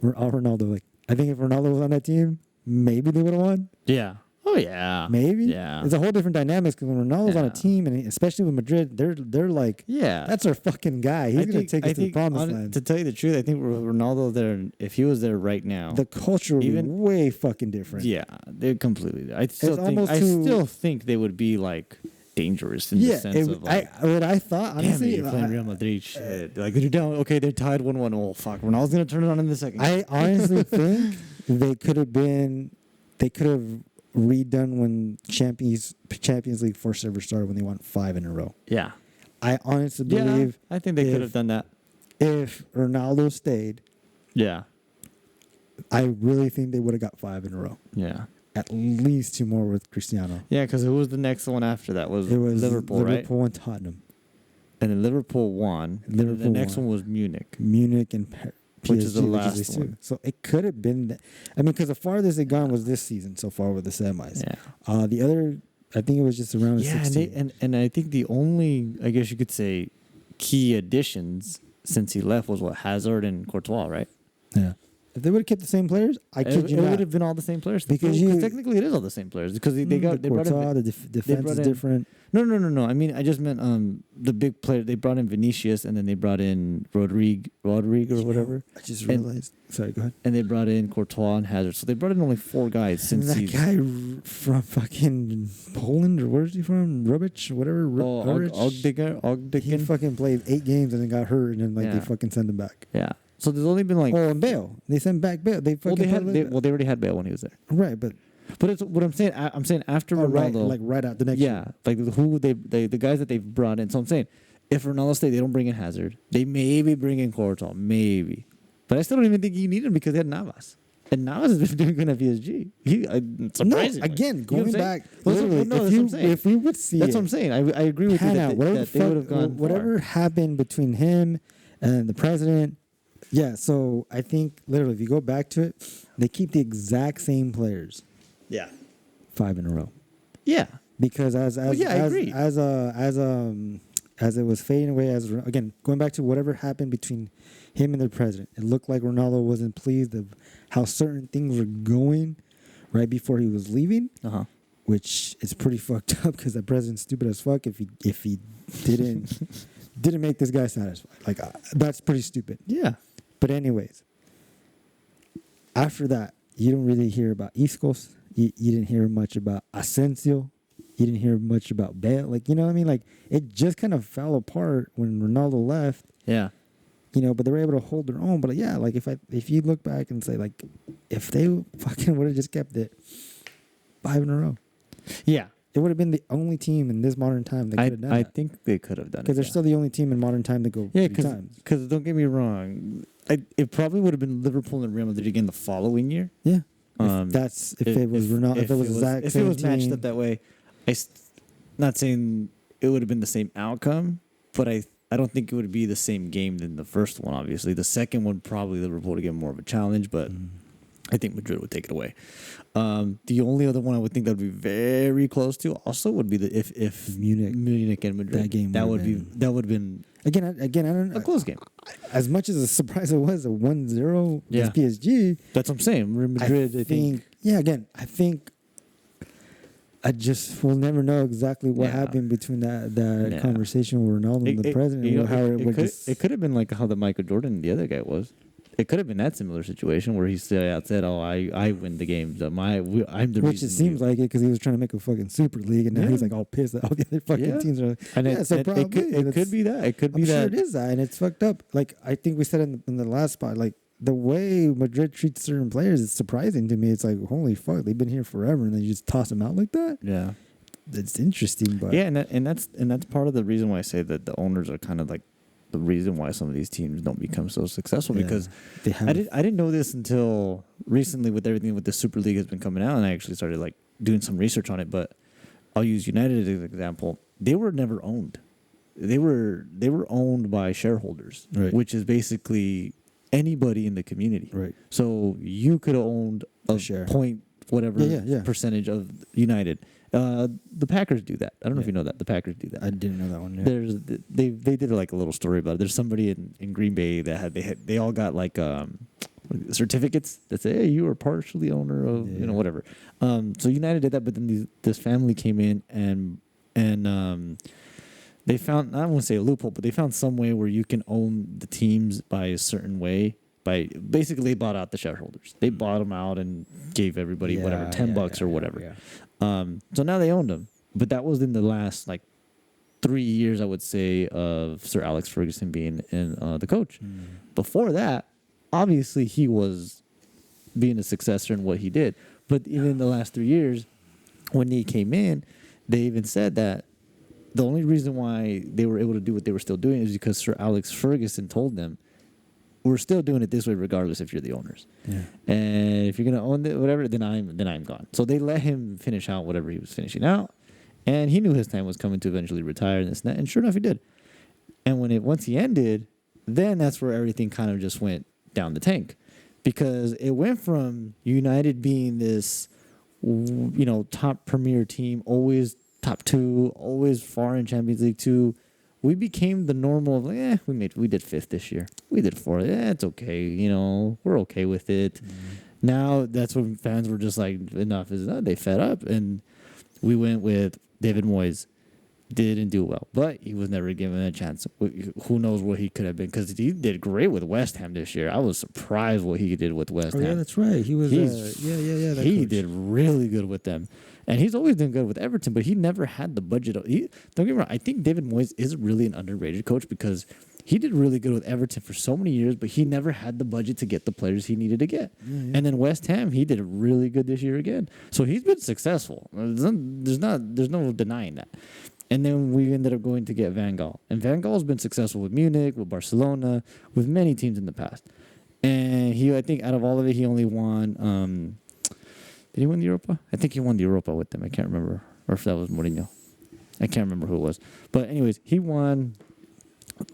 Speaker 1: Ronaldo, like, I think if Ronaldo was on that team, maybe they would have won. Yeah. Oh yeah, maybe. Yeah, it's a whole different dynamics because when Ronaldo's on a team, and especially with Madrid, they're like, that's our fucking guy. He's gonna take us to the promised land.
Speaker 2: To tell you the truth, I think Ronaldo there, if he was there right now,
Speaker 1: the culture would be way fucking different.
Speaker 2: Yeah, they're completely. I still think they would be like dangerous in the sense of like.
Speaker 1: I thought honestly,
Speaker 2: you're playing Real Madrid. Shit, like you're down. Okay, they're tied 1-1. Oh fuck, Ronaldo's gonna turn it on in the second.
Speaker 1: I honestly think they could have redone when Champions League first ever started when they won 5 in a row. Yeah. I honestly believe
Speaker 2: I think they could have done that.
Speaker 1: If Ronaldo stayed, I really think they would have got 5 in a row. Yeah. At least 2 more with Cristiano.
Speaker 2: Yeah, because who was the next one after that? It was Liverpool, right?
Speaker 1: Liverpool and Tottenham.
Speaker 2: And then Liverpool won. The next one was Munich.
Speaker 1: Munich and PSG, which is the last one. So it could have been that. I mean, because the farthest they gone was this season so far with the semis. Yeah. The other, I think it was just around the 16.
Speaker 2: And I think the only, I guess you could say, key additions since he left was Hazard and Courtois, right?
Speaker 1: Yeah. If they would have kept the same players, it
Speaker 2: would have been all the same players. Because technically it is all the same players because they brought in
Speaker 1: the defense is different.
Speaker 2: No. I mean, I just meant the big player. They brought in Vinicius and then they brought in Rodrigue or whatever.
Speaker 1: I just realized. Sorry, go ahead.
Speaker 2: And they brought in Courtois and Hazard. So they brought in only 4 guys since
Speaker 1: that guy from fucking Poland or where's he from? Rubich, whatever.
Speaker 2: Ogdigan.
Speaker 1: He fucking played 8 games and then got hurt and then they fucking sent him back.
Speaker 2: Yeah. So there's only been like
Speaker 1: and Bale. They sent back Bale. They
Speaker 2: already had Bale when he was there.
Speaker 1: Right, but
Speaker 2: it's what I'm saying. I'm saying after Ronaldo,
Speaker 1: right out the next year.
Speaker 2: Like who the guys that they've brought in. So I'm saying if Ronaldo stayed, they don't bring in Hazard. They maybe bring in Courtois, maybe. But I still don't even think you need him because they had Navas. And Navas has been doing good at PSG. Surprisingly.
Speaker 1: No, again, going back.
Speaker 2: If
Speaker 1: we would see
Speaker 2: that's what I'm saying. I agree with you that they would have gone
Speaker 1: whatever happened between him and the president. Yeah, so I think literally if you go back to it, they keep the exact same players. Yeah. 5 in a row. Yeah. Because as it was fading away, again, going back to whatever happened between him and the president, it looked like Ronaldo wasn't pleased of how certain things were going right before he was leaving, which is pretty fucked up because the president's stupid as fuck if he didn't make this guy satisfied. Like that's pretty stupid. Yeah. But anyways, after that, you don't really hear about Iscos. You didn't hear much about Asensio. You didn't hear much about Bale. Like, you know what I mean? Like, it just kind of fell apart when Ronaldo left.
Speaker 2: Yeah.
Speaker 1: You know, but they were able to hold their own. But yeah, like if you look back and say, like, if they fucking would have just kept it 5 in a row,
Speaker 2: Yeah.
Speaker 1: it would have been the only team in this modern time that could have done
Speaker 2: I
Speaker 1: that.
Speaker 2: think they could have done it.
Speaker 1: Because they're still the only team in modern time to go 3 times.
Speaker 2: Because don't get me wrong, it probably would have been Liverpool and Real Madrid again the following year.
Speaker 1: Yeah. If it was Ronaldo, if it was Zach,
Speaker 2: if it was matched up that way, not saying it would have been the same outcome, but I don't think it would be the same game than the first one. Obviously, the second one probably Liverpool to get more of a challenge, but I think Madrid would take it away. The only other one I would think that would be very close to also would be if Munich and Madrid.
Speaker 1: That game
Speaker 2: that would have been
Speaker 1: again. I don't know.
Speaker 2: a close game.
Speaker 1: As much as a surprise it was, a 1-0 against PSG.
Speaker 2: That's what I'm saying. Real Madrid. I think.
Speaker 1: Yeah. Again, I think. I just will never know exactly what happened between that conversation with Ronaldo and the president.
Speaker 2: It could have been like how the Michael Jordan and the other guy was. It could have been that similar situation where he said, "Oh, I win the games. I'm the
Speaker 1: Which
Speaker 2: reason."
Speaker 1: It seems like it because he was trying to make a fucking super league, and now he's like all pissed that all the other fucking teams are.
Speaker 2: It could be that. It could be that.
Speaker 1: Sure it is that, and it's fucked up. Like I think we said in the last spot, like the way Madrid treats certain players is surprising to me. It's like, holy fuck, they've been here forever, and then you just toss them out like that.
Speaker 2: Yeah,
Speaker 1: it's interesting, but
Speaker 2: and that's part of the reason why I say that the owners are kind of like the reason why some of these teams don't become so successful because I didn't know this until recently with everything with the Super League has been coming out, and I actually started like doing some research on it. But I'll use United as an example. They were never owned. They were owned by shareholders,
Speaker 1: right,
Speaker 2: which is basically anybody in the community.
Speaker 1: Right.
Speaker 2: So you could have owned a point whatever percentage of United. The Packers do that. I don't know if you know that. The Packers do that.
Speaker 1: I didn't know that one.
Speaker 2: Yeah. They did like a little story about it. There's somebody in Green Bay that they all got like certificates that say, hey, you are partially owner of whatever. So United did that, but then this family came in and they found, I won't say a loophole, but they found some way where you can own the teams by a certain way. By basically, they bought out the shareholders. They bought them out and gave everybody whatever, $10 or whatever. Yeah. So now they owned them, but that was in the last like 3 years, I would say, of Sir Alex Ferguson being the coach. Before that, obviously, he was being a successor in what he did. But even in the last 3 years, when he came in, they even said that the only reason why they were able to do what they were still doing is because Sir Alex Ferguson told them, we're still doing it this way regardless if you're the owners. Yeah. And if you're going to own it, whatever, then I'm gone. So they let him finish out whatever he was finishing out. And he knew his time was coming to eventually retire and this and that. And sure enough, he did. And once he ended, then that's where everything kind of just went down the tank. Because it went from United being this, top premier team, always top 2, always far in Champions League 2. We became the normal of we did 5th this year. We did 4th. Yeah, it's okay. We're okay with it. Now that's when fans were just like, enough is enough. They fed up, and we went with David Moyes. Didn't do well, but he was never given a chance. Who knows what he could have been? Because he did great with West Ham this year. I was surprised what he did with West Ham.
Speaker 1: Yeah, that's right. He was.
Speaker 2: He did really good with them, and he's always done good with Everton. But he never had the budget. Don't get me wrong. I think David Moyes is really an underrated coach because he did really good with Everton for so many years, but he never had the budget to get the players he needed to get. Yeah. And then West Ham, he did really good this year again. So he's been successful. There's no denying that. And then we ended up going to get Van Gaal. And Van Gaal's been successful with Munich, with Barcelona, with many teams in the past. And I think out of all of it, he only won. Did he win the Europa? I think he won the Europa with them. I can't remember. Or if that was Mourinho. I can't remember who it was. But anyways, he won,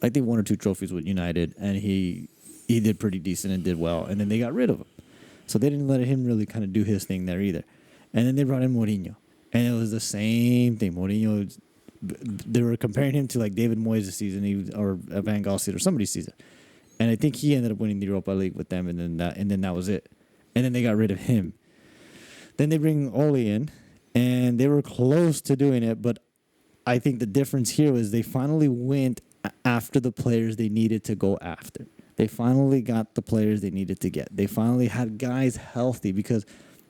Speaker 2: I think, 1 or 2 trophies with United. And he did pretty decent and did well. And then they got rid of him. So they didn't let him really kind of do his thing there either. And then they brought in Mourinho. And it was the same thing. Mourinho, they were comparing him to like David Moyes' season or Van Gaal's season or somebody's season. And I think he ended up winning the Europa League with them, and then that was it. And then they got rid of him. Then they bring Ole in, and they were close to doing it, but I think the difference here was they finally went after the players they needed to go after. They finally got the players they needed to get. They finally had guys healthy because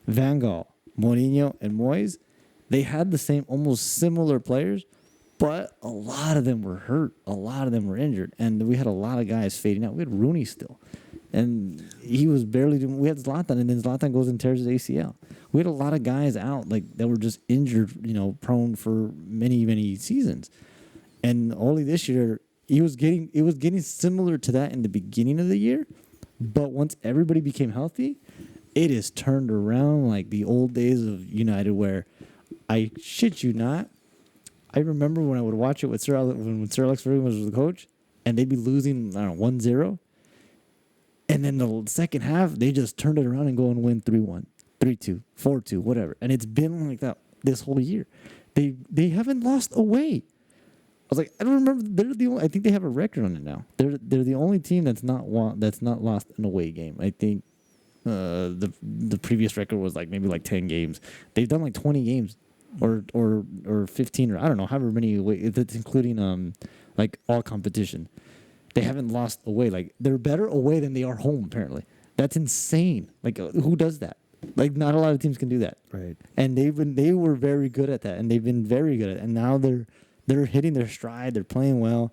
Speaker 2: Van Gaal, Mourinho, and Moyes, they had the same, almost similar players, but a lot of them were hurt. A lot of them were injured. And we had a lot of guys fading out. We had Rooney still. And he was barely doing. We had Zlatan, and then Zlatan goes and tears his ACL. We had a lot of guys out that were just injured, prone for many, many seasons. And only this year, it was getting similar to that in the beginning of the year. But once everybody became healthy, it is turned around like the old days of United, where I shit you not, I remember when I would watch it with when Sir Alex Ferguson was the coach, and they'd be losing, I don't know, 1-0. And then the second half, they just turned it around and go and win 3-1, 3-2, 4-2, whatever. And it's been like that this whole year. They haven't lost away. I was like, I don't remember. They're the only. I think they have a record on it now. They're the only team that's not lost an away game. I think the previous record was maybe 10 games. They've done 20 games, or 15, or I don't know, however many away. That's including all competition. They haven't lost away. They're better away than they are home. Apparently, that's insane. Who does that? Not a lot of teams can do that.
Speaker 1: Right.
Speaker 2: And they were very good at that, and they've been very good at it. And now they're hitting their stride. They're playing well.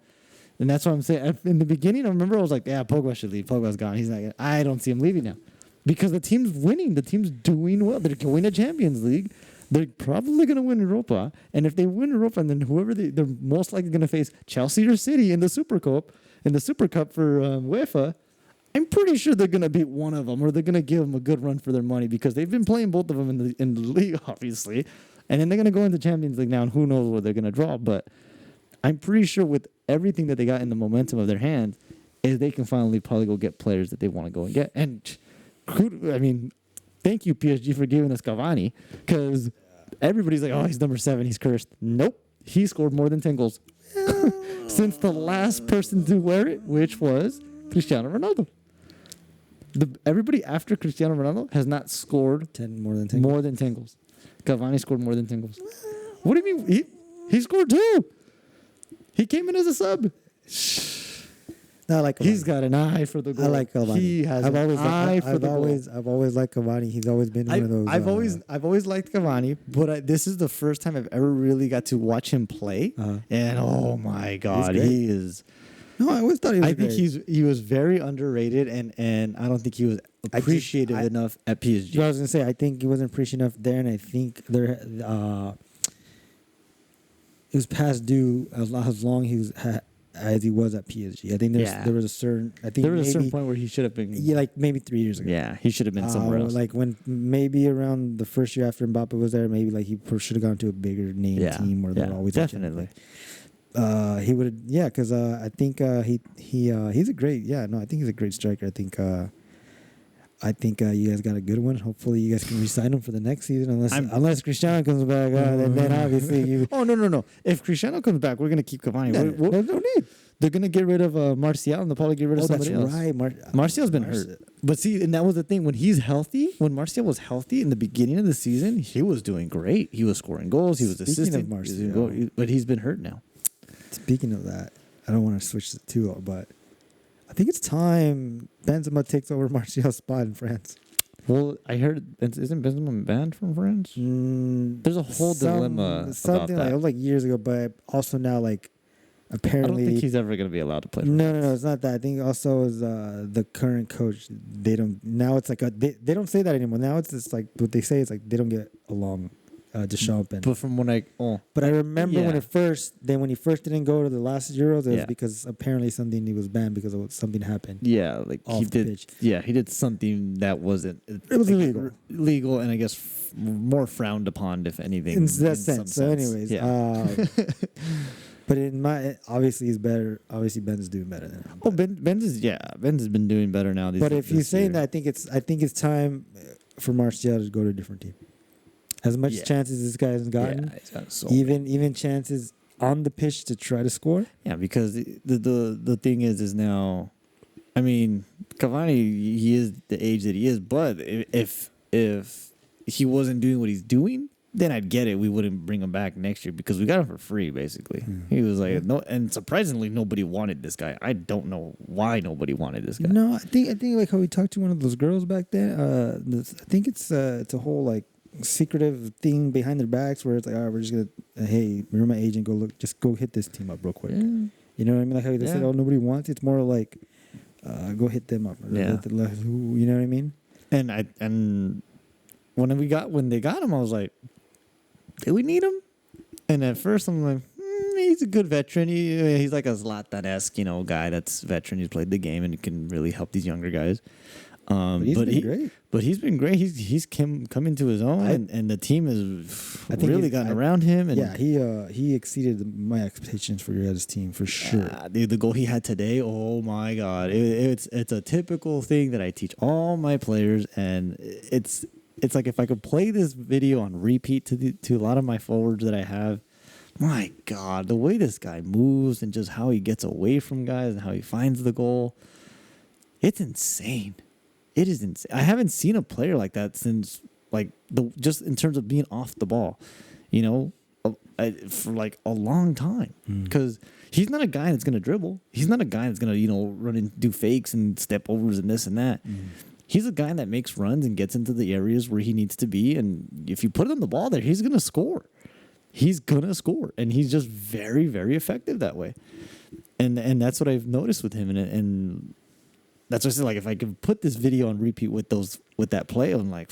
Speaker 2: And that's what I'm saying. In the beginning, I remember I was like, yeah, Pogba should leave. Pogba's gone. He's not. I don't see him leaving now. Because the team's winning. The team's doing well. They're going to Champions League. They're probably going to win Europa. And if they win Europa, and then whoever they're most likely going to face Chelsea or City in the Super Cup for UEFA, I'm pretty sure they're going to beat one of them, or they're going to give them a good run for their money, because they've been playing both of them in the league, obviously. And then they're going to go into Champions League now, and who knows where they're going to draw. But I'm pretty sure with everything that they got in the momentum of their hands, is they can finally probably go get players that they want to go and get. And thank you, PSG, for giving us Cavani, because everybody's like, oh, he's number 7, he's cursed. Nope. He scored more than 10 goals since the last person to wear it, which was Cristiano Ronaldo. Everybody after Cristiano Ronaldo has not scored
Speaker 1: more than 10
Speaker 2: goals. Cavani scored more than 10 goals. What do you mean? He scored 2. He came in as a sub.
Speaker 1: No, I like Cavani.
Speaker 2: He's got an eye for the goal.
Speaker 1: I like Cavani.
Speaker 2: He has an eye for the goal.
Speaker 1: I've always liked Cavani. He's always been one of those.
Speaker 2: I've always liked Cavani, but this is the first time I've ever really got to watch him play. And oh my God, he is.
Speaker 1: No, I always thought he was.
Speaker 2: I think he was very underrated, and I don't think he was appreciated enough at PSG.
Speaker 1: I was gonna say, I think he wasn't appreciated enough there, and I think there it was past due as long as he was at PSG. I think there was a certain. I think
Speaker 2: there was a certain point where he should have been.
Speaker 1: Yeah, maybe 3 years ago.
Speaker 2: Yeah, he should have been somewhere else.
Speaker 1: When maybe around the first year after Mbappe was there, maybe he should have gone to a bigger name team where they're always
Speaker 2: definitely.
Speaker 1: He would, because I think he's a great, I think he's a great striker. I think you guys got a good one. Hopefully, you guys can re-sign him for the next season, unless Cristiano comes back. Then obviously you.
Speaker 2: Oh no! If Cristiano comes back, we're gonna keep Cavani.
Speaker 1: There's no need.
Speaker 2: They're gonna get rid of Martial, and they'll probably get rid of somebody else.
Speaker 1: Right.
Speaker 2: Martial's been hurt, but see, and that was the thing. When he's healthy, when Martial was healthy in the beginning of the season, he was doing great. He was scoring goals. He was assisting. But he's been hurt now.
Speaker 1: Speaking of that, I don't want to switch it too, but I think it's time Benzema takes over Martial's spot in France.
Speaker 2: Well, I heard, isn't Benzema banned from France? There's a whole dilemma
Speaker 1: something
Speaker 2: about that.
Speaker 1: It was years ago, but also now apparently.
Speaker 2: I don't think he's ever going to be allowed to play.
Speaker 1: No, it's not that. I think also is the current coach. They don't now. It's they don't say that anymore. Now it's just what they say is they don't get along. Deschamps.
Speaker 2: But from when
Speaker 1: but I remember when he first didn't go to the last Euros, it was because apparently he was banned because of something happened.
Speaker 2: Yeah,
Speaker 1: he did.
Speaker 2: Pitch. Yeah, he did something that wasn't.
Speaker 1: It was illegal.
Speaker 2: Legal, and I guess more frowned upon, if anything.
Speaker 1: In that sense. So, anyways, but obviously he's better. Obviously, Ben's doing better than him.
Speaker 2: Oh, Ben's has been doing better now.
Speaker 1: But if you're saying that, I think it's time for Martial to go to a different team. As much chances this guy hasn't gotten,
Speaker 2: he's got
Speaker 1: even chances on the pitch to try to score.
Speaker 2: Yeah, because the thing is now, I mean, Cavani, he is the age that he is, but if he wasn't doing what he's doing, then I'd get it. We wouldn't bring him back next year because we got him for free, basically.
Speaker 1: Hmm.
Speaker 2: He was like, no, and surprisingly, nobody wanted this guy. I don't know why nobody wanted this guy.
Speaker 1: No, I think like how we talked to one of those girls back then. I think it's a whole like secretive thing behind their backs where it's like, all right, we're just gonna, hey, you're my agent. Just go hit this team up real quick.
Speaker 2: Yeah.
Speaker 1: You know what I mean? Like how they said,
Speaker 2: Yeah.
Speaker 1: oh, nobody wants it. It's more like, go hit them up.
Speaker 2: Yeah.
Speaker 1: You know what I mean?
Speaker 2: And when they got him, I was like, did we need him? And at first, I'm like, he's a good veteran. He's like a Zlatan-esque, guy that's veteran. He's played the game and can really help these younger guys.
Speaker 1: But he's been great.
Speaker 2: But he's been great. He's come into his own, and the team has really gotten around him. And
Speaker 1: yeah, he exceeded my expectations for your guys' team for sure.
Speaker 2: Dude, the goal he had today, oh my God, it's a typical thing that I teach all my players, and it's like if I could play this video on repeat to a lot of my forwards that I have. My God, the way this guy moves and just how he gets away from guys and how he finds the goal, it's insane. It is insane. I haven't seen a player like that since, like, just in terms of being off the ball, for like a long time. Because he's not a guy that's going to dribble. He's not a guy that's going to, run and do fakes and step overs and this and that. He's a guy that makes runs and gets into the areas where he needs to be. And if you put him the ball there, he's going to score. He's going to score. And he's just very, very effective that way. And that's what I've noticed with him. And that's what I said, like, if I could put this video on repeat with that play, I'm like,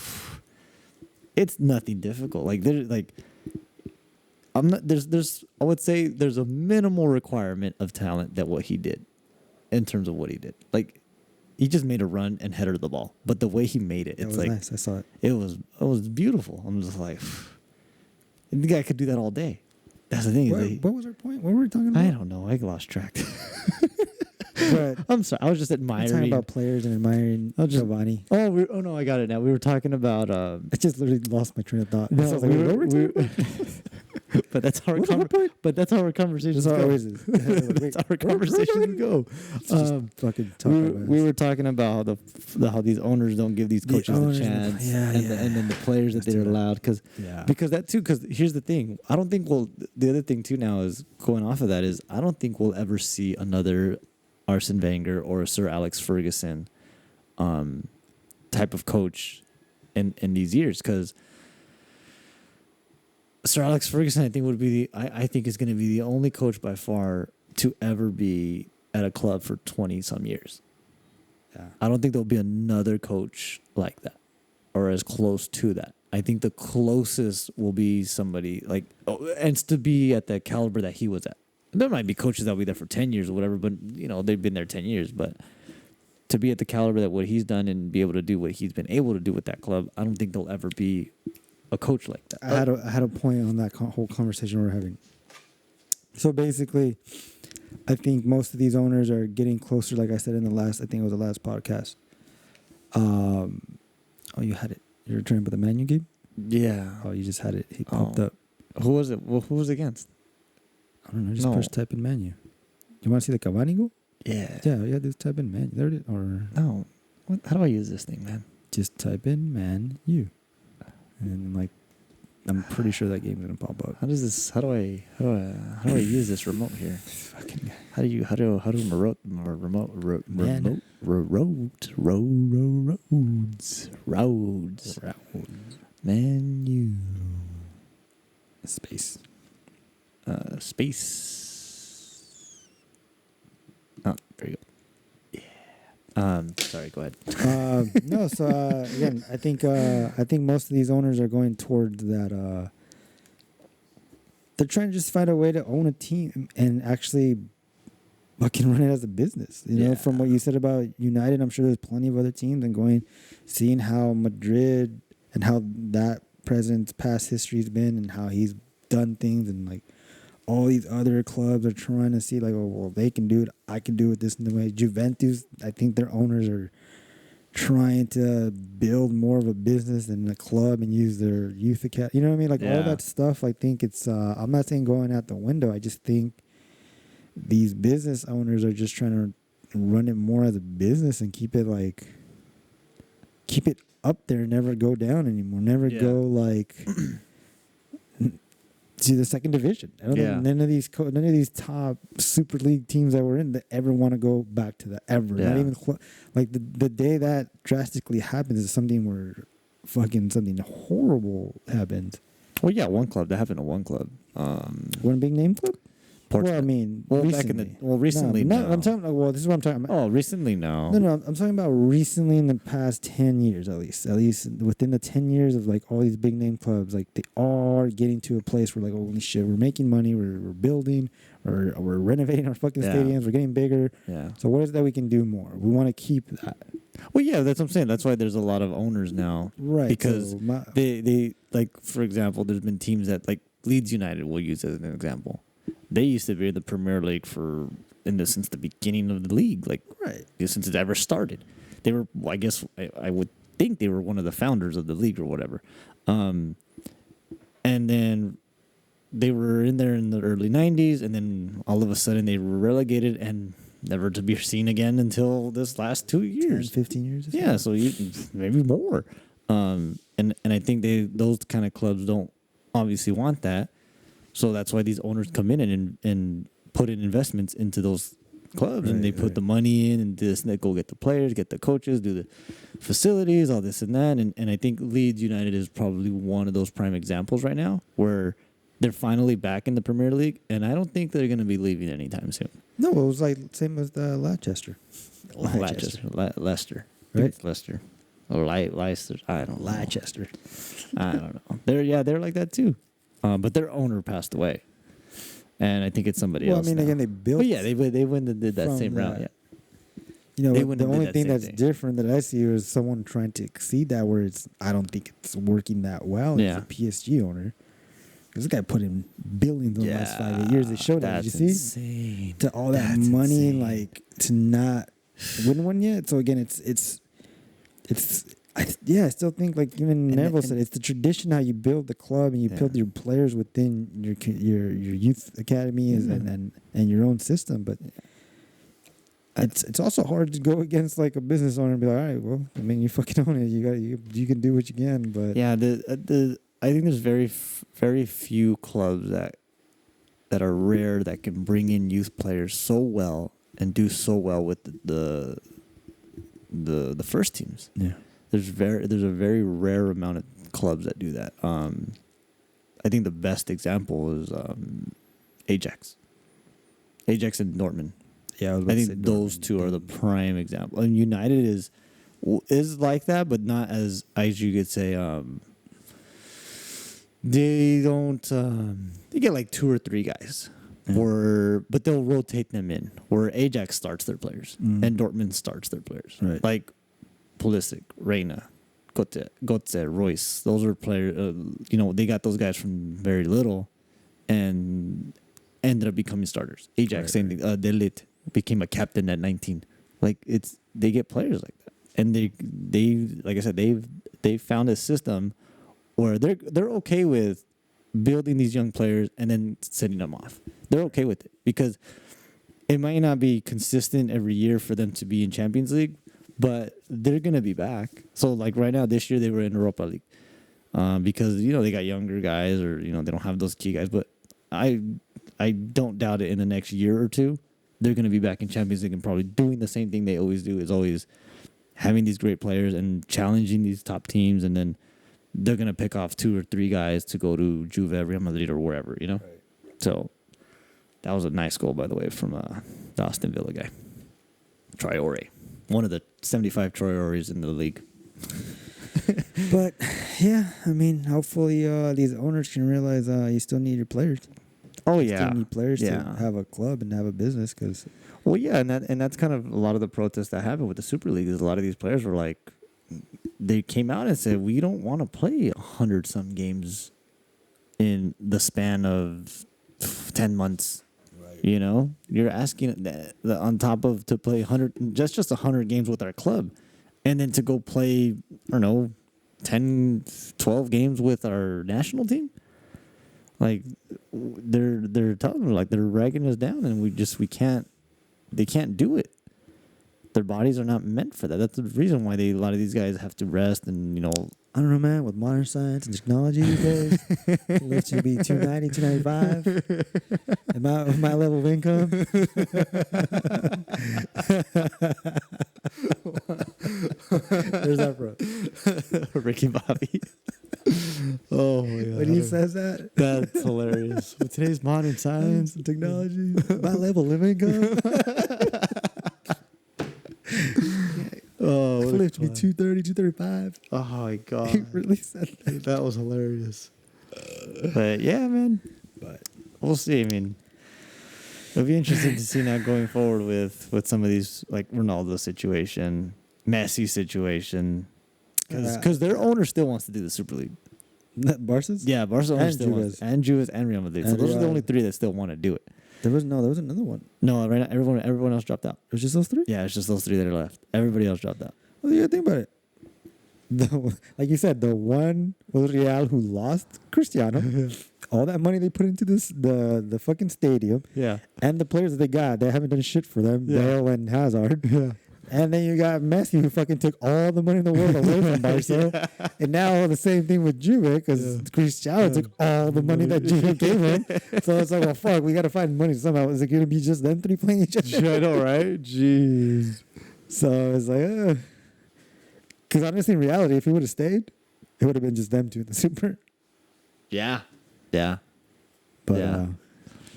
Speaker 2: it's nothing difficult. Like, I would say there's a minimal requirement of talent that what he did in terms of what he did. Like, he just made a run and headed the ball. But the way he made it, it's like
Speaker 1: nice. I saw it.
Speaker 2: It was beautiful. I'm just like, the guy could do that all day. That's the thing.
Speaker 1: What was our point? What were we talking about?
Speaker 2: I don't know. I lost track.
Speaker 1: But
Speaker 2: I'm sorry. I was just admiring.
Speaker 1: talking about players and admiring Giovanni.
Speaker 2: Oh no, I got it now. We were talking about.
Speaker 1: I just literally lost my train of thought.
Speaker 2: No,
Speaker 1: I was like, what were we talking about?
Speaker 2: But that's how our conversations
Speaker 1: That's
Speaker 2: go.
Speaker 1: always is.
Speaker 2: That's how our conversations go.
Speaker 1: Fucking talking
Speaker 2: We were talking about how these owners don't give these coaches a chance, and then the players that they're allowed because that too. Because here's the thing, I don't think the other thing too now is going off of that is I don't think we'll ever see another Arsene Wenger or a Sir Alex Ferguson type of coach in these years because Sir Alex Ferguson I think is going to be the only coach by far to ever be at a club for 20 some years. Yeah. I don't think there'll be another coach like that or as close to that. I think the closest will be somebody like and to be at the caliber that he was at. There might be coaches that'll be there for 10 years or whatever, but they've been there 10 years. But to be at the caliber that what he's done and be able to do what he's been able to do with that club, I don't think there'll ever be a coach like that.
Speaker 1: I had a point on that whole conversation we're having. So basically, I think most of these owners are getting closer. Like I said in the last podcast. Oh, you had it. You were talking about the Man U game?
Speaker 2: Yeah.
Speaker 1: Oh, you just had it. He popped up.
Speaker 2: Who was it? Well, who was it against?
Speaker 1: I don't know. Just first type in Man U. You want to see the Cavani goal?
Speaker 2: Yeah.
Speaker 1: Yeah. Just type in Man U. There it is. Or
Speaker 2: no. How do I use this thing, man?
Speaker 1: Just type in Man U, and I'm pretty sure that game's gonna pop up.
Speaker 2: How do I use this remote here?
Speaker 1: Fucking.
Speaker 2: How do roads. Man U.
Speaker 1: Space.
Speaker 2: Oh, there you go. Yeah. Sorry, go ahead.
Speaker 1: No, so again, I think most of these owners are going towards that. They're trying to just find a way to own a team and actually fucking run it as a business. You know, from what you said about United, I'm sure there's plenty of other teams and seeing how Madrid and how that president's past history's been and how he's done things and like all these other clubs are trying to see like, oh, well, they can do it. I can do it this way. Juventus, I think their owners are trying to build more of a business than a club and use their youth academy. You know what I mean? Like all that stuff. I think it's, I'm not saying going out the window. I just think these business owners are just trying to run it more as a business and keep it up there, never go down anymore. Never go like to the second division. I don't
Speaker 2: Yeah.
Speaker 1: think none of these top Super League teams that we're in that ever want to go back to that ever. Not
Speaker 2: Yeah.
Speaker 1: even like the day that drastically happens is something where fucking something horrible happens.
Speaker 2: Well, yeah, one club. That happened to one club.
Speaker 1: One big name club.
Speaker 2: Portsmouth.
Speaker 1: Well, I mean,
Speaker 2: Well,
Speaker 1: recently.
Speaker 2: back in the recently,
Speaker 1: no,
Speaker 2: no.
Speaker 1: I'm talking. Well, this is what I'm talking about.
Speaker 2: Oh, recently, no.
Speaker 1: No, I'm talking about recently in the past 10 years, at least within the 10 years of like all these big name clubs, like they are getting to a place where like, holy shit, we're making money, we're building, we're renovating our fucking
Speaker 2: Yeah.
Speaker 1: stadiums, we're getting bigger.
Speaker 2: Yeah.
Speaker 1: So what is that we can do more? We want to keep that.
Speaker 2: Well, yeah, that's what I'm saying. That's why there's a lot of owners now.
Speaker 1: Right.
Speaker 2: Because
Speaker 1: so
Speaker 2: they like, for example, there's been teams that like Leeds United we'll use as an example. They used to be in the Premier League since the beginning of the league, like
Speaker 1: right.
Speaker 2: since it ever started. They were, I guess, I would think they were one of the founders of the league or whatever. And then they were in there in the early 90s, and then all of a sudden they were relegated and never to be seen again until this last 2 years.
Speaker 1: 10, 15 years?
Speaker 2: Yeah, so maybe more. And I think those kind of clubs don't obviously want that. So that's why these owners come in and put in investments into those clubs, and they put the money in and this, and they go get the players, get the coaches, do the facilities, all this and that. And I think Leeds United is probably one of those prime examples right now where they're finally back in the Premier League, and I don't think they're going to be leaving anytime soon.
Speaker 1: No, it was like same as the Leicester.
Speaker 2: Leicester.
Speaker 1: Right?
Speaker 2: It's Leicester. Or Leicester. I don't know.
Speaker 1: Leicester.
Speaker 2: I don't know. They're like that too. But their owner passed away. And I think it's somebody else.
Speaker 1: Well, I mean,
Speaker 2: now.
Speaker 1: again, they built.
Speaker 2: But yeah, they went and did that
Speaker 1: from
Speaker 2: same route. Yeah.
Speaker 1: You know,
Speaker 2: They
Speaker 1: the
Speaker 2: wouldn't have did
Speaker 1: only
Speaker 2: that
Speaker 1: thing
Speaker 2: same
Speaker 1: that's
Speaker 2: thing.
Speaker 1: different that I see is someone trying to exceed that, where I don't think it's working that well.
Speaker 2: Yeah.
Speaker 1: As a PSG owner, because this guy put in billions in the last 5 8 years. They showed that. Did you see?
Speaker 2: Insane.
Speaker 1: To all that
Speaker 2: That's
Speaker 1: money,
Speaker 2: insane.
Speaker 1: like to not win one yet. So again, I still think like even Neville said, it's the tradition how you build the club and you build your players within your youth academies and your own system. But it's also hard to go against like a business owner and be like, all right, well, I mean, you fucking own it. You can do what you can. But
Speaker 2: Yeah, I think there's very few clubs that are rare that can bring in youth players so well and do so well with the first teams.
Speaker 1: yeah.
Speaker 2: There's a very rare amount of clubs that do that. I think the best example is Ajax. Ajax and Dortmund.
Speaker 1: Yeah,
Speaker 2: I think those two are the prime example. And United is like that, but not as you could say. They don't. They get like 2 or 3 guys, but they'll rotate them in. Where Ajax starts their players and Dortmund starts their players.
Speaker 1: Right.
Speaker 2: Like Pulisic, Reina, Götze, Royce. Those are players. They got those guys from very little, and ended up becoming starters. Ajax, same thing. De Ligt became a captain at 19. Like they get players like that, and they like I said, they found a system where they're okay with building these young players and then sending them off. They're okay with it because it might not be consistent every year for them to be in Champions League, but they're gonna be back. So like right now, this year they were in Europa League because they got younger guys or they don't have those key guys. But I don't doubt it in the next year or two they're gonna be back in Champions League and probably doing the same thing they always do, is always having these great players and challenging these top teams, and then they're going to pick off 2 or 3 guys to go to Juve, Real Madrid, or wherever, Right. So that was a nice goal, by the way, from the Aston Villa guy. Traore. One of the 75 Traores in the league.
Speaker 1: But, yeah, I mean, hopefully these owners can realize you still need your players.
Speaker 2: Oh,
Speaker 1: You still need players
Speaker 2: Yeah.
Speaker 1: to have a club and have a business. Cause
Speaker 2: Well, yeah, and that's kind of a lot of the protests that happened with the Super League is a lot of these players were like, they came out and said, we don't want to play 100-some games in the span of 10 months. Right. You're asking on top of to play 100, just 100 games with our club, and then to go play, I don't know, 10, 12 games with our national team. Like they're telling me, like they're ragging us down, and we can't. They can't do it. Their bodies are not meant for that. That's the reason why a lot of these guys have to rest and,
Speaker 1: I don't know, man. With modern science and technology these days, live to be 290, 295. At my level of income. Where's that from?
Speaker 2: Ricky Bobby. Oh my God.
Speaker 1: When he says that,
Speaker 2: That's hilarious. With today's modern science
Speaker 1: and technology, my level of income.
Speaker 2: Oh,
Speaker 1: Live to be 230, 235.
Speaker 2: oh my God.
Speaker 1: He really said that.
Speaker 2: That was hilarious. But yeah, man.
Speaker 1: But
Speaker 2: We'll see. I mean, it'll be interesting to see now going forward with some of these, like Ronaldo situation, Messi situation. Because their owner still wants to do the Super League.
Speaker 1: Barca's?
Speaker 2: Yeah, Barcelona
Speaker 1: And
Speaker 2: still wants
Speaker 1: Juventus.
Speaker 2: and Juventus and Real Madrid. So
Speaker 1: And
Speaker 2: those are the
Speaker 1: Real.
Speaker 2: only three that still want to do it.
Speaker 1: There was another one.
Speaker 2: No, right now everyone else dropped out.
Speaker 1: It was just those three?
Speaker 2: Yeah, it's just those three that are left. Everybody else dropped out.
Speaker 1: Well, you gotta think about it. Like you said, the one was Real who lost Cristiano. All that money they put into the fucking stadium,
Speaker 2: Yeah.
Speaker 1: and the players that they got, they haven't done shit for them.
Speaker 2: Yeah.
Speaker 1: Bale and Hazard. Yeah. And then you got Messi, who fucking took all the money in the world away from Barca. And now the same thing with Juve, because Cristiano took all the money that Juve gave him. So it's like, well, fuck, we got to find money somehow. Is it going to be just them three playing each other?
Speaker 2: I know, right? Jeez.
Speaker 1: So it's like, because honestly, in reality, if he would have stayed, it would have been just them two in the Super.
Speaker 2: Yeah. Yeah.
Speaker 1: But,
Speaker 2: Yeah.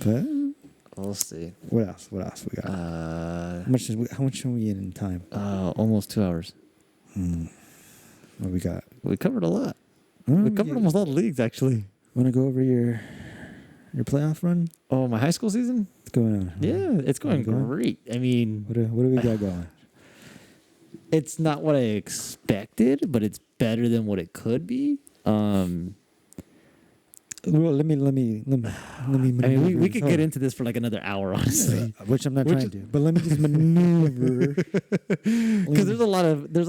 Speaker 1: but
Speaker 2: We'll see.
Speaker 1: what else? What else we got? How much are we in time?
Speaker 2: Almost 2 hours.
Speaker 1: What we got?
Speaker 2: We covered a lot. We covered almost all the leagues, actually.
Speaker 1: Want to go over your playoff run?
Speaker 2: Oh, my high school season?
Speaker 1: What's going on?
Speaker 2: Yeah, it's going
Speaker 1: Going?
Speaker 2: great. I mean,
Speaker 1: What do we got going?
Speaker 2: it's not what I expected, but it's better than what it could be.
Speaker 1: Well, let me.
Speaker 2: I mean, we could get into this for like another hour, honestly,
Speaker 1: which I'm not trying to. But let me just maneuver.
Speaker 2: because there's a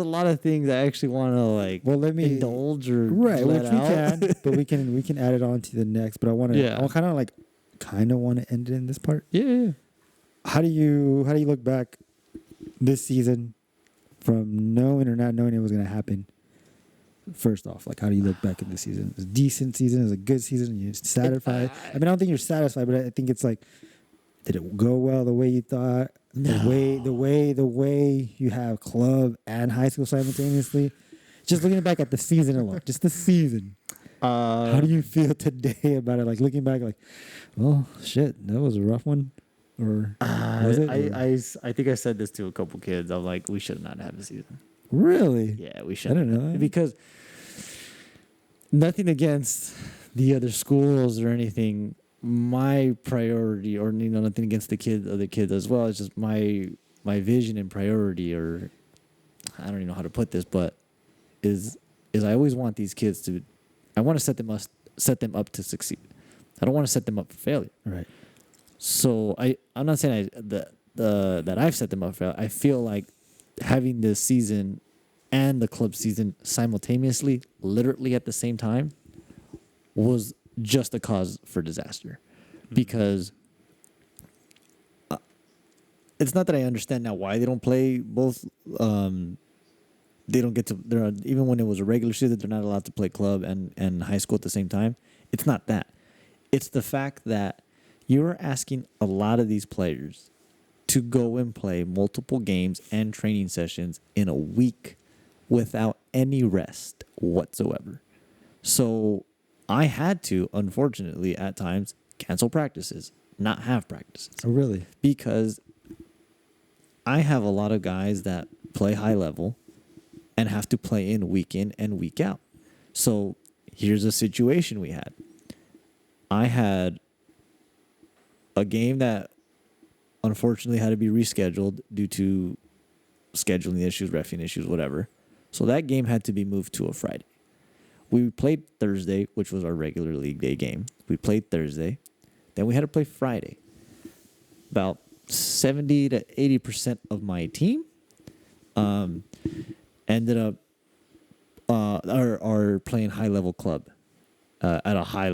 Speaker 2: lot of things I actually want to like.
Speaker 1: Well, let me
Speaker 2: indulge or
Speaker 1: right,
Speaker 2: let
Speaker 1: which we
Speaker 2: out.
Speaker 1: can, but we can add it on to the next. But I want to.
Speaker 2: Yeah.
Speaker 1: I kind of want to end it in this part.
Speaker 2: Yeah.
Speaker 1: How do you look back this season from knowing or not knowing it was going to happen? First off, like, how do you look back at this season? It was a decent season. It was a good season. You're satisfied. I mean, I don't think you're satisfied, but I think it's like, did it go well the way you thought?
Speaker 2: No.
Speaker 1: The way you have club and high school simultaneously. Just looking back at the season alone, just the season. How do you feel today about it? Like looking back, like, oh shit, that was a rough one. Or was it?
Speaker 2: I think I said this to a couple kids. I'm like, we should not have a season.
Speaker 1: Really?
Speaker 2: Yeah, we should.
Speaker 1: I didn't know that.
Speaker 2: Because nothing against the other schools or anything. My priority, or nothing against other kids as well. It's just my vision and priority, or I don't even know how to put this, but is I always want these kids to. I want to set them up to succeed. I don't want to set them up for failure.
Speaker 1: Right.
Speaker 2: So I'm not saying that I've set them up for failure. I feel like having this season and the club season simultaneously, literally at the same time, was just a cause for disaster. Because it's not that I understand now why they don't play both. They don't get to. Even when it was a regular season, they're not allowed to play club and high school at the same time. It's not that. It's the fact that you're asking a lot of these players to go and play multiple games and training sessions in a week without any rest whatsoever. So I had to, unfortunately, at times, cancel practices, not have practices.
Speaker 1: Oh, really?
Speaker 2: Because I have a lot of guys that play high level and have to play in and week out. So here's a situation we had. I had a game that unfortunately had to be rescheduled due to scheduling issues, reffing issues, whatever. So that game had to be moved to a Friday. We played Thursday, which was our regular league day game. We played Thursday. Then we had to play Friday. About 70 to 80% of my team ended up are playing high level club at a high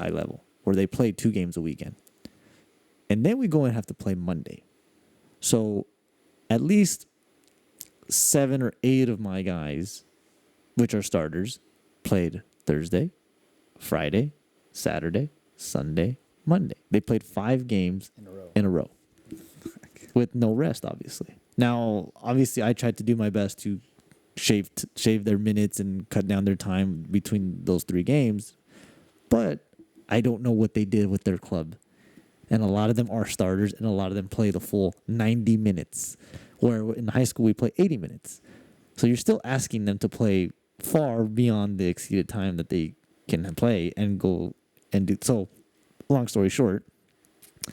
Speaker 2: level where they play 2 games a weekend. And then we go and have to play Monday. So at least 7 or 8 of my guys, which are starters, played Thursday, Friday, Saturday, Sunday, Monday. They played 5 games in a row with no rest, obviously. Now, obviously, I tried to do my best to shave their minutes and cut down their time between those 3 games, but I don't know what they did with their club. And a lot of them are starters, and a lot of them play the full 90 minutes, where in high school we play 80 minutes. So you're still asking them to play far beyond the exceeded time that they can play and go and do. So, long story short, a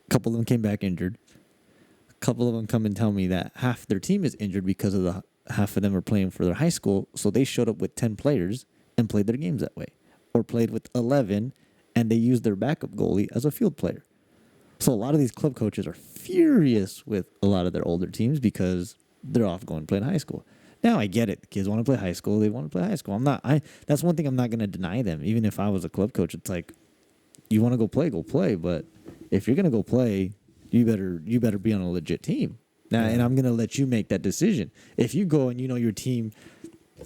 Speaker 2: couple of them came back injured. A couple of them come and tell me that half their team is injured because of the half of them are playing for their high school. So they showed up with 10 players and played their games that way, or played with 11 and they used their backup goalie as a field player. So a lot of these club coaches are furious with a lot of their older teams because they're off going to play in high school. Now I get it. The kids want to play high school. They want to play high school. That's one thing I'm not going to deny them. Even if I was a club coach, it's like, you want to go play. But if you're going to go play, you better be on a legit team. Now, and I'm going to let you make that decision. If you go and you know your team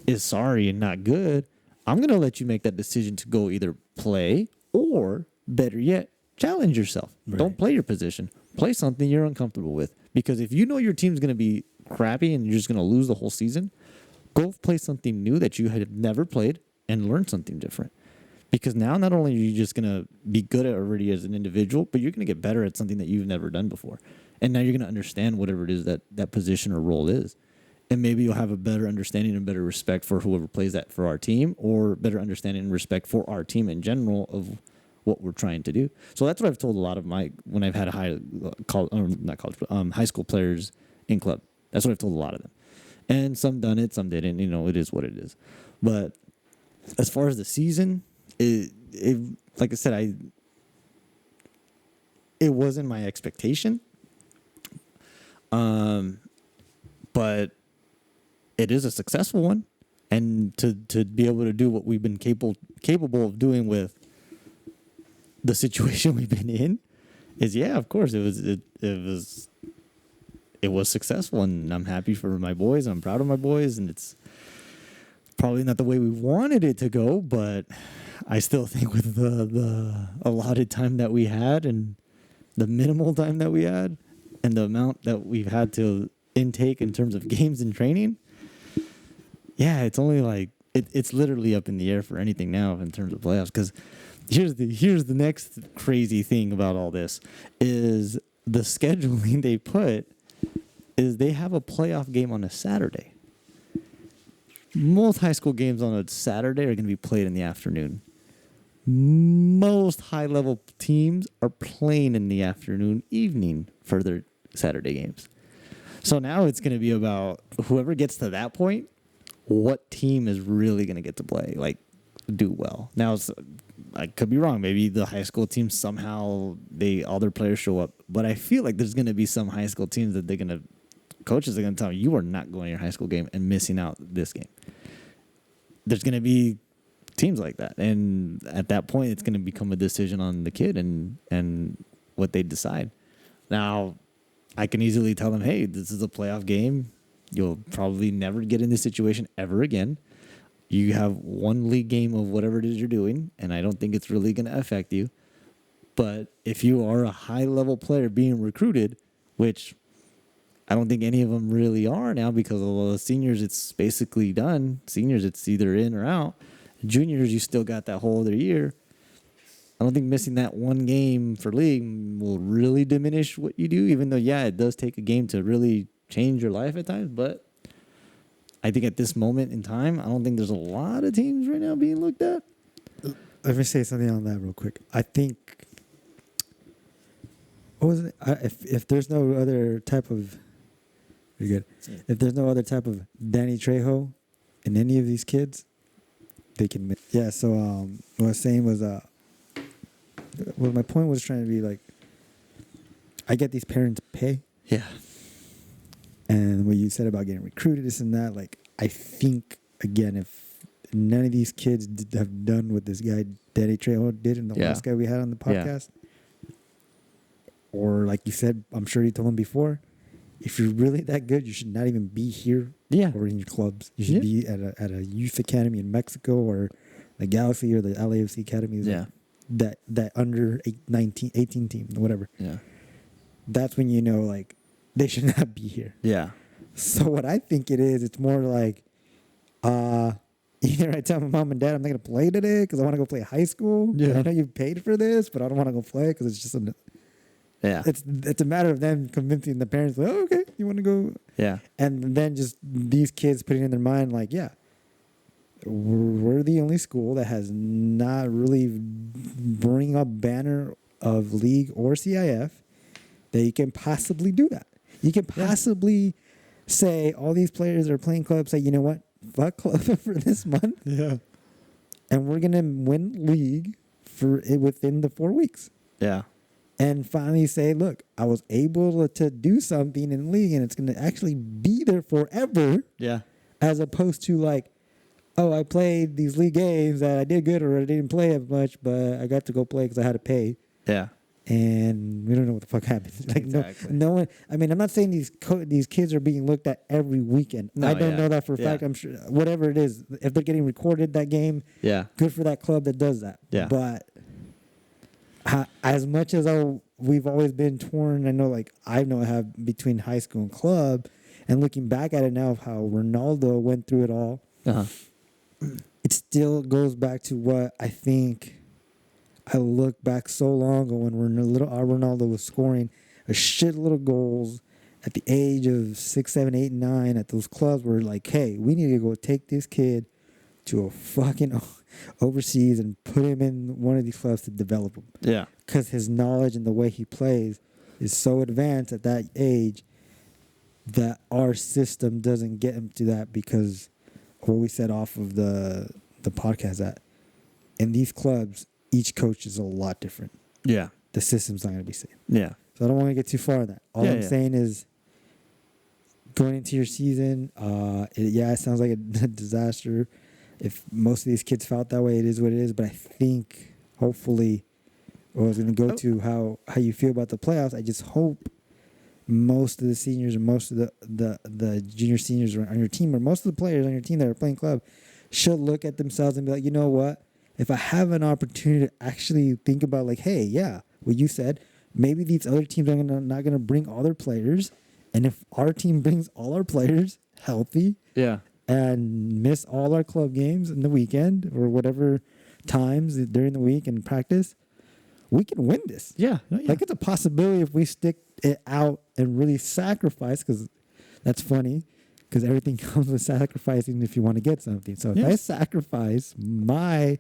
Speaker 2: is sorry and not good, I'm going to let you make that decision to go either play or, better yet, challenge yourself. Right. Don't play your position. Play something you're uncomfortable with. Because if you know your team's going to be crappy and you're just going to lose the whole season, go play something new that you had never played and learn something different. Because now not only are you just going to be good at already as an individual, but you're going to get better at something that you've never done before. And now you're going to understand whatever it is that position or role is. And maybe you'll have a better understanding and better respect for whoever plays that for our team, or better understanding and respect for our team in general of what we're trying to do. So that's what I've told a lot of when I've had high school players in club. That's what I've told a lot of them. And some done it, some didn't. It is what it is. But as far as the season, it like I said, it wasn't my expectation. But it is a successful one, and to be able to do what we've been capable of doing with the situation we've been in is, of course it was successful, and I'm happy for my boys. I'm proud of my boys, and it's probably not the way we wanted it to go, but I still think with the allotted time that we had and the minimal time that we had and the amount that we've had to intake in terms of games and training, it's only like it's literally up in the air for anything now in terms of playoffs. Because here's the next crazy thing about all this is the scheduling they put is they have a playoff game on a Saturday. Most high school games on a Saturday are going to be played in the afternoon. Most high-level teams are playing in the afternoon, evening for their Saturday games. So now it's going to be about whoever gets to that point, what team is really going to get to play, like do well. Now, I could be wrong. Maybe the high school team somehow all their players show up. But I feel like there's going to be some high school teams that coaches are going to tell you are not going to your high school game and missing out this game. There's going to be teams like that. And at that point, it's going to become a decision on the kid and what they decide. Now, I can easily tell them, hey, this is a playoff game. You'll probably never get in this situation ever again. You have one league game of whatever it is you're doing, and I don't think it's really going to affect you. But if you are a high-level player being recruited, which I don't think any of them really are now because of the seniors, it's basically done. Seniors, it's either in or out. Juniors, you still got that whole other year. I don't think missing that one game for league will really diminish what you do, even though, it does take a game to really change your life at times. But I think at this moment in time, I don't think there's a lot of teams right now being looked at.
Speaker 1: Let me say something on that real quick. I think, what was it? If there's no other type of, you're good. If there's no other type of Danny Trejo in any of these kids, they can miss. Yeah, so what I was saying was, well, my point was trying to be like, I get these parents pay.
Speaker 2: Yeah.
Speaker 1: And what you said about getting recruited, this and that, like, I think, again, if none of these kids have done what this guy, Danny Trejo, did and the last guy we had on the podcast, or like you said, I'm sure you told him before, if you're really that good, you should not even be here
Speaker 2: Yeah.
Speaker 1: or in your clubs. You should be at a youth academy in Mexico or the Galaxy or the LAFC academies.
Speaker 2: Yeah.
Speaker 1: That under 18 team, whatever.
Speaker 2: Yeah.
Speaker 1: That's when you know, like, they should not be here.
Speaker 2: Yeah.
Speaker 1: So what I think it is, it's more like, either I tell my mom and dad I'm not going to play today because I want to go play high school.
Speaker 2: Yeah.
Speaker 1: I know you paid for this, but I don't want to go play because it's just
Speaker 2: Yeah.
Speaker 1: it's a matter of them convincing the parents, like, oh, okay, you want to go.
Speaker 2: Yeah.
Speaker 1: And then just these kids putting in their mind, like, yeah, we're the only school that has not really bring up banner of league or CIF that you can possibly do that. You can possibly say all these players that are playing club, say, you know what, fuck club for this month.
Speaker 2: Yeah.
Speaker 1: And we're going to win league for it within the 4 weeks.
Speaker 2: Yeah.
Speaker 1: And finally say, look, I was able to do something in league and it's going to actually be there forever.
Speaker 2: Yeah.
Speaker 1: As opposed to like, oh, I played these league games that I did good or I didn't play as much, but I got to go play because I had to pay.
Speaker 2: Yeah.
Speaker 1: And we don't know what the fuck happened. Like
Speaker 2: Exactly.
Speaker 1: no one. I mean, I'm not saying these kids are being looked at every weekend.
Speaker 2: No,
Speaker 1: I don't know that for a fact. I'm sure whatever it is, if they're getting recorded that game, good for that club that does that.
Speaker 2: Yeah.
Speaker 1: But as much as we've always been torn, I have between high school and club, and looking back at it now of how Ronaldo went through it all, it still goes back to what I think. I look back so long ago when Ronaldo was scoring a shitload of goals at the age of 6, 7, 8, 9 at those clubs where like, hey, we need to go take this kid to a fucking overseas and put him in one of these clubs to develop him.
Speaker 2: Yeah.
Speaker 1: Because his knowledge and the way he plays is so advanced at that age that our system doesn't get him to that because of what we said off of the podcast that in these clubs, each coach is a lot different.
Speaker 2: Yeah.
Speaker 1: The system's not going to be same.
Speaker 2: Yeah.
Speaker 1: So I don't want to get too far in that. All I'm saying is going into your season, it sounds like a disaster. If most of these kids felt that way, it is what it is. But I think, hopefully, I was going to go to how you feel about the playoffs. I just hope most of the seniors and most of the junior seniors on your team or most of the players on your team that are playing club should look at themselves and be like, you know what? If I have an opportunity to actually think about like, hey, yeah, what you said, maybe these other teams are not going to bring all their players. And if our team brings all our players healthy and miss all our club games in the weekend or whatever times during the week and practice, we can win this.
Speaker 2: Yeah. No, yeah.
Speaker 1: Like it's a possibility if we stick it out and really sacrifice, because that's funny. Because everything comes with sacrificing if you want to get something. So if I sacrifice my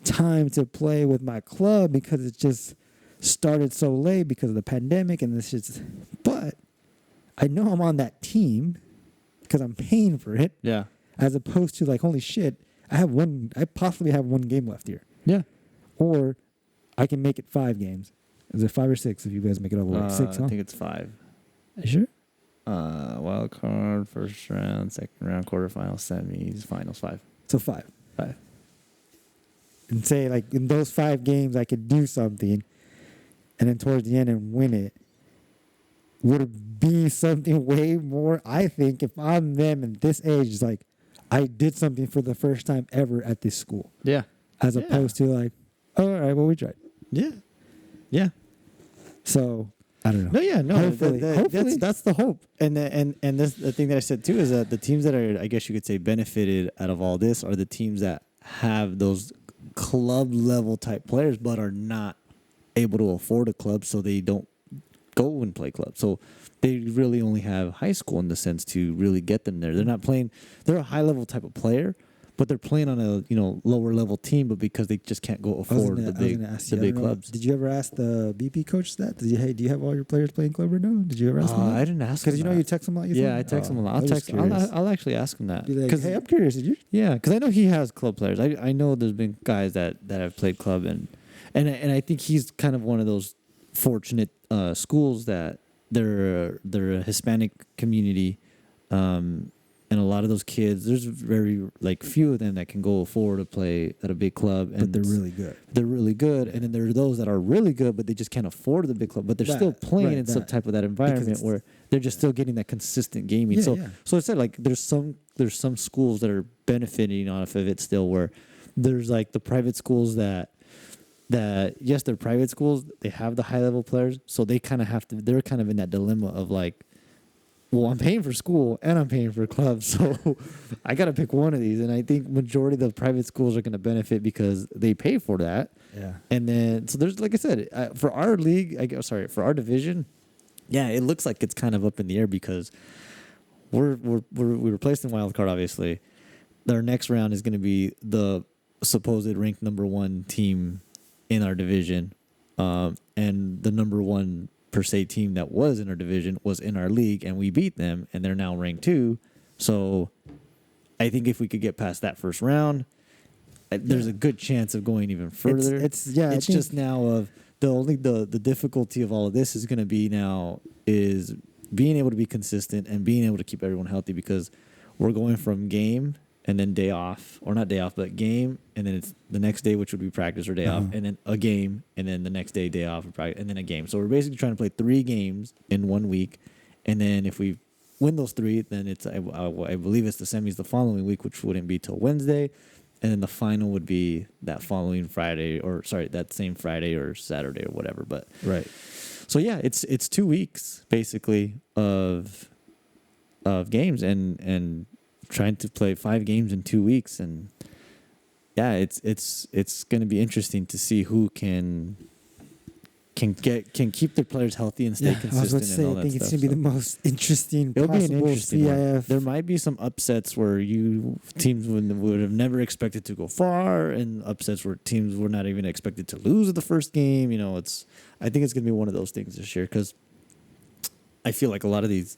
Speaker 1: time to play with my club because it just started so late because of the pandemic and this shit's, but I know I'm on that team because I'm paying for it.
Speaker 2: Yeah.
Speaker 1: As opposed to like, holy shit, I possibly have one game left here.
Speaker 2: Yeah.
Speaker 1: Or I can make it 5 games. Is it 5 or 6 if you guys make it all the way? 6, huh?
Speaker 2: I think it's 5.
Speaker 1: Are you sure?
Speaker 2: Wild card, first round, second round, quarterfinals, semis, finals, 5.
Speaker 1: So 5.
Speaker 2: 5.
Speaker 1: And say, like, in those 5 games, I could do something, and then towards the end and win it. Would it be something way more, I think, if I'm them in this age, it's like, I did something for the first time ever at this school.
Speaker 2: Yeah.
Speaker 1: As opposed to, like, oh, all right, well, we tried.
Speaker 2: Yeah. Yeah.
Speaker 1: So, I don't know.
Speaker 2: No, yeah, no.
Speaker 1: Hopefully.
Speaker 2: That's the hope. And this, the thing that I said, too, is that the teams that are, I guess you could say, benefited out of all this are the teams that have those club level type players but are not able to afford a club, so they don't go and play club. So they really only have high school in the sense to really get them there. They're not playing, they're a high level type of player, but they're playing on a lower level team, but because they just can't go afford the big clubs.
Speaker 1: Did you ever ask the BP coach that? Do you have all your players playing club right now? Did you ever ask him that?
Speaker 2: I didn't ask him
Speaker 1: because you text him a lot.
Speaker 2: I text him a lot. I'll actually ask him that.
Speaker 1: Because hey, I'm curious. Did you?
Speaker 2: Yeah, because I know he has club players. I know there's been guys that have played club and I think he's kind of one of those fortunate schools that they're a Hispanic community. And a lot of those kids, there's very few of them that can go afford to play at a big club. And
Speaker 1: but they're really good.
Speaker 2: They're really good. And then there are those that are really good, but they just can't afford the big club. But they're still playing in some type of that environment where they're just still getting that consistent gaming. So I said, like, there's some schools that are benefiting off of it still, where there's like the private schools that yes, they're private schools, they have the high level players, so they kind of have to, they're kind of in that dilemma of like, well, I'm paying for school and I'm paying for clubs, so I got to pick one of these. And I think majority of the private schools are going to benefit because they pay for that.
Speaker 1: Yeah.
Speaker 2: And then, so there's, like I said, for our league, for our division, yeah, it looks like it's kind of up in the air because we were placed in wild card, obviously. Our next round is going to be the supposed ranked number 1 team in our division, and the number 1 per se team that was in our division was in our league, and we beat them, and they're now ranked 2. So I think if we could get past that first round, there's a good chance of going even further. It's just now of the difficulty of all of this is going to be now is being able to be consistent and being able to keep everyone healthy, because we're going from game and then day off, or not day off, but game, and then it's the next day, which would be practice or day off, and then a game, and then the next day off, and then a game. So we're basically trying to play 3 games in 1 week, and then if we win those 3, then it's I believe it's the semis the following week, which wouldn't be till Wednesday, and then the final would be that following Friday, that same Friday or Saturday or whatever. But
Speaker 1: right.
Speaker 2: So yeah, it's 2 weeks basically of games and trying to play 5 games in 2 weeks, and yeah, it's going to be interesting to see who can keep their players healthy and stay consistent.
Speaker 1: I was about to say, I think it's going to be the most interesting. It'll be an interesting one.
Speaker 2: There might be some upsets where teams would have never expected to go far, and upsets where teams were not even expected to lose the first game. You know, I think it's going to be one of those things this year, because I feel like a lot of these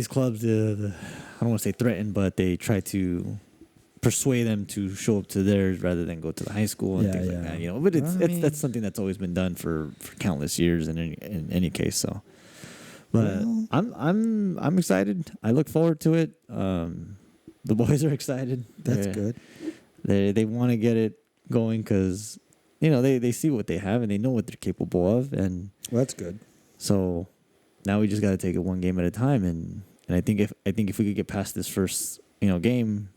Speaker 2: clubs, I don't want to say threaten, but they try to persuade them to show up to theirs rather than go to the high school and things like that. You know, but that's something that's always been done for countless years in any case. So, but I'm excited. I look forward to it. The boys are excited.
Speaker 1: That's good.
Speaker 2: They want to get it going because they see what they have and they know what they're capable of, and
Speaker 1: that's good.
Speaker 2: So now we just got to take it one game at a time, and I think if we could get past this first game,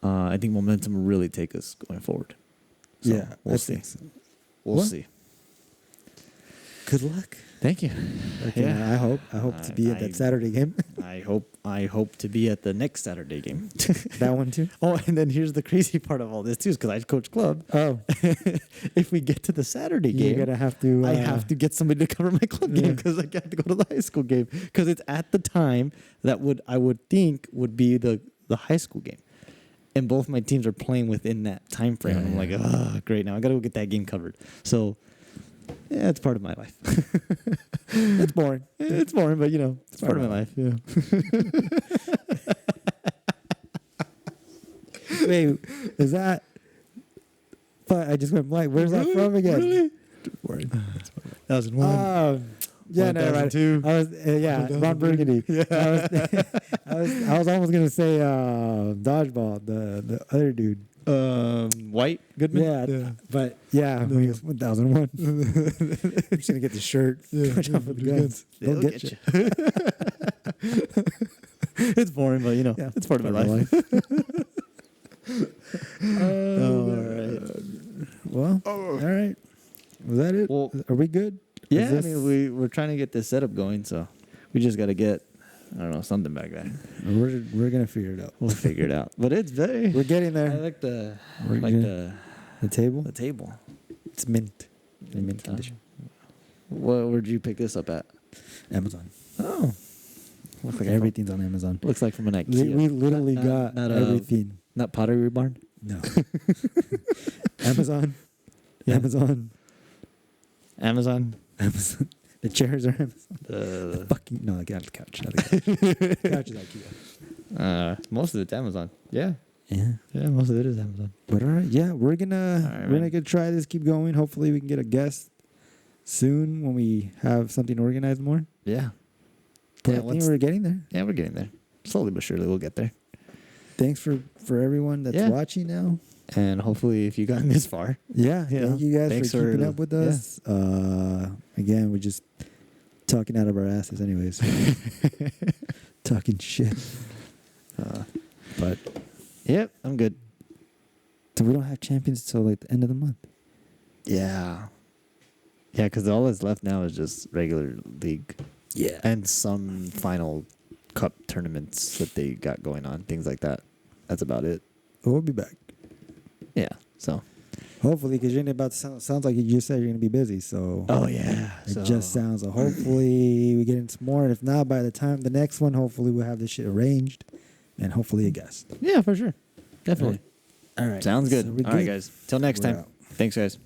Speaker 2: I think momentum will really take us going forward. So we'll see. So. We'll see.
Speaker 1: Good luck.
Speaker 2: Thank you.
Speaker 1: Okay, yeah, I hope to be at that Saturday game.
Speaker 2: I hope to be at the next Saturday game.
Speaker 1: That one too.
Speaker 2: Oh, and then here's the crazy part of all this too, is because I coach club.
Speaker 1: Oh,
Speaker 2: if we get to the Saturday game,
Speaker 1: you're gonna have to.
Speaker 2: I have to get somebody to cover my club game because I have to go to the high school game, because it's at the time that I would think would be the high school game, and both my teams are playing within that time frame. And I'm like, oh, great! Now I got to go get that game covered. So. Yeah, it's part of my life.
Speaker 1: It's boring.
Speaker 2: It's boring, but it's part of my life. Yeah.
Speaker 1: Wait, is that? But I just went blank. Where's that from again?
Speaker 2: Really?
Speaker 1: Boring.
Speaker 2: 2001.
Speaker 1: Yeah, no, right. I was, Ron Burgundy. Yeah. I was almost gonna say dodgeball. The other dude.
Speaker 2: White Goodman.
Speaker 1: Yeah, but when he was 1001. I'm just gonna get the shirt. Watch out for the guns. They'll get you.
Speaker 2: It's boring, but it's part of my life.
Speaker 1: All right. Well, all right. Was that it?
Speaker 2: Well,
Speaker 1: are we good?
Speaker 2: Yeah, I mean, we're trying to get this setup going, so we just got to get, I don't know, something back there.
Speaker 1: We're gonna figure it out.
Speaker 2: We'll figure it out. But it's
Speaker 1: we're getting there.
Speaker 2: I like the
Speaker 1: table.
Speaker 2: The table.
Speaker 1: It's mint. In mint condition.
Speaker 2: Where'd you pick this up at?
Speaker 1: Amazon.
Speaker 2: Oh,
Speaker 1: looks like everything's on Amazon.
Speaker 2: Looks like from an IKEA.
Speaker 1: We literally got everything.
Speaker 2: Not Pottery Barn.
Speaker 1: No. Amazon. Yeah. Amazon. The chairs are Amazon. The fucking get out of the couch. The couch is IKEA.
Speaker 2: Most of it's Amazon. Yeah.
Speaker 1: Yeah.
Speaker 2: Yeah, most of it is Amazon.
Speaker 1: But all right, we're gonna try this, keep going. Hopefully we can get a guest soon when we have something organized more.
Speaker 2: Yeah.
Speaker 1: But I think we're getting there.
Speaker 2: Yeah, we're getting there. Slowly but surely we'll get there.
Speaker 1: Thanks for everyone that's watching now.
Speaker 2: And hopefully if you've gotten this far.
Speaker 1: Yeah. Thank you guys for keeping up with us. Again, we just talking out of our asses, anyways. Talking shit. But
Speaker 2: Yep, I'm good.
Speaker 1: so we don't have champions till like the end of the month.
Speaker 2: Yeah. Yeah, because all that's left now is just regular league.
Speaker 1: Yeah.
Speaker 2: And some final cup tournaments that they got going on, things like that. That's about it.
Speaker 1: We'll be back.
Speaker 2: Yeah. So.
Speaker 1: Hopefully, because you're about to sounds like you just said you're going to be busy. So
Speaker 2: Oh yeah.
Speaker 1: it just sounds like hopefully we get into more. And if not, by the time the next one, hopefully we'll have this shit arranged, and hopefully a guest.
Speaker 2: Yeah, for sure. Definitely.
Speaker 1: All right.
Speaker 2: Sounds good.
Speaker 1: So we're
Speaker 2: All right, guys. Till next
Speaker 1: We're
Speaker 2: time.
Speaker 1: out.
Speaker 2: Thanks, guys.